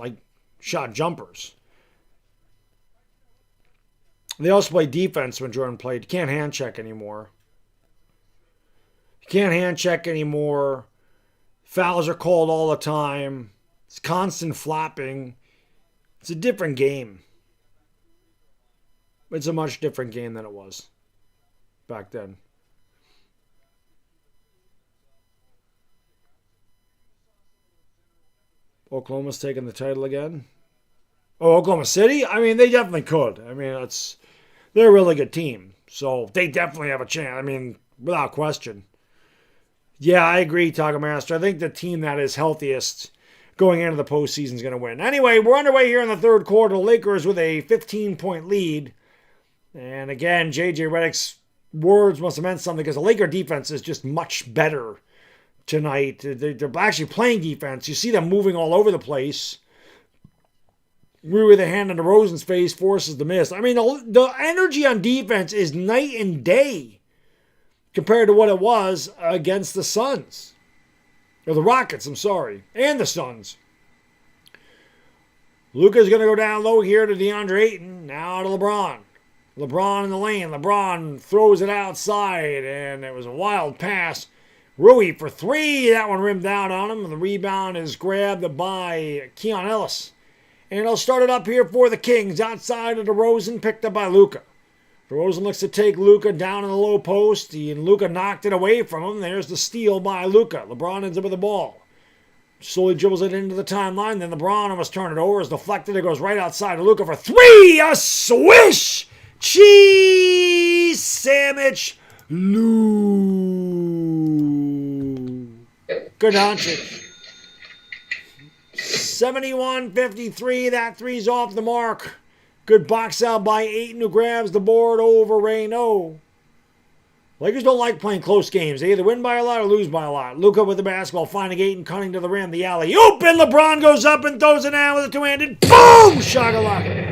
shot jumpers. They also played defense when Jordan played. You can't hand check anymore. Fouls are called all the time. It's constant flopping. It's a different game. It's a much different game than it was back then. Oklahoma's taking the title again. Oh, Oklahoma City? I mean, they definitely could. I mean, they're a really good team. So they definitely have a chance. I mean, without question. Yeah, I agree, Taco Master. I think the team that is healthiest going into the postseason is going to win. Anyway, we're underway here in the third quarter. Lakers with a 15-point lead. And again, J.J. Redick's words must have meant something because the Laker defense is just much better tonight. They're actually playing defense. You see them moving all over the place. With a hand on DeRozan's face, forces the miss. I mean, the energy on defense is night and day compared to what it was against the Suns. Or the Rockets, I'm sorry. And the Suns. Luka's going to go down low here to DeAndre Ayton. Now to LeBron. LeBron in the lane. LeBron throws it outside, and it was a wild pass. Rui for three. That one rimmed out on him. And the rebound is grabbed by Keon Ellis. And he'll start it up here for the Kings. Outside of DeRozan, picked up by Luka. DeRozan looks to take Luka down in the low post. And Luka knocked it away from him. There's the steal by Luka. LeBron ends up with the ball. Slowly dribbles it into the timeline. Then LeBron almost turned it over. It's deflected. It goes right outside to Luka for three. A swish! Cheese sandwich. Lou. Good Doncic. 71-53. That three's off the mark. Good box out by Ayton, who grabs the board over Reyno. Lakers don't like playing close games. They either win by a lot or lose by a lot. Luka with the basketball, finding Ayton, cutting to the rim. The alley-oop, and LeBron goes up and throws it down with a two-handed. Boom! Shakalaka.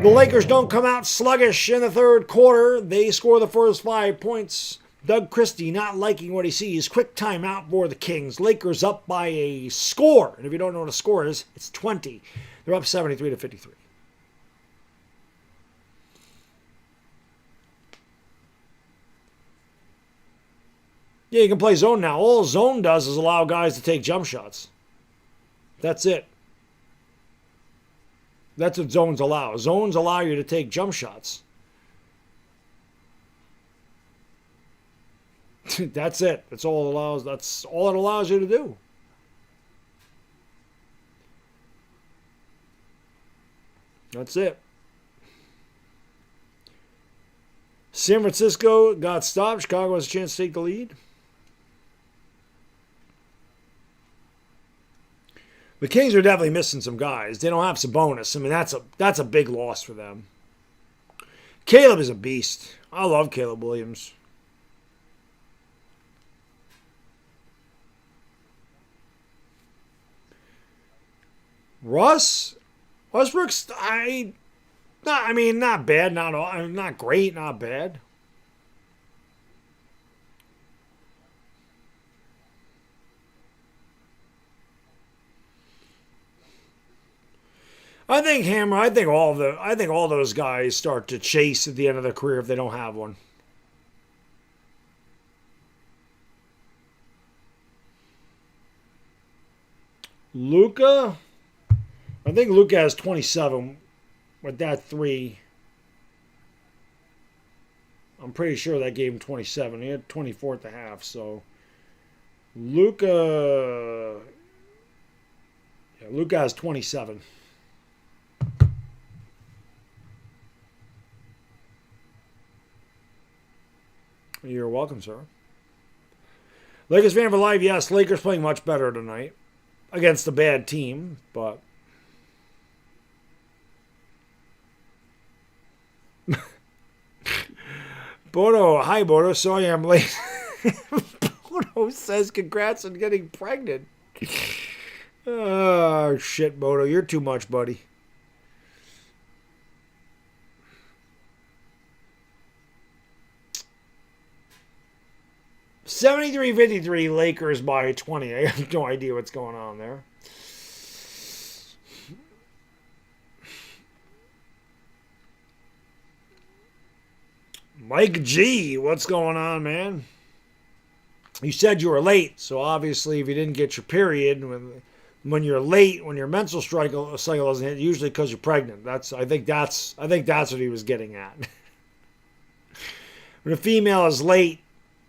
The Lakers don't come out sluggish in the third quarter. They score the first 5 points. Doug Christie not liking what he sees. Quick timeout for the Kings. Lakers up by a score. And if you don't know what a score is, it's 20. They're up 73-53. Yeah, you can play zone now. All zone does is allow guys to take jump shots. That's it. That's what zones allow. Zones allow you to take jump shots. That's it. That's all it allows. That's all it allows you to do. That's it. San Francisco got stopped. Chicago has a chance to take the lead. The Kings are definitely missing some guys. They don't have Sabonis. I mean, that's a big loss for them. Caleb is a beast. I love Caleb Williams. Westbrook's, I Not bad, not great, not bad. I think all those guys start to chase at the end of their career if they don't have one. Luka, I think Luka has 27 with that 3. I'm pretty sure that gave him 27. He had 24 at the half, so Luka has 27. You're welcome, sir. Lakers fan for life, yes. Lakers playing much better tonight against a bad team, but Bodo, hi Bodo, sorry I'm late. Bodo says congrats on getting pregnant. Oh, shit, Bodo, you're too much, buddy. $73-53 Lakers by 20. I have no idea what's going on there. Mike G, what's going on, man? You said you were late, so obviously if you didn't get your period, when you're late, when your menstrual cycle doesn't hit, usually because you're pregnant. I think that's what he was getting at. When a female is late,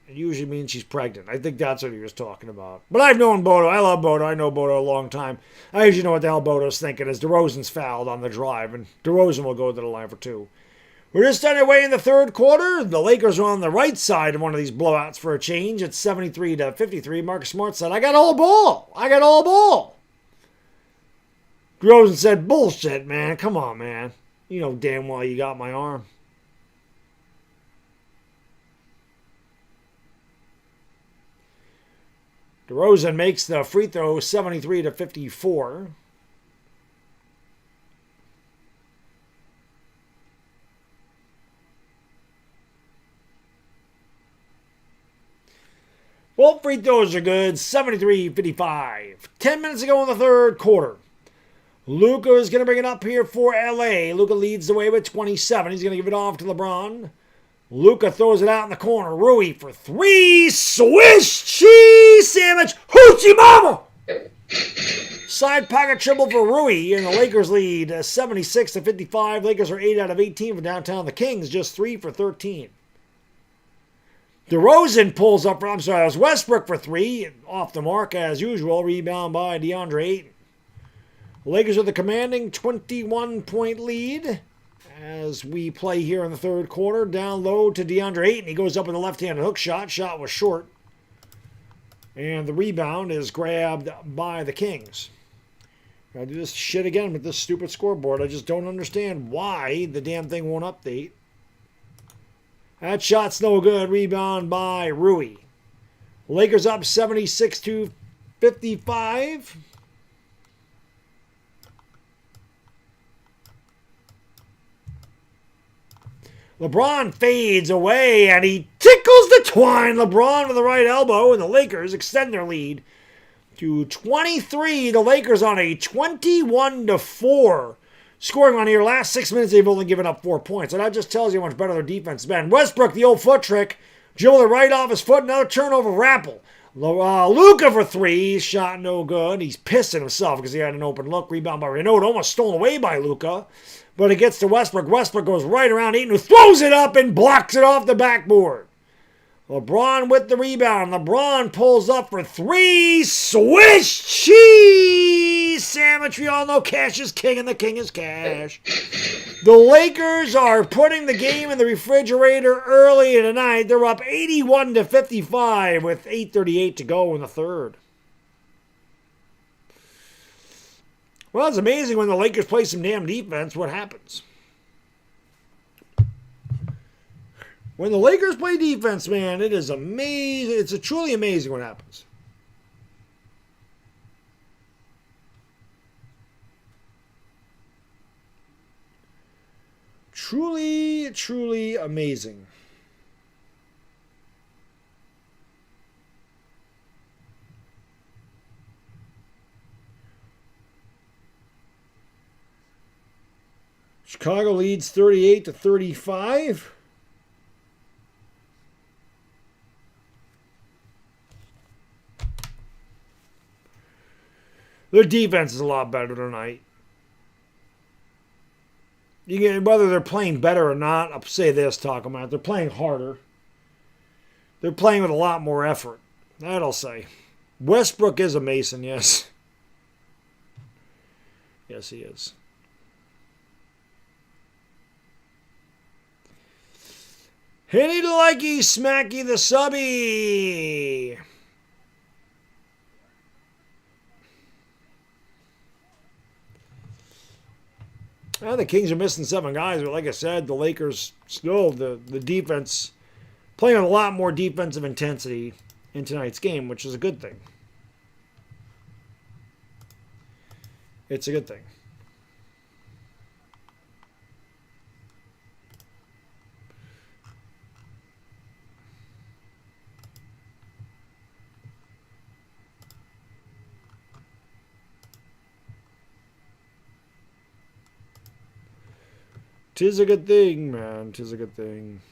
it usually means she's pregnant. I think that's what he was talking about. But I've known Bodo. I love Bodo. I know Bodo a long time. I usually know what the hell Bodo's thinking as DeRozan's fouled on the drive, and DeRozan will go to the line for 2. We're just underway in the third quarter. The Lakers are on the right side of one of these blowouts for a change. It's 73-53. Marcus Smart said, I got all ball. DeRozan said, bullshit, man. Come on, man. You know damn well you got my arm. DeRozan makes the free throw 73-54. Both free throws are good. 73-55. 10 minutes ago in the third quarter. Luka is going to bring it up here for LA. Luka leads the way with 27. He's going to give it off to LeBron. Luka throws it out in the corner. Rui for 3. Swish cheese sandwich. Hoochie mama! Side pocket triple for Rui, and the Lakers lead 76-55. Lakers are 8 out of 18 from downtown. The Kings just 3 for 13. DeRozan pulls up. It was Westbrook for 3. Off the mark as usual. Rebound by DeAndre Ayton. The Lakers are the commanding 21-point lead as we play here in the third quarter. Down low to DeAndre Ayton. He goes up with a left-handed hook shot. Shot was short. And the rebound is grabbed by the Kings. Gotta do this shit again with this stupid scoreboard. I just don't understand why the damn thing won't update. That shot's no good. Rebound by Rui. Lakers up 76-55. LeBron fades away and he tickles the twine. LeBron with the right elbow, and the Lakers extend their lead to 23. The Lakers on a 21-4 scoring on here. Last 6 minutes, they've only given up 4 points. And that just tells you how much better their defense has been. Westbrook, the old foot trick. Dribbled it right off his foot. Another turnover, Rapple. Luka for 3. Shot no good. He's pissing himself because he had an open look. Rebound by Renaud. Almost stolen away by Luka. But it gets to Westbrook. Westbrook goes right around Ayton, who throws it up and blocks it off the backboard. LeBron with the rebound. LeBron pulls up for 3. Swish cheese sandwich. We all know cash is king and the king is cash. The Lakers are putting the game in the refrigerator early tonight. They're up 81-55 with 8:38 to go in the third. Well, it's amazing when the Lakers play some damn defense, what happens. When the Lakers play defense, man, it is amazing. It's truly amazing what happens. Truly, truly amazing. Chicago leads 38-35. Their defense is a lot better tonight. Whether they're playing better or not, I'll say this, talking about. They're playing harder. They're playing with a lot more effort. That I'll say. Westbrook is a Mason, yes. Yes, he is. Hitty the likey, smacky the subby. Well, the Kings are missing 7 guys, but like I said, the Lakers still, the defense, playing with a lot more defensive intensity in tonight's game, which is a good thing. It's a good thing. Tis a good thing, man. Tis a good thing.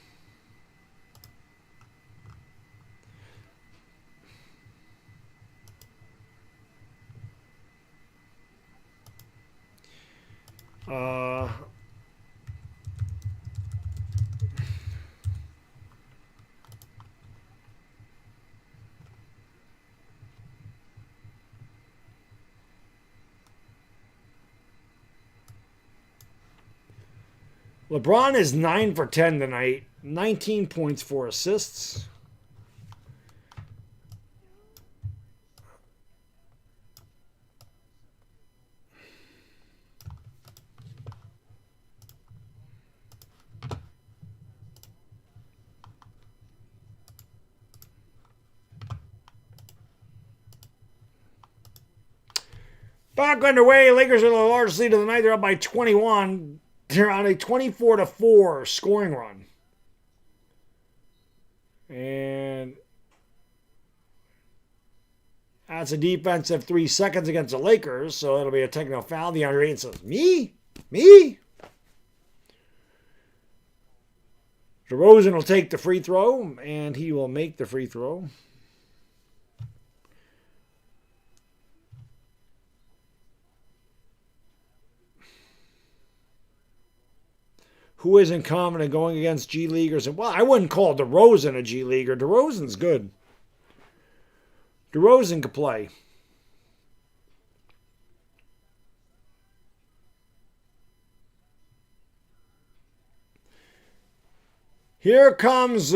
LeBron is 9 for 10 tonight. 19 points, 4 assists. Back underway. Lakers are the largest lead of the night. They're up by 21. They're on a 24-4 scoring run. And that's a defensive 3 seconds against the Lakers, so it'll be a technical foul. DeAndre Ayton says, Me? DeRozan will take the free throw, and he will make the free throw. Who isn't confident going against G Leaguers? Well, I wouldn't call DeRozan a G Leaguer. DeRozan's good. DeRozan could play. Here comes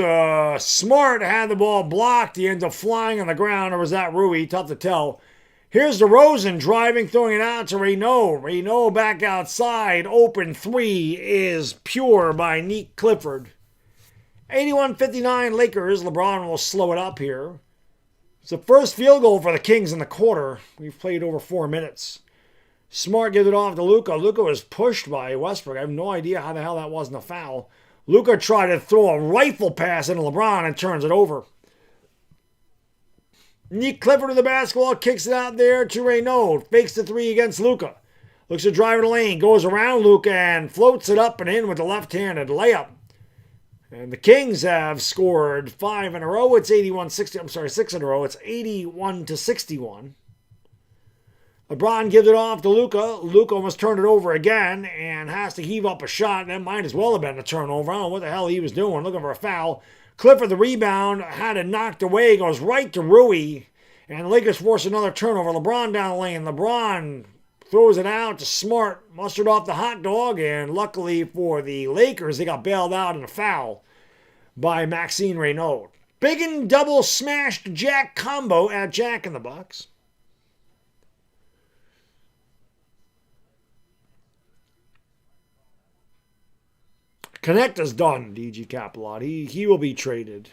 Smart. Had the ball blocked. He ends up flying on the ground. Or was that Rui? Tough to tell. Here's DeRozan driving, throwing it out to Reno. Reno back outside. Open 3 is pure by Nick Clifford. 81-59 Lakers. LeBron will slow it up here. It's the first field goal for the Kings in the quarter. We've played over 4 minutes. Smart gives it off to Luka. Luka was pushed by Westbrook. I have no idea how the hell that wasn't a foul. Luka tried to throw a rifle pass into LeBron and turns it over. Nick Clifford to the basketball, kicks it out there to Reno. Fakes the 3 against Luka. Looks to drive in the lane, goes around Luka and floats it up and in with the left-handed layup. And the Kings have scored 5 in a row. It's 81-60. I'm sorry, 6 in a row. It's 81-61. LeBron gives it off to Luka. Luka almost turned it over again and has to heave up a shot. That might as well have been a turnover. I don't know what the hell he was doing, looking for a foul. Clifford, the rebound, had it knocked away, goes right to Rui, and the Lakers force another turnover. LeBron down the lane. LeBron throws it out to Smart, mustered off the hot dog, and luckily for the Lakers, they got bailed out in a foul by Maxine Reynaud. Big and double smashed Jack combo at Jack in the Box. Connecta's done, DG Capilot. He will be traded.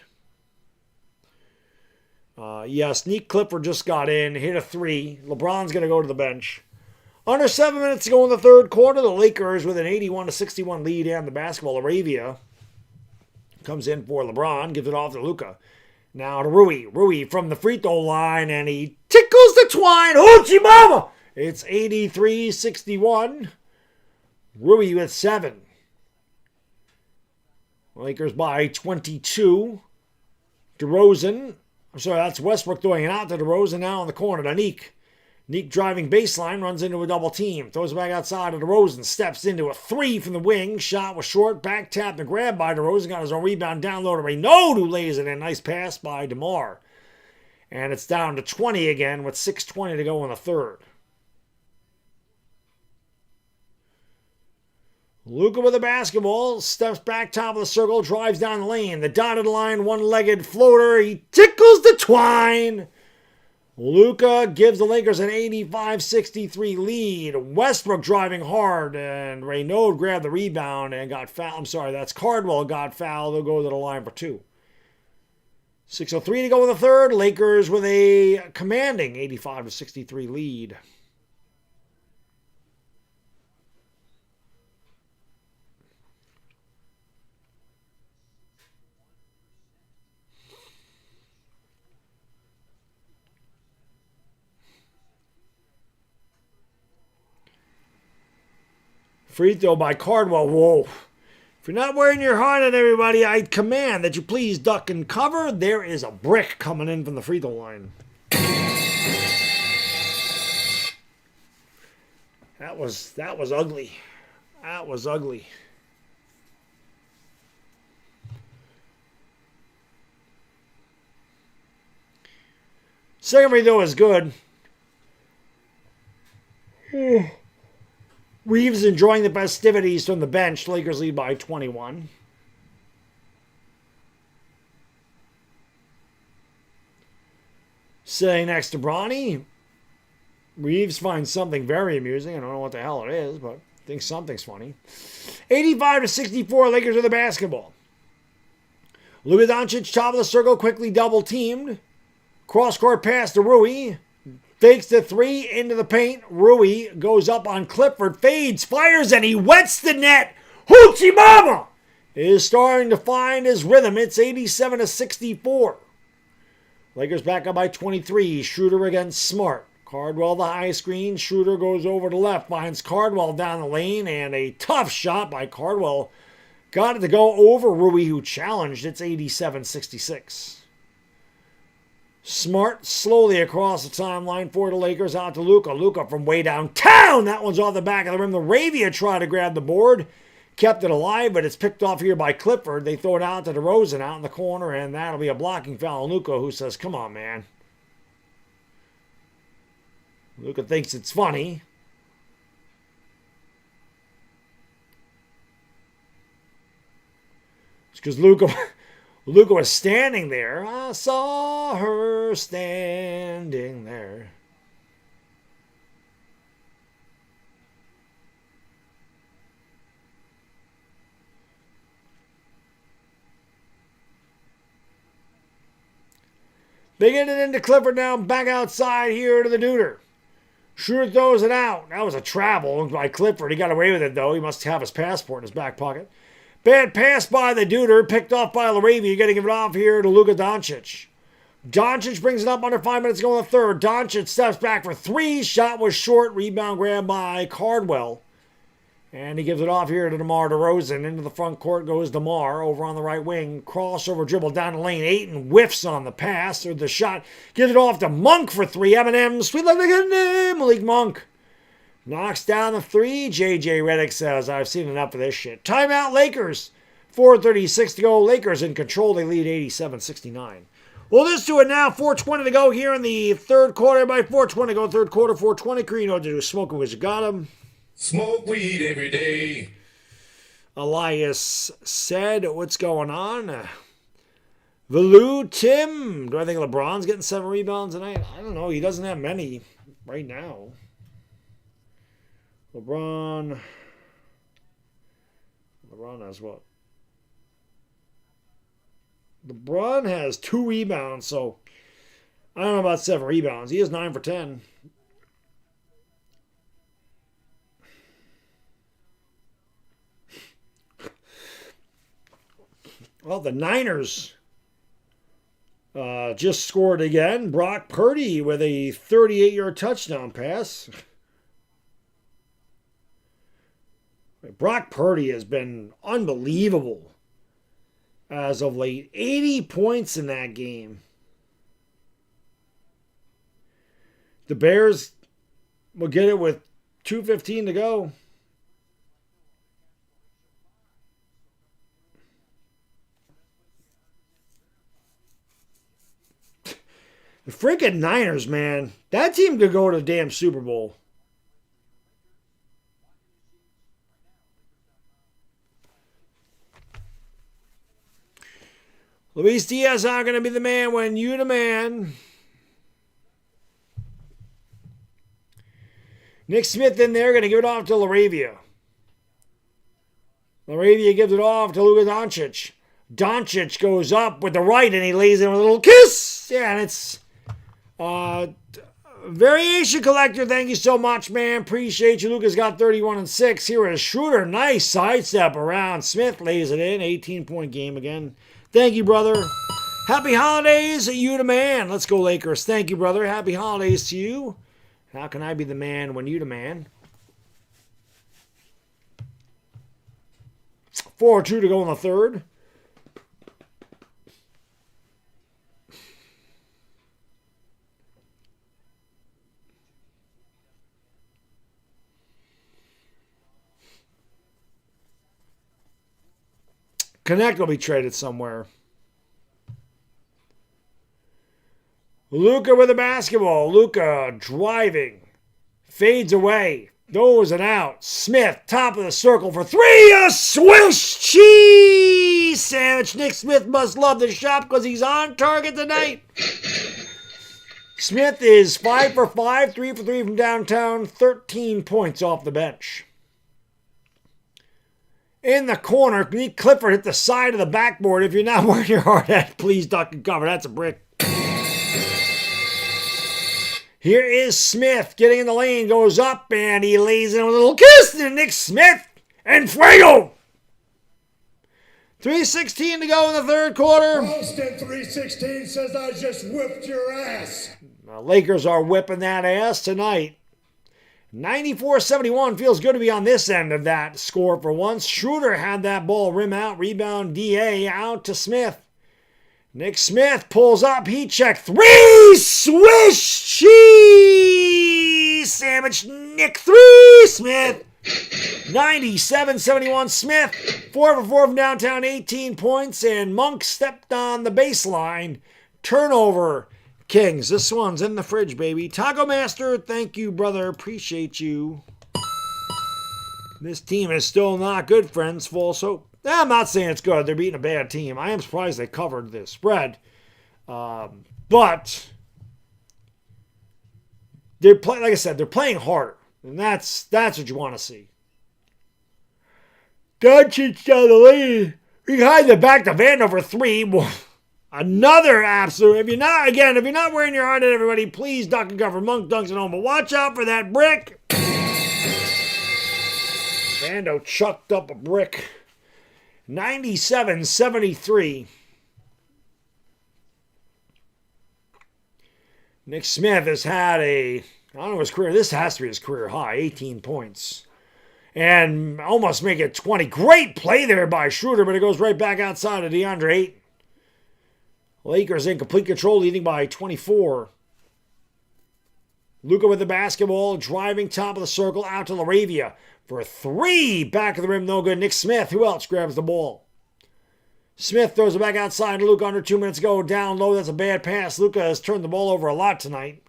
Yes, Nick Clifford just got in, hit a 3. LeBron's going to go to the bench. Under 7 minutes to go in the third quarter. The Lakers with an 81-61 lead and the basketball. Arabia comes in for LeBron, gives it off to Luka. Now to Rui. Rui from the free throw line, and he tickles the twine. Hoochie mama! It's 83-61. Rui with 7. Lakers by 22. DeRozan. I'm sorry, that's Westbrook throwing it out to DeRozan now in the corner to Neek. Neek driving baseline, runs into a double team. Throws it back outside to DeRozan. Steps into a 3 from the wing. Shot was short. Back tapped and grabbed by DeRozan. Got his own rebound down low to Renaud, who lays it in. Nice pass by DeMar. And it's down to 20 again with 6:20 to go in the third. Luka with the basketball, steps back top of the circle, drives down the lane. The dotted line, one-legged floater. He tickles the twine. Luka gives the Lakers an 85-63 lead. Westbrook driving hard, and Renaud grabbed the rebound and got fouled. I'm sorry, that's Cardwell got fouled. They'll go to the line for 2. 6:03 to go in the third. Lakers with a commanding 85-63 lead. Free throw by Cardwell. Whoa. If you're not wearing your heart on everybody, I command that you please duck and cover. There is a brick coming in from the free throw line. That was ugly. That was ugly. Second free throw is good. Reeves enjoying the festivities from the bench. Lakers lead by 21. Sitting next to Bronny, Reeves finds something very amusing. I don't know what the hell it is, but thinks something's funny. 85-64, Lakers with the basketball. Luka Doncic, top of the circle, quickly double-teamed. Cross-court pass to Rui. Fakes the 3 into the paint. Rui goes up on Clifford, fades, fires, and he wets the net. Hoochie Mama is starting to find his rhythm. It's 87-64. Lakers back up by 23. Schroeder against Smart. Cardwell the high screen. Schroeder goes over to left, finds Cardwell down the lane, and a tough shot by Cardwell. Got it to go over Rui, who challenged. It's 87-66. Smart slowly across the timeline for the Lakers out to Luka. Luka from way downtown. That one's off the back of the rim. The Arabia tried to grab the board. Kept it alive, but it's picked off here by Clifford. They throw it out to DeRozan out in the corner, and that'll be a blocking foul on Luka, who says, come on, man. Luka thinks it's funny. It's because Luka was standing there. I saw her standing there. They get it into Clifford now, back outside here to the Duder. Schroeder throws it out. That was a travel by Clifford. He got away with it, though. He must have his passport in his back pocket. Bad pass by the Duder, picked off by LaRavia. You got to give it off here to Luka Doncic. Doncic brings it up under 5 minutes to go in the third. Doncic steps back for 3. Shot was short. Rebound grab by Cardwell. And he gives it off here to DeMar DeRozan. Into the front court goes DeMar over on the right wing. Crossover dribble down the lane. Ayton whiffs on the pass or the shot. Gives it off to Monk for 3. Eminem, sweet like a name. Malik Monk knocks down the 3. J.J. Redick says, I've seen enough of this shit. Timeout Lakers. 4:36 to go. Lakers in control. They lead 87-69. Well, this to it now. 4:20 to go here in the third quarter. By 4:20 to go third quarter. 4:20. You know what to do. Smoking with you got him. Smoke weed every day. Elias said, what's going on? Valu, Tim. Do I think LeBron's getting 7 rebounds tonight? I don't know. He doesn't have many right now. LeBron has what? LeBron has 2 rebounds, so I don't know about 7 rebounds. He has 9 for 10. Well, the Niners just scored again. Brock Purdy with a 38-yard touchdown pass. Brock Purdy has been unbelievable as of late. 80 points in that game. The Bears will get it with 2:15 to go. The freaking Niners, man. That team could go to the damn Super Bowl. Luis Diaz not going to be the man when you the man. Nick Smith in there, going to give it off to LaRavia. LaRavia gives it off to Luka Doncic. Doncic goes up with the right and he lays in a little kiss. Yeah, and it's Variation Collector. Thank you so much, man. Appreciate you. Luka's got 31 and 6. Here is Schroeder. Nice sidestep around. Smith lays it in. 18-point game again. Thank you, brother. Happy holidays, you the man. Let's go, Lakers. Thank you, brother. Happy holidays to you. How can I be the man when you the man? 4-2 to go in the third. Connect will be traded somewhere. Luka with the basketball. Luka driving. Fades away. Goes and out. Smith, top of the circle for three. A Swiss cheese sandwich. Nick Smith must love the shop because he's on target tonight. Smith is 5 for 5, 3 for 3 from downtown. 13 points off the bench. In the corner, Nick Clifford hit the side of the backboard. If you're not wearing your hard hat, please duck and cover. That's a brick. Here is Smith getting in the lane, goes up, and he lays in a little kiss to Nick Smith and Fuego. 3:16 to go in the third quarter. Austin 3:16 says I just whipped your ass. The Lakers are whipping that ass tonight. 94-71 feels good to be on this end of that score for once. Schroeder had that ball rim out, rebound DA out to Smith. Nick Smith pulls up, heat check, three, Swiss cheese sandwich, Nick, three, Smith. 97-71 Smith, 4 for 4 from downtown, 18 points, and Monk stepped on the baseline. Turnover, Kings. This one's in the fridge, baby. Taco Master, thank you, brother. Appreciate you. This team is still not good, friends. False hope. I'm not saying it's good. They're beating a bad team. I am surprised they covered this spread. But they're like I said, they're playing harder. And that's what you want to see. Doncic down the lane. Behind the back to Vandover 3. Another absolute. If you're not wearing your heart at everybody, please duck and cover. Monk dunks it home. But watch out for that brick. Vando chucked up a brick. 97-73. Nick Smith has had I don't know his career. This has to be his career high. 18 points. And almost make it 20. Great play there by Schroeder, but it goes right back outside of DeAndre Ayton. Lakers in complete control, leading by 24. Luka with the basketball, driving top of the circle, out to LaRavia for 3. Back of the rim, no good. Nick Smith, who else grabs the ball? Smith throws it back outside to Luka under 2 minutes ago. Down low, that's a bad pass. Luka has turned the ball over a lot tonight.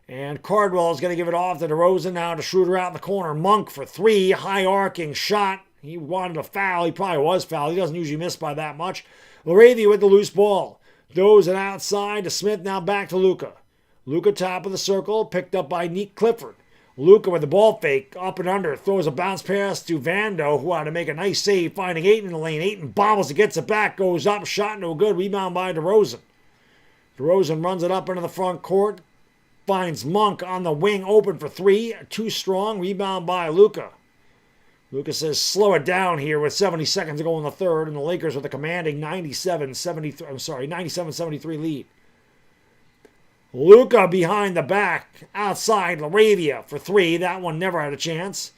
And Cardwell is going to give it off to DeRozan now to Schroeder out in the corner. Monk for 3, high arcing shot. He wanted a foul. He probably was fouled. He doesn't usually miss by that much. LaRavia with the loose ball. Throws it outside to Smith, now back to Luka. Luka top of the circle, picked up by Nick Clifford. Luka with the ball fake, up and under, throws a bounce pass to Vando, who had to make a nice save, finding Ayton in the lane. Ayton bobbles it, gets it back, goes up, shot no good, rebound by DeRozan. DeRozan runs it up into the front court, finds Monk on the wing, open for 3, too strong, rebound by Luka. Luka says slow it down here with 70 seconds to go in the third, and the Lakers with a commanding 97-73 lead. Luka behind the back, outside Laravia for three. That one never had a chance.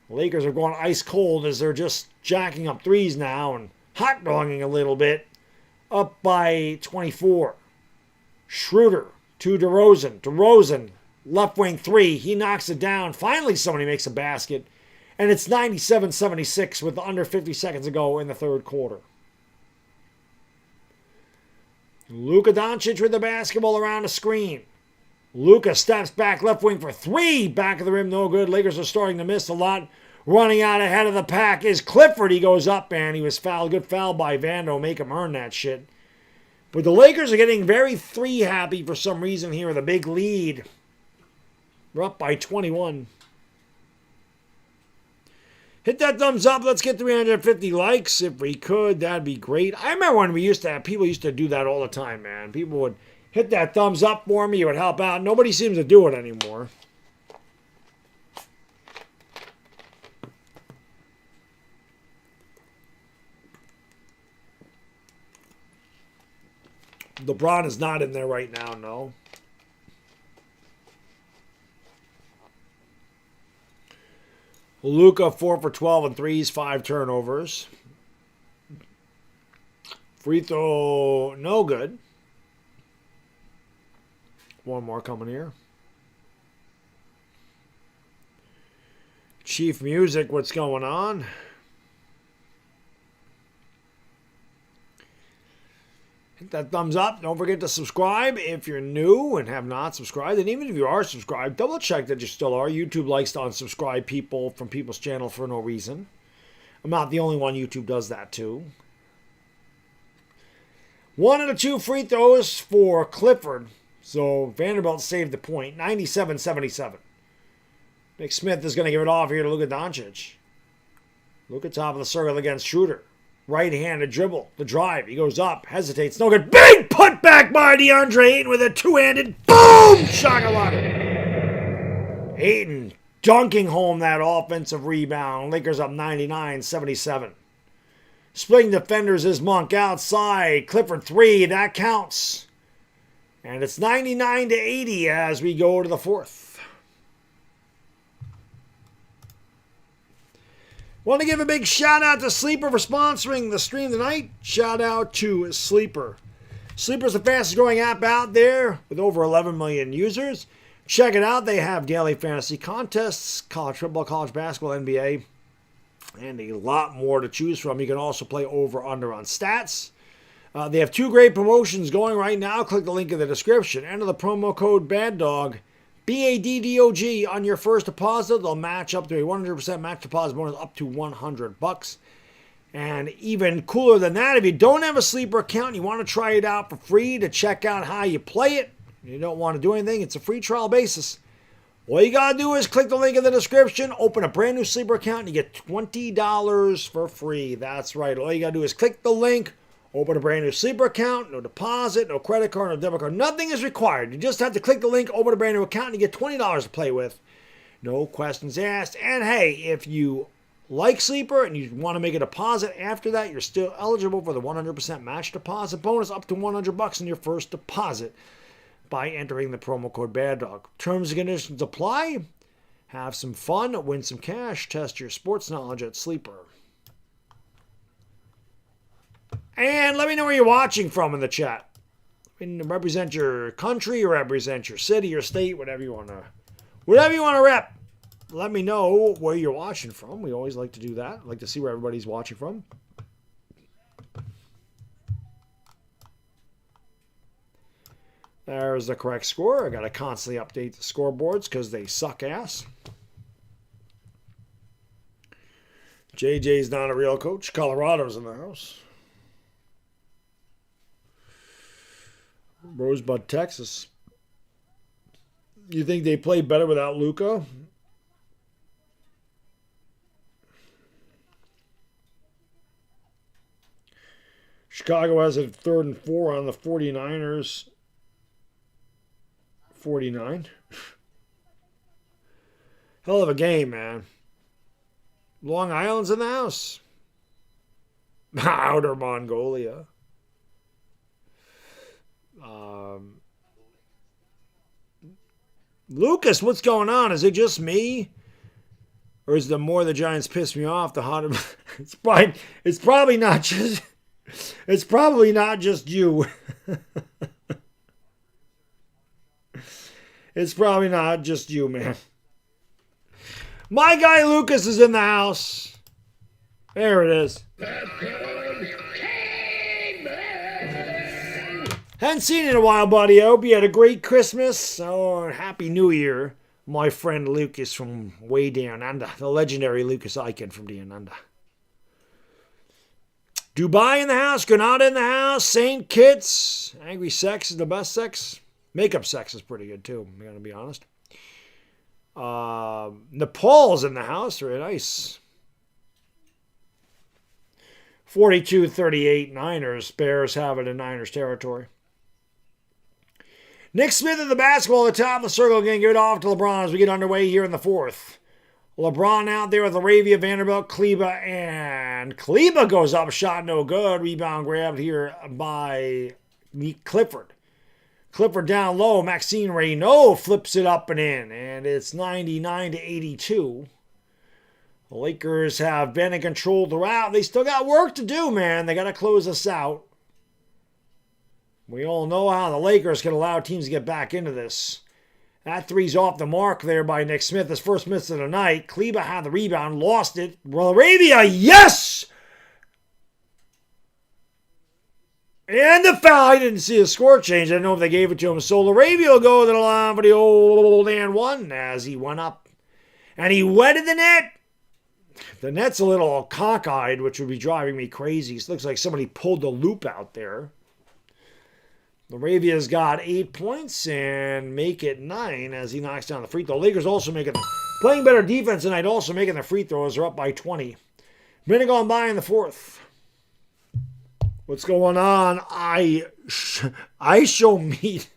The Lakers are going ice cold as they're just jacking up threes now and hot dogging a little bit. Up by 24. Schroeder to DeRozan. DeRozan, left wing three. He knocks it down. Finally, somebody makes a basket. And it's 97-76 with under 50 seconds to go in the third quarter. Luka Doncic with the basketball around the screen. Luka steps back left wing for three. Back of the rim, no good. Lakers are starting to miss a lot. Running out ahead of the pack is Clifford. He goes up, and he was fouled. Good foul by Vando. Make him earn that shit. But the Lakers are getting very three happy for some reason here with a big lead. We're up by 21. Hit that thumbs up. Let's get 350 likes. If we could, that'd be great. I remember when we used to have, people used to do that all the time, man. People would hit that thumbs up for me. It would help out. Nobody seems to do it anymore. LeBron is not in there right now, no. Luka 4 for 12 and threes, 5 turnovers. Free throw, no good. One more coming here. Chief Music, what's going on? Hit that thumbs up. Don't forget to subscribe if you're new and have not subscribed. And even if you are subscribed, double check that you still are. YouTube likes to unsubscribe people from people's channel for no reason. I'm not the only one. YouTube does that too. One of the two free throws for Clifford. So Vanderbilt saved the point. 97-77. Nick Smith is going to give it off here to Luka Doncic. Luka top of the circle against Schroeder. Right-handed dribble. The drive. He goes up. Hesitates. No good. Big put back by DeAndre Ayton with a two-handed. Boom! Shakalaka. Ayton dunking home that offensive rebound. Lakers up 99-77. Splitting defenders is Monk outside. Clifford 3. That counts. And it's 99-80 as we go to the fourth. Want to give a big shout out to Sleeper for sponsoring the stream tonight. Shout out to Sleeper. Sleeper's the fastest growing app out there with over 11 million users. Check it out. They have daily fantasy contests, college football, college basketball, NBA, and a lot more to choose from. You can also play over/under on stats. They have two great promotions going right now. Click the link in the description. Enter the promo code BADDOG. BADDOG on your first deposit. They'll match up to a 100% match deposit bonus up to $100. And even cooler than that, if you don't have a Sleeper account and you want to try it out for free to check out how you play it, you don't want to do anything, it's a free trial basis. All you got to do is click the link in the description, open a brand new Sleeper account, and you get $20 for free. That's right. All you got to do is click the link, open a brand new Sleeper account, no deposit, no credit card, no debit card. Nothing is required. You just have to click the link, open a brand new account, and you get $20 to play with. No questions asked. And hey, if you like Sleeper and you want to make a deposit after that, you're still eligible for the 100% match deposit bonus up to $100 in your first deposit by entering the promo code BADDOG. Terms and conditions apply. Have some fun, win some cash, test your sports knowledge at Sleeper. And let me know where you're watching from in the chat. Represent your country, or represent your city or state, whatever you want to rep. Let me know where you're watching from. We always like to do that. I'd like to see where everybody's watching from. There's the correct score. I got to constantly update the scoreboards because they suck ass. JJ's not a real coach. Colorado's in the house. Rosebud, Texas. You think they play better without Luka? Chicago has a 3rd and 4 on the 49ers. 49. Hell of a game, man. Long Island's in the house. Outer Mongolia. Lucas, what's going on? Is it just me? Or is the more the Giants piss me off, the hotter... It's probably not just... It's probably not just you. It's probably not just you, man. My guy Lucas is in the house. There it is. Hadn't seen you in a while, buddy. I hope you had a great Christmas or Happy New Year. My friend Lucas from way down under. The legendary Lucas Icon from down under. Dubai in the house. Granada in the house. St. Kitts. Angry Sex is the best sex. Makeup sex is pretty good too, I'm going to be honest. Nepal's in the house. Very nice. 42-38 Niners. Bears have it in Niners territory. Nick Smith in the basketball at the top of the circle. Again, give it off to LeBron as we get underway here in the fourth. LeBron out there with Laravia, Vanderbilt, Kleba, and Kleba goes up. Shot no good. Rebound grabbed here by Clifford. Clifford down low. Maxine Reynaud flips it up and in. And it's 99-82. The Lakers have been in control throughout. They still got work to do, man. They got to close us out. We all know how the Lakers can allow teams to get back into this. That three's off the mark there by Nick Smith. His first miss of the night. Kleba had the rebound, lost it. Laravia, yes! And the foul. I didn't see a score change. I don't know if they gave it to him. So Laravia will go to the line for the old and one as he went up. And he wetted the net. The net's a little cockeyed, which would be driving me crazy. It looks like somebody pulled the loop out there. Laravia's got 8 points and make it 9 as he knocks down the free throw. Lakers also playing better defense tonight, also making the free throws. They're up by 20. Minute gone by in the fourth. What's going on? I show meat.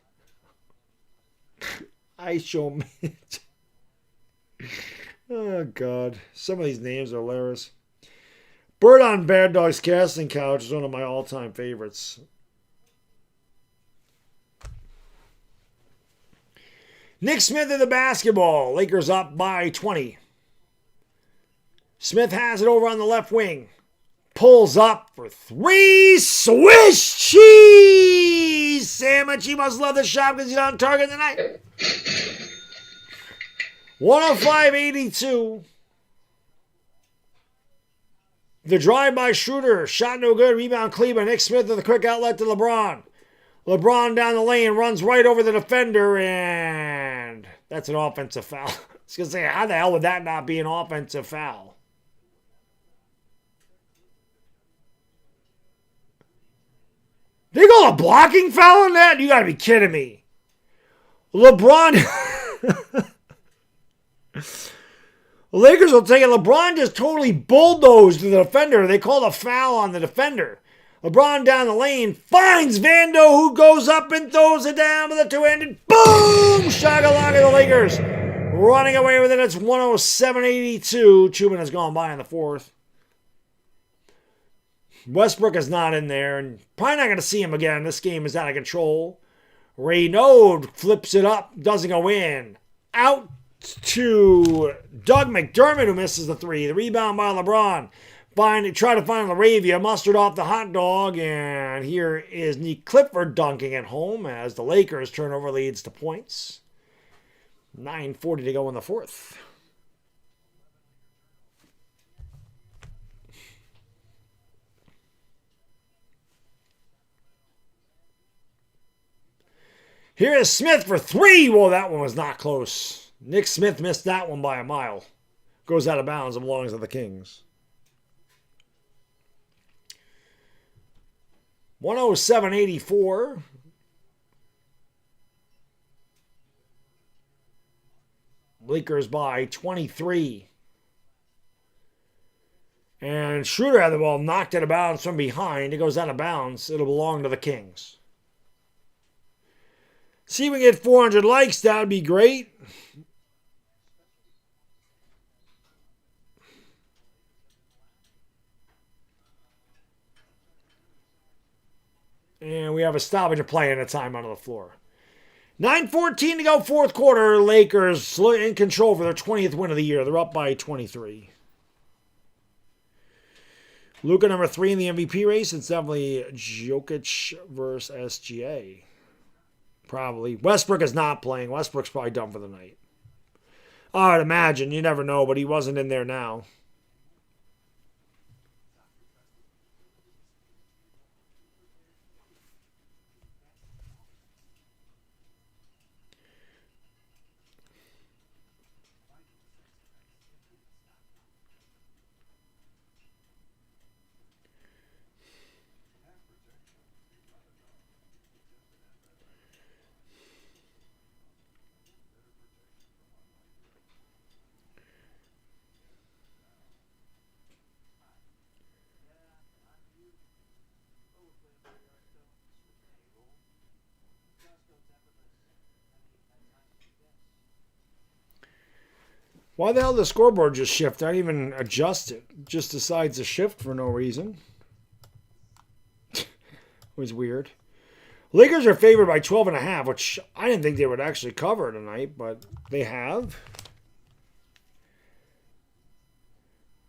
I show meat. Oh, God. Some of these names are hilarious. Bird on Baddog's casting couch is one of my all-time favorites. Nick Smith in the basketball. Lakers up by 20. Smith has it over on the left wing. Pulls up for three. Swish cheese! Sandwich. He must love the shot because he's on target tonight. 105-82. The drive by Schroeder. Shot no good. Rebound Kleba. Nick Smith with a quick outlet to LeBron. LeBron down the lane, runs right over the defender, and that's an offensive foul. I was going to say, how the hell would that not be an offensive foul? They call a blocking foul on that? You got to be kidding me. LeBron... The Lakers will take it. LeBron just totally bulldozed the defender. They called a foul on the defender. LeBron down the lane finds Vando, who goes up and throws it down with a two-handed boom! Shakalaka, the Lakers running away with it. It's 107-82. 2 minutes gone by in the fourth. Westbrook is not in there, and probably not going to see him again. This game is out of control. Reynaud flips it up, doesn't go in. Out to Doug McDermott, who misses the three. The rebound by LeBron. Try to find Laravia, mustered off the hot dog, and here is Nick Clifford dunking it home as the Lakers turnover leads to points. 9:40 to go in the fourth. Here is Smith for three. Whoa, that one was not close. Nick Smith missed that one by a mile. Goes out of bounds and belongs to the Kings. 107-84. Lakers by 23. And Schroeder had the ball, knocked it out of bounds from behind. It goes out of bounds. It'll belong to the Kings. See if we can get 400 likes. That would be great. And we have a stoppage of play and a timeout on the floor. 9:14 to go, fourth quarter. Lakers in control for their 20th win of the year. They're up by 23. Luka number 3 in the MVP race. It's definitely Jokic versus SGA. Probably. Westbrook is not playing. Westbrook's probably done for the night. I'd imagine. You never know, but he wasn't in there now. Why the hell did the scoreboard just shift? I didn't even adjust it. It just decides to shift for no reason. It was weird. Lakers are favored by 12.5, which I didn't think they would actually cover tonight, but they have.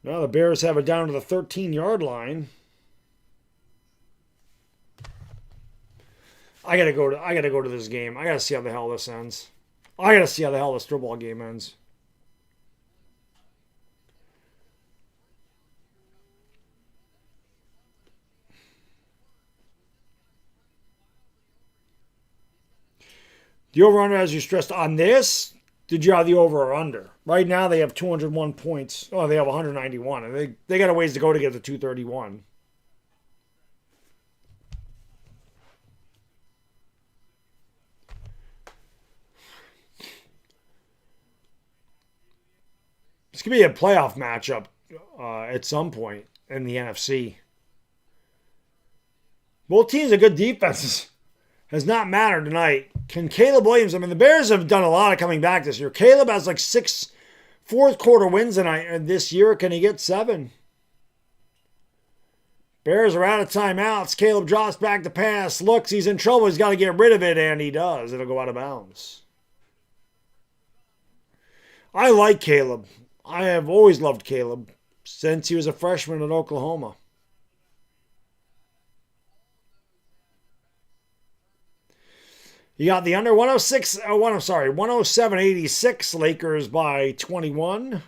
Now the Bears have it down to the 13-yard line. I gotta go to this game. I gotta see how the hell this ends. I gotta see how the hell this football game ends. The over-under, as you stressed on this, did you have the over or under? Right now they have 201 points. Oh, they have 191. And they got a ways to go to get to 231. This could be a playoff matchup at some point in the NFC. Both teams have good defenses. Has not mattered tonight. Can Caleb Williams, I mean, the Bears have done a lot of coming back this year. Caleb has like 6 fourth quarter wins tonight this year. Can he get 7? Bears are out of timeouts. Caleb drops back to pass. Looks, he's in trouble. He's got to get rid of it, and he does. It'll go out of bounds. I like Caleb. I have always loved Caleb since he was a freshman at Oklahoma. You got the under 107.86, Lakers by 21.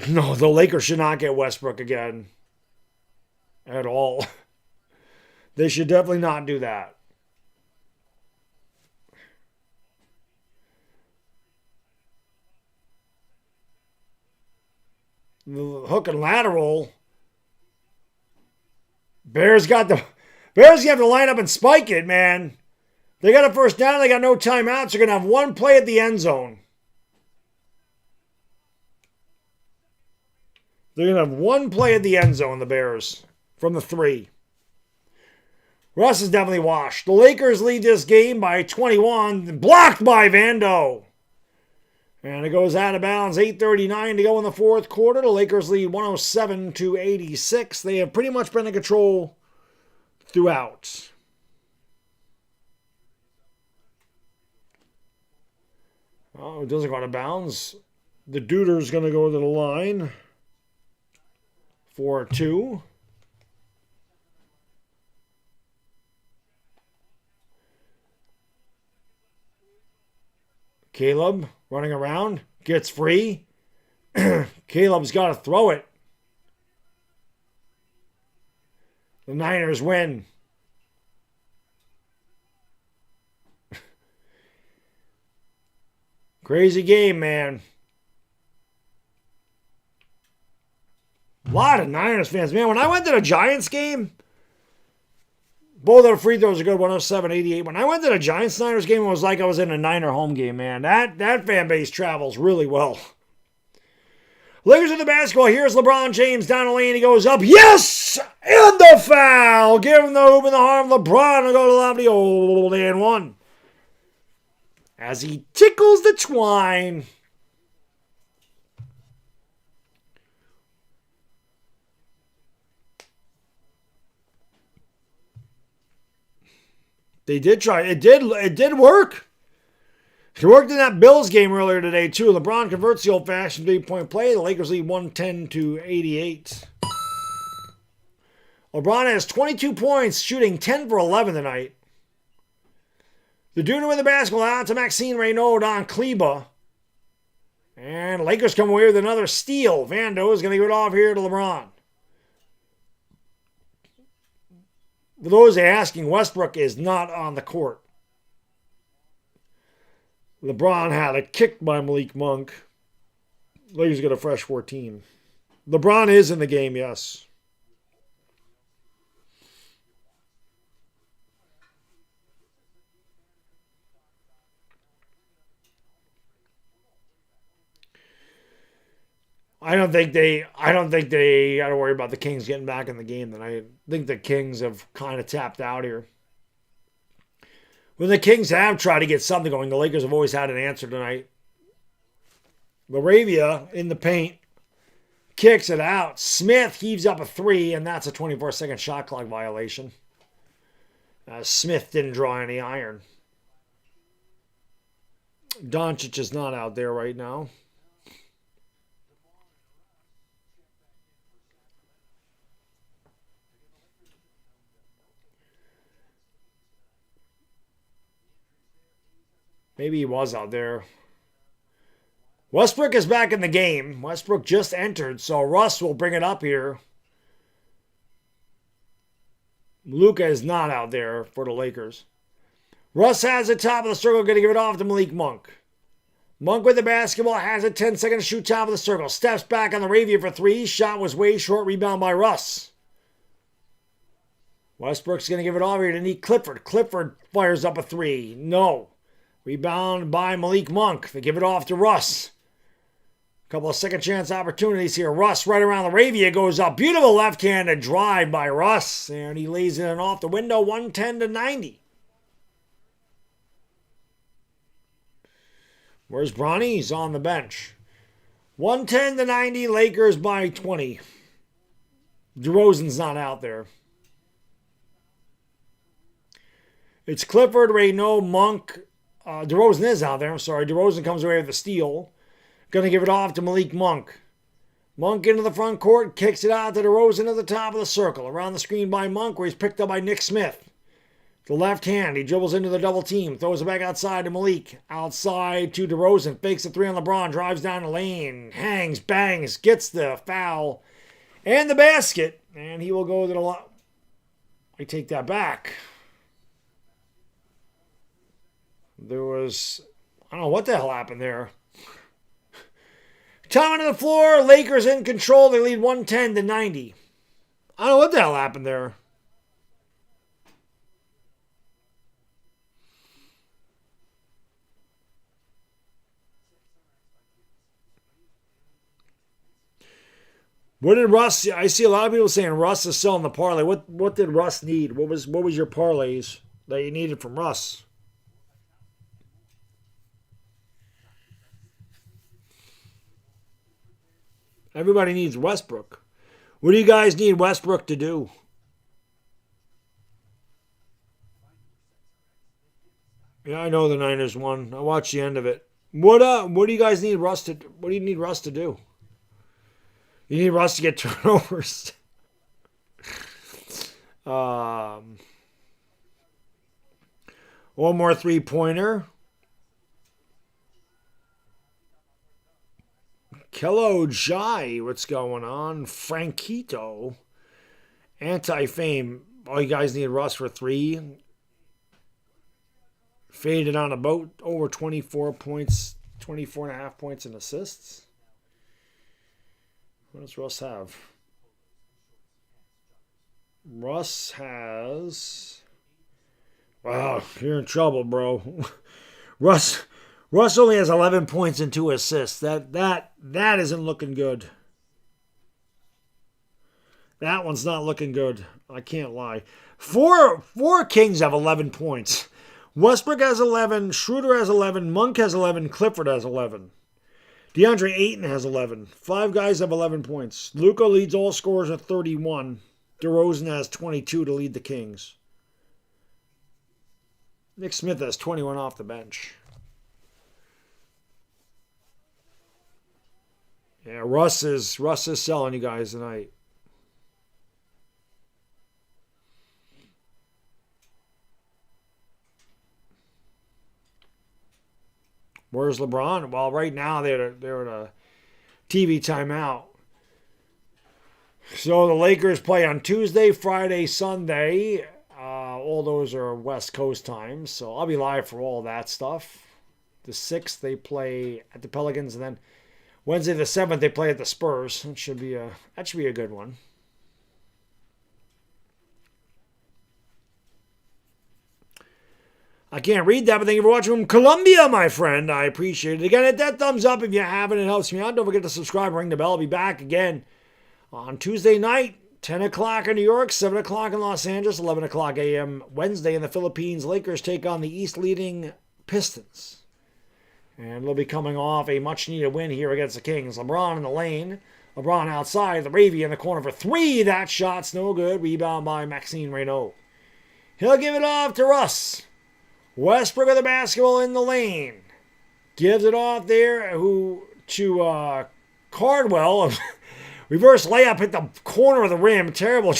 No, the Lakers should not get Westbrook again. At all. They should definitely not do that. The hook and lateral. Bears have to line up and spike it, man. They got a first down. They got no timeouts. They're going to have one play at the end zone. They're going to have one play at the end zone, the Bears, from the 3. Russ is definitely washed. The Lakers lead this game by 21. Blocked by Vando. And it goes out of bounds. 8:39 to go in the fourth quarter. The Lakers lead 107-86. They have pretty much been in control throughout. Oh, it doesn't go out of bounds. The Duder's going to go to the line for 2. Caleb running around, gets free. Caleb's got to throw it. The Niners win. Crazy game, man. A lot of Niners fans. Man, when I went to the Giants game, both our free throws are good, 107-88. When I went to the Giants-Niners game, it was like I was in a Niner home game, man. That fan base travels really well. Lakers in the basketball. Here's LeBron James down the lane. He goes up. Yes! And the foul. Give him the hoop and the harm. LeBron will go to the lobby. Old and 1. As he tickles the twine. They did try. It did work. It worked in that Bills game earlier today, too. LeBron converts the old-fashioned 3-point play. The Lakers lead 110-88. LeBron has 22 points, shooting 10 for 11 tonight. The Duna with the basketball out to Maxine Reynaud on Kleba. And Lakers come away with another steal. Vando is going to give it off here to LeBron. For those asking, Westbrook is not on the court. LeBron had a kick by Malik Monk. Lakers got a fresh 14. LeBron is in the game, yes. I don't think they got to worry about the Kings getting back in the game. Then I think the Kings have kind of tapped out here. When the Kings have tried to get something going, the Lakers have always had an answer tonight. Laravia in the paint kicks it out. Smith heaves up a 3, and that's a 24-second shot clock violation. Smith didn't draw any iron. Doncic is not out there right now. Maybe he was out there. Westbrook is back in the game. Westbrook just entered, so Russ will bring it up here. Luka is not out there for the Lakers. Russ has the top of the circle, going to give it off to Malik Monk. Monk with the basketball, has it 10 seconds to shoot top of the circle. Steps back on the Ravia for 3. Shot was way short, rebound by Russ. Westbrook's going to give it off here to Nick Clifford. Clifford fires up a 3. No. Rebound by Malik Monk. They give it off to Russ. A couple of second chance opportunities here. Russ right around the Ravia goes up. Beautiful left-handed drive by Russ. And he lays it off the window, 110-90. Where's Bronny? He's on the bench. 110-90, Lakers by 20. DeRozan's not out there. It's Clifford, Reynaud, Monk. DeRozan is out there. I'm sorry. DeRozan comes away with a steal. Going to give it off to Malik Monk. Monk into the front court. Kicks it out to DeRozan at the top of the circle. Around the screen by Monk, where he's picked up by Nick Smith. The left hand. He dribbles into the double team. Throws it back outside to Malik. Outside to DeRozan. Fakes a 3 on LeBron. Drives down the lane. Hangs, bangs. Gets the foul. And the basket. And he will go to the line. I take that back. There was, I don't know what the hell happened there. Time to the floor. Lakers in control. They lead 110-90. I don't know what the hell happened there. What did Russ? I see a lot of people saying Russ is selling the parlay. What did Russ need? What was your parlays that you needed from Russ? Everybody needs Westbrook. What do you guys need Westbrook to do? Yeah, I know the Niners won. I watched the end of it. What do you guys need Russ to? What do you need Russ to do? You need Russ to get turnovers. One more 3-pointer. Kello Jai, what's going on? Franquito. Anti-fame. All you guys need Russ for 3. Faded on a boat. Over 24 points. 24.5 points and assists. What does Russ have? Russ has... Wow, you're in trouble, bro. Russ only has 11 points and 2 assists. That isn't looking good. That one's not looking good. I can't lie. Four Kings have 11 points. Westbrook has 11. Schroeder has 11. Monk has 11. Clifford has 11. DeAndre Ayton has 11. 5 guys have 11 points. Luka leads all scorers at 31. DeRozan has 22 to lead the Kings. Nick Smith has 21 off the bench. Yeah, Russ is selling you guys tonight. Where's LeBron? Well, right now they're at a TV timeout. So the Lakers play on Tuesday, Friday, Sunday. All those are West Coast times, so I'll be live for all that stuff. The 6th they play at the Pelicans, and then Wednesday the 7th they play at the Spurs. That should be a good one. I can't read that, but thank you for watching from Colombia, my friend. I appreciate it. Again, hit that thumbs up if you haven't. It helps me out. Don't forget to subscribe and ring the bell. I'll be back again on Tuesday night, 10 o'clock in New York, 7 o'clock in Los Angeles, 11 o'clock a.m. Wednesday in the Philippines. Lakers take on the East-leading Pistons. And they'll be coming off a much-needed win here against the Kings. LeBron in the lane. LeBron outside. The Ravy in the corner for 3. That shot's no good. Rebound by Maxime Reynaud. He'll give it off to Russ. Westbrook with the basketball in the lane. Gives it off there to Cardwell. Reverse layup hit the corner of the rim. Terrible.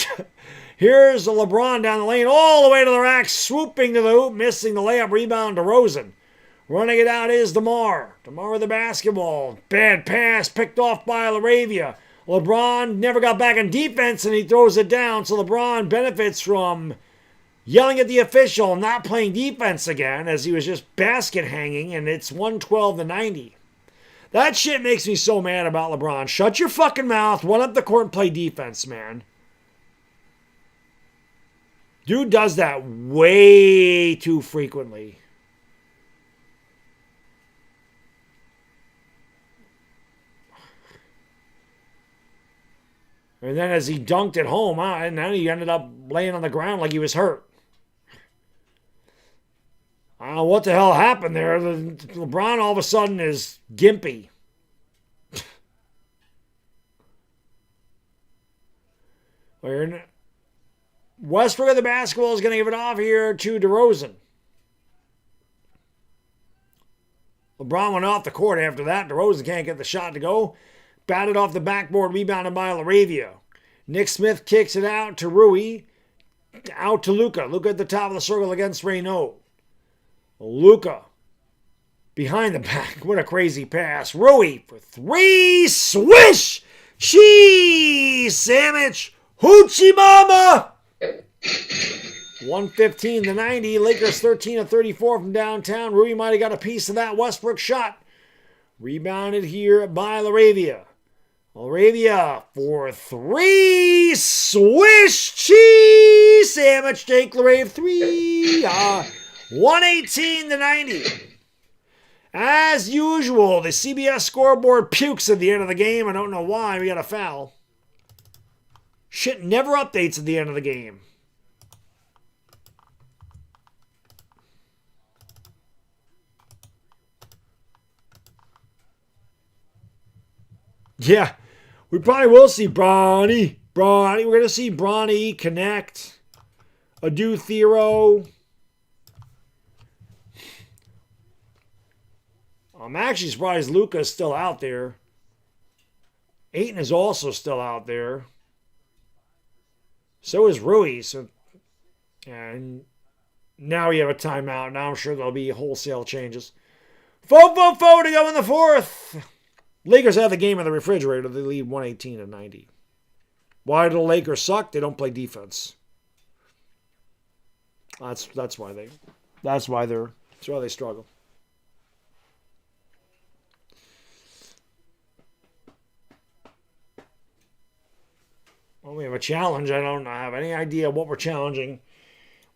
Here's the LeBron down the lane all the way to the rack. Swooping to the hoop. Missing the layup. Rebound to Rosen. Running it out is DeMar. DeMar with the basketball. Bad pass picked off by LaRavia. LeBron never got back in defense and he throws it down. So LeBron benefits from yelling at the official, not playing defense again as he was just basket hanging, and it's 112-90. That shit makes me so mad about LeBron. Shut your fucking mouth, run up the court and play defense, man. Dude does that way too frequently. And then as he dunked it home, and then he ended up laying on the ground like he was hurt. I don't know what the hell happened there. LeBron all of a sudden is gimpy. Westbrook of the basketball is going to give it off here to DeRozan. LeBron went off the court after that. DeRozan can't get the shot to go. Batted off the backboard, rebounded by LaRavia. Nick Smith kicks it out to Rui. Out to Luka. Luka at the top of the circle against Reynaud. Luka behind the back. What a crazy pass. Rui for 3. Swish! Cheese sandwich. Hoochie mama! 115-90. Lakers 13-34 from downtown. Rui might have got a piece of that Westbrook shot. Rebounded here by LaRavia. LaRavia for 3. Swish cheese sandwich. Jake LaRavia 3. 118-90. As usual, the CBS scoreboard pukes at the end of the game. I don't know why. We got a foul. Shit never updates at the end of the game. Yeah, we probably will see Bronny. We're going to see Bronny connect. Adu Thero. I'm actually surprised Luka's still out there. Ayton is also still out there. So is Rui. And now we have a timeout. Now I'm sure there'll be wholesale changes. Fo to go in the 4th. Lakers have the game in the refrigerator. They lead 118-90. Why do the Lakers suck? They don't play defense. That's why they struggle. Well, we have a challenge. I don't have any idea what we're challenging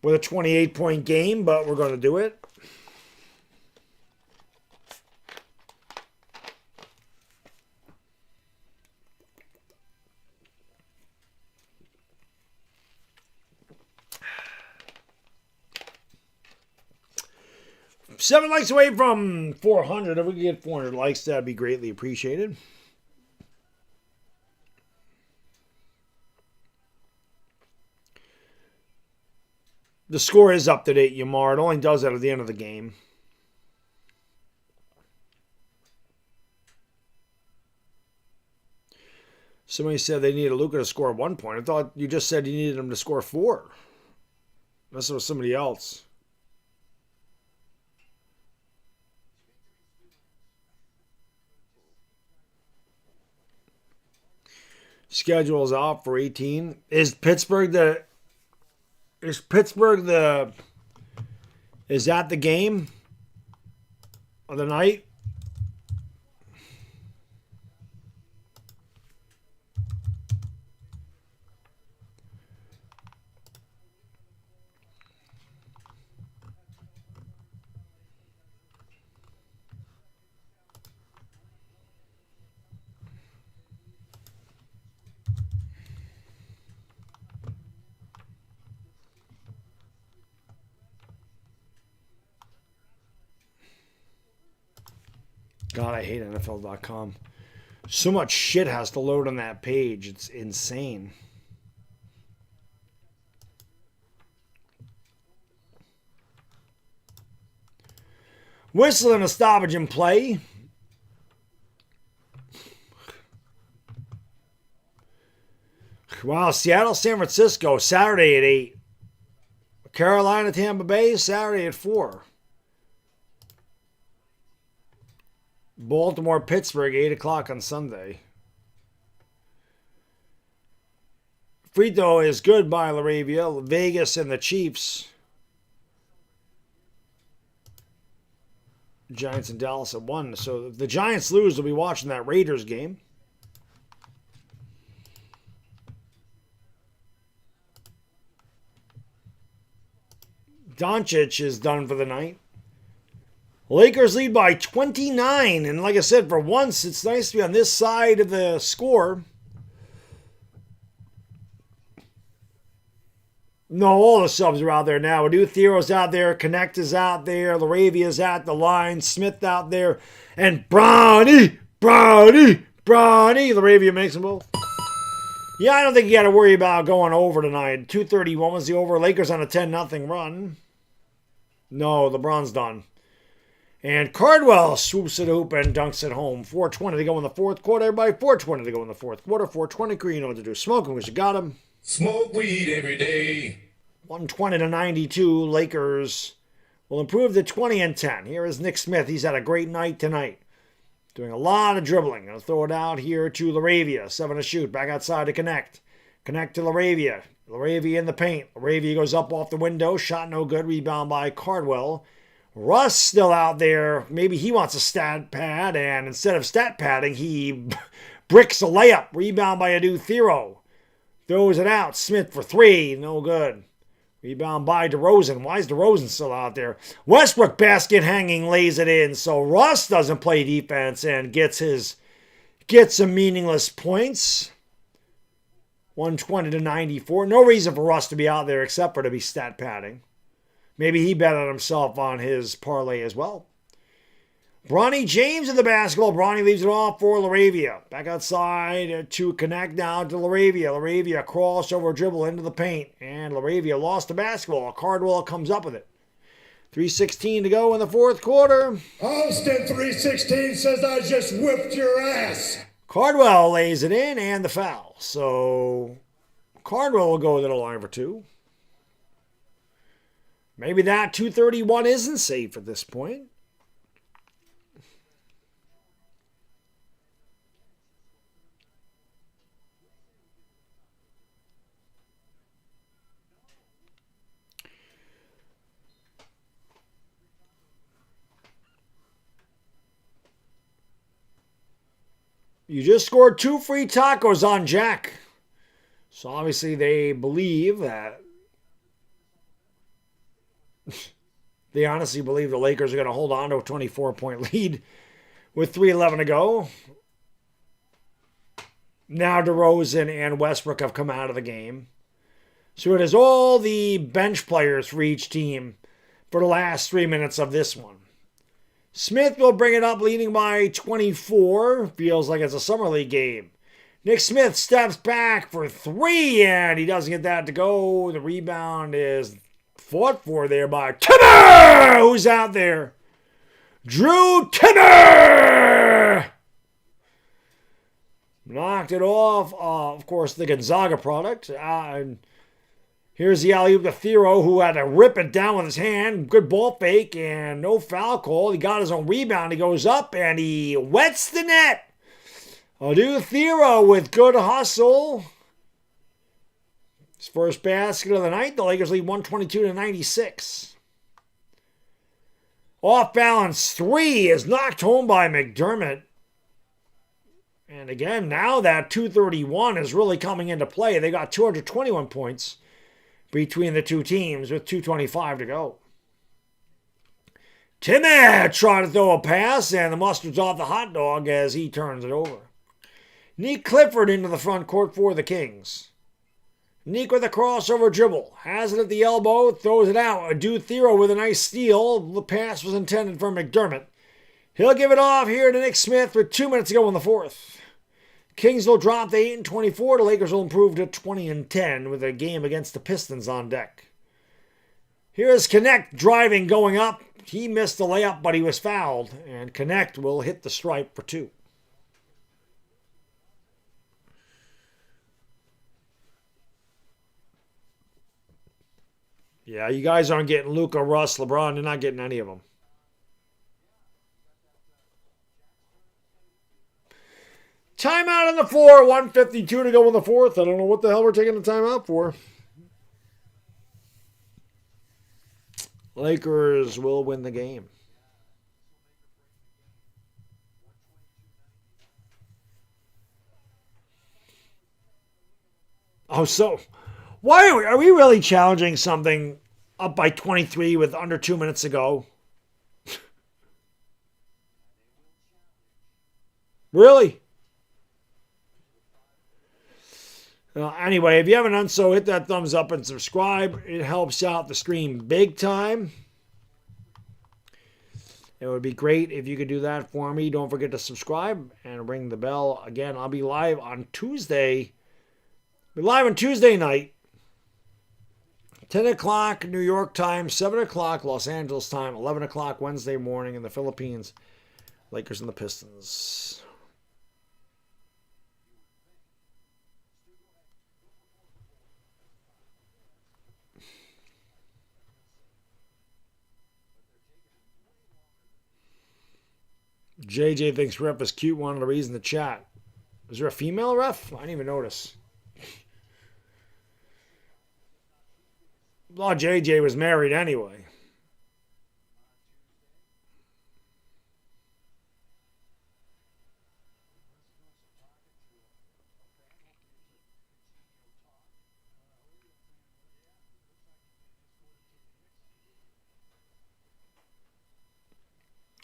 with a 28-point game, but we're going to do it. Seven likes away from 400. If we could get 400 likes, that'd be greatly appreciated. The score is up to date, Yamar. It only does that at the end of the game. Somebody said they needed Luka to score 1 point. I thought you just said you needed him to score 4. Unless it was somebody else. Schedule's out for 18. Is Pittsburgh that the game of the night? God, I hate NFL.com. So much shit has to load on that page. It's insane. Whistle and a stoppage in play. Wow, Seattle, San Francisco, Saturday at 8. Carolina, Tampa Bay, Saturday at 4. Baltimore, Pittsburgh, 8 o'clock on Sunday. Free throw is good by Laravia. Vegas and the Chiefs. Giants and Dallas at 1. So if the Giants lose, we'll be watching that Raiders game. Doncic is done for the night. Lakers lead by 29. And like I said, for once, it's nice to be on this side of the score. No, all the subs are out there now. Adu Thero's out there. Connect is out there. Laravia's at the line. Smith out there. And Bronny. Laravia makes them both. Yeah, I don't think you got to worry about going over tonight. 2:31 was the over. Lakers on a 10-0 run. No, LeBron's done. And Cardwell swoops it hoop and dunks it home. 4:20 to go in the fourth quarter. Everybody, 4:20 to go in the fourth quarter. 4:20, Crew, you know what to do. Smoke them because you got them. Smoke weed every day. 120 to 92. Lakers will improve to 20-10. Here is Nick Smith. He's had a great night tonight. Doing a lot of dribbling. Going to throw it out here to Laravia. 7 to shoot. Back outside to Connect. Connect to Laravia. Laravia in the paint. Laravia goes up off the window. Shot no good. Rebound by Cardwell. Russ still out there. Maybe he wants a stat pad, and instead of stat padding, he bricks a layup. Rebound by Adu Thero. Throws it out. Smith for 3. No good. Rebound by DeRozan. Why is DeRozan still out there? Westbrook basket hanging, lays it in. So Russ doesn't play defense and gets some meaningless points. 120 to 94. No reason for Russ to be out there except for to be stat padding. Maybe he bet on himself on his parlay as well. Bronny James in the basketball. Bronny leaves it off for Laravia. Back outside to Connect now to Laravia. Laravia crossover dribble into the paint. And Laravia lost the basketball. Cardwell comes up with it. 3:16 to go in the fourth quarter. Austin 316 says I just whipped your ass. Cardwell lays it in and the foul. So Cardwell will go to the line for 2. Maybe that 231 isn't safe at this point. You just scored 2 free tacos on Jack. So obviously they believe that they honestly believe the Lakers are going to hold on to a 24-point lead with 3:11 to go. Now DeRozan and Westbrook have come out of the game. So it is all the bench players for each team for the last 3 minutes of this one. Smith will bring it up leading by 24. Feels like it's a summer league game. Nick Smith steps back for 3 and he doesn't get that to go. The rebound is fought for there by Timmer, who's out there. Drew Timmer knocked it off. Of course, the Gonzaga product. And here's the alley-oop to Thero, who had to rip it down with his hand. Good ball fake and no foul call. He got his own rebound. He goes up and he wets the net. Adu Thero with good hustle. His first basket of the night. The Lakers lead 122-96. Off balance three is knocked home by McDermott. And again, now that 231 is really coming into play. They got 221 points between the two teams with 2:25 to go. Timmy tried to throw a pass, and the mustard's off the hot dog as he turns it over. Nick Clifford into the front court for the Kings. Nick with a crossover dribble. Has it at the elbow, throws it out. Adu Thero with a nice steal. The pass was intended for McDermott. He'll give it off here to Nick Smith with 2 minutes to go in the fourth. Kings will drop to 8-24. The Lakers will improve to 20-10 with a game against the Pistons on deck. Here's Connect driving going up. He missed the layup, but he was fouled. And Connect will hit the stripe for two. Yeah, you guys aren't getting Luka, Russ, LeBron. You're not getting any of them. Timeout on the floor. 1:52 to go in the fourth. I don't know what the hell we're taking the timeout for. Lakers will win the game. Oh, so why are we really challenging something up by 23 with under 2 minutes to go? Really? Anyway, if you haven't done so, hit that thumbs up and subscribe. It helps out the stream big time. It would be great if you could do that for me. Don't forget to subscribe and ring the bell. Again, I'll be live on Tuesday. Be live on Tuesday night. 10 o'clock New York time, 7 o'clock Los Angeles time, 11 o'clock Wednesday morning in the Philippines. Lakers and the Pistons. JJ thinks ref is cute. Wanted to reason the chat. Is there a female ref? I didn't even notice. Well, JJ was married anyway.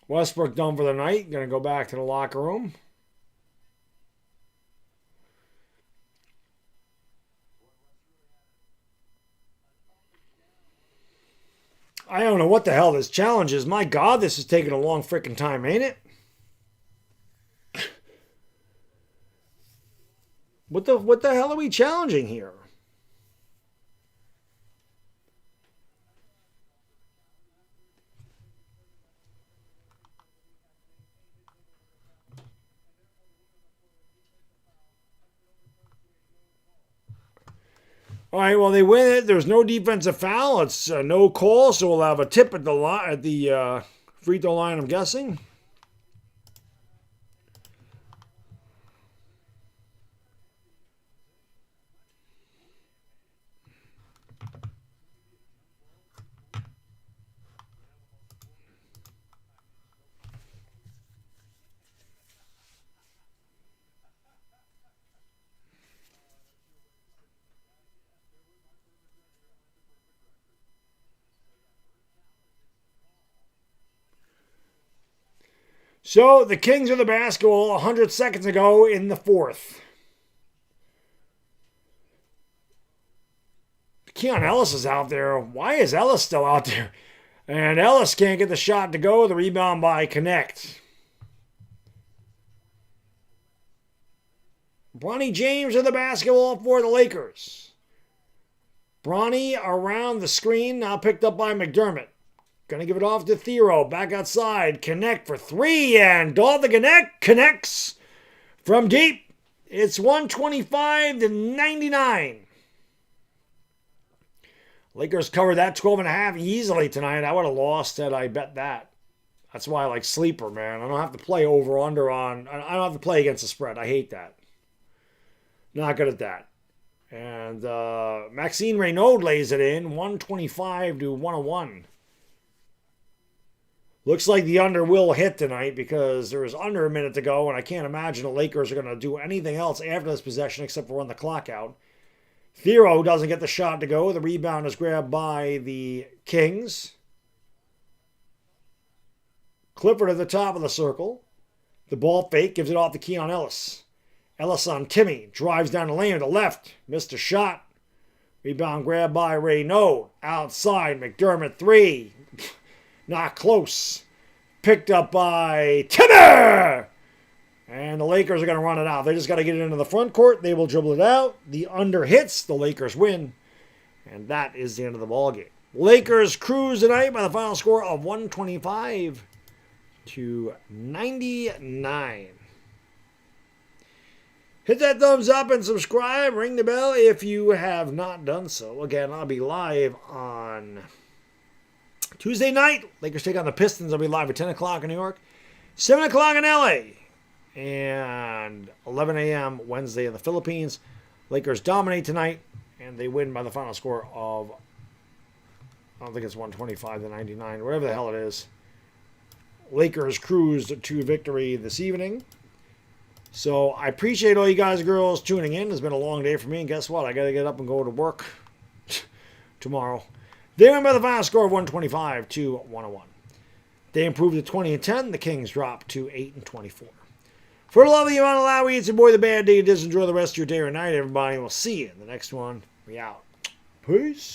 Westbrook done for the night. Going to go back to the locker room. I don't know what the hell this challenge is. My God, this is taking a long freaking time, ain't it? What the hell are we challenging here? All right, well, they win it. There's no defensive foul. It's no call, so we'll have a tip at the free throw line, I'm guessing. So the Kings are the basketball 100 seconds ago in the fourth. Keon Ellis is out there. Why is Ellis still out there? And Ellis can't get the shot to go. The rebound by Connect. Bronny James of the basketball for the Lakers. Bronny around the screen, now picked up by McDermott. Gonna give it off to Thero, back outside, connect for three, and Dalton connects from deep. It's 125-99. Lakers covered that 12.5 easily tonight. I would have lost had I bet that. That's why I like sleeper, man. I don't have to play over under on. I don't have to play against the spread. I hate that. Not good at that. And Maxine Reynaud lays it in, 125-101. Looks like the under will hit tonight because there is under a minute to go, and I can't imagine the Lakers are going to do anything else after this possession except for run the clock out. Thero doesn't get the shot to go. The rebound is grabbed by the Kings. Clifford at the top of the circle. The ball fake gives it off to Keon Ellis. Ellis on Timmy. Drives down the lane to the left. Missed a shot. Rebound grabbed by Reynaud. Outside. McDermott 3. Not close. Picked up by Timmy! And the Lakers are going to run it out. They just got to get it into the front court. They will dribble it out. The under hits. The Lakers win. And that is the end of the ballgame. Lakers cruise tonight by the final score of 125-99. Hit that thumbs up and subscribe. Ring the bell if you have not done so. Again, I'll be live on Tuesday night. Lakers take on the Pistons. I'll be live at 10 o'clock in New York, 7 o'clock in LA, and 11 a.m. Wednesday in the Philippines. Lakers dominate tonight, and they win by the final score of, I don't think it's 125-99, whatever the hell it is. Lakers cruised to victory this evening. So I appreciate all you guys and girls tuning in. It's been a long day for me, and guess what? I got to get up and go to work tomorrow. They win by the final score of 125-101. They improved to 20-10. The Kings dropped to 8-24. For the love of you, Ron Alawi, it's your boy, the Bad Dude. Enjoy the rest of your day or night, everybody. We'll see you in the next one. We out. Peace.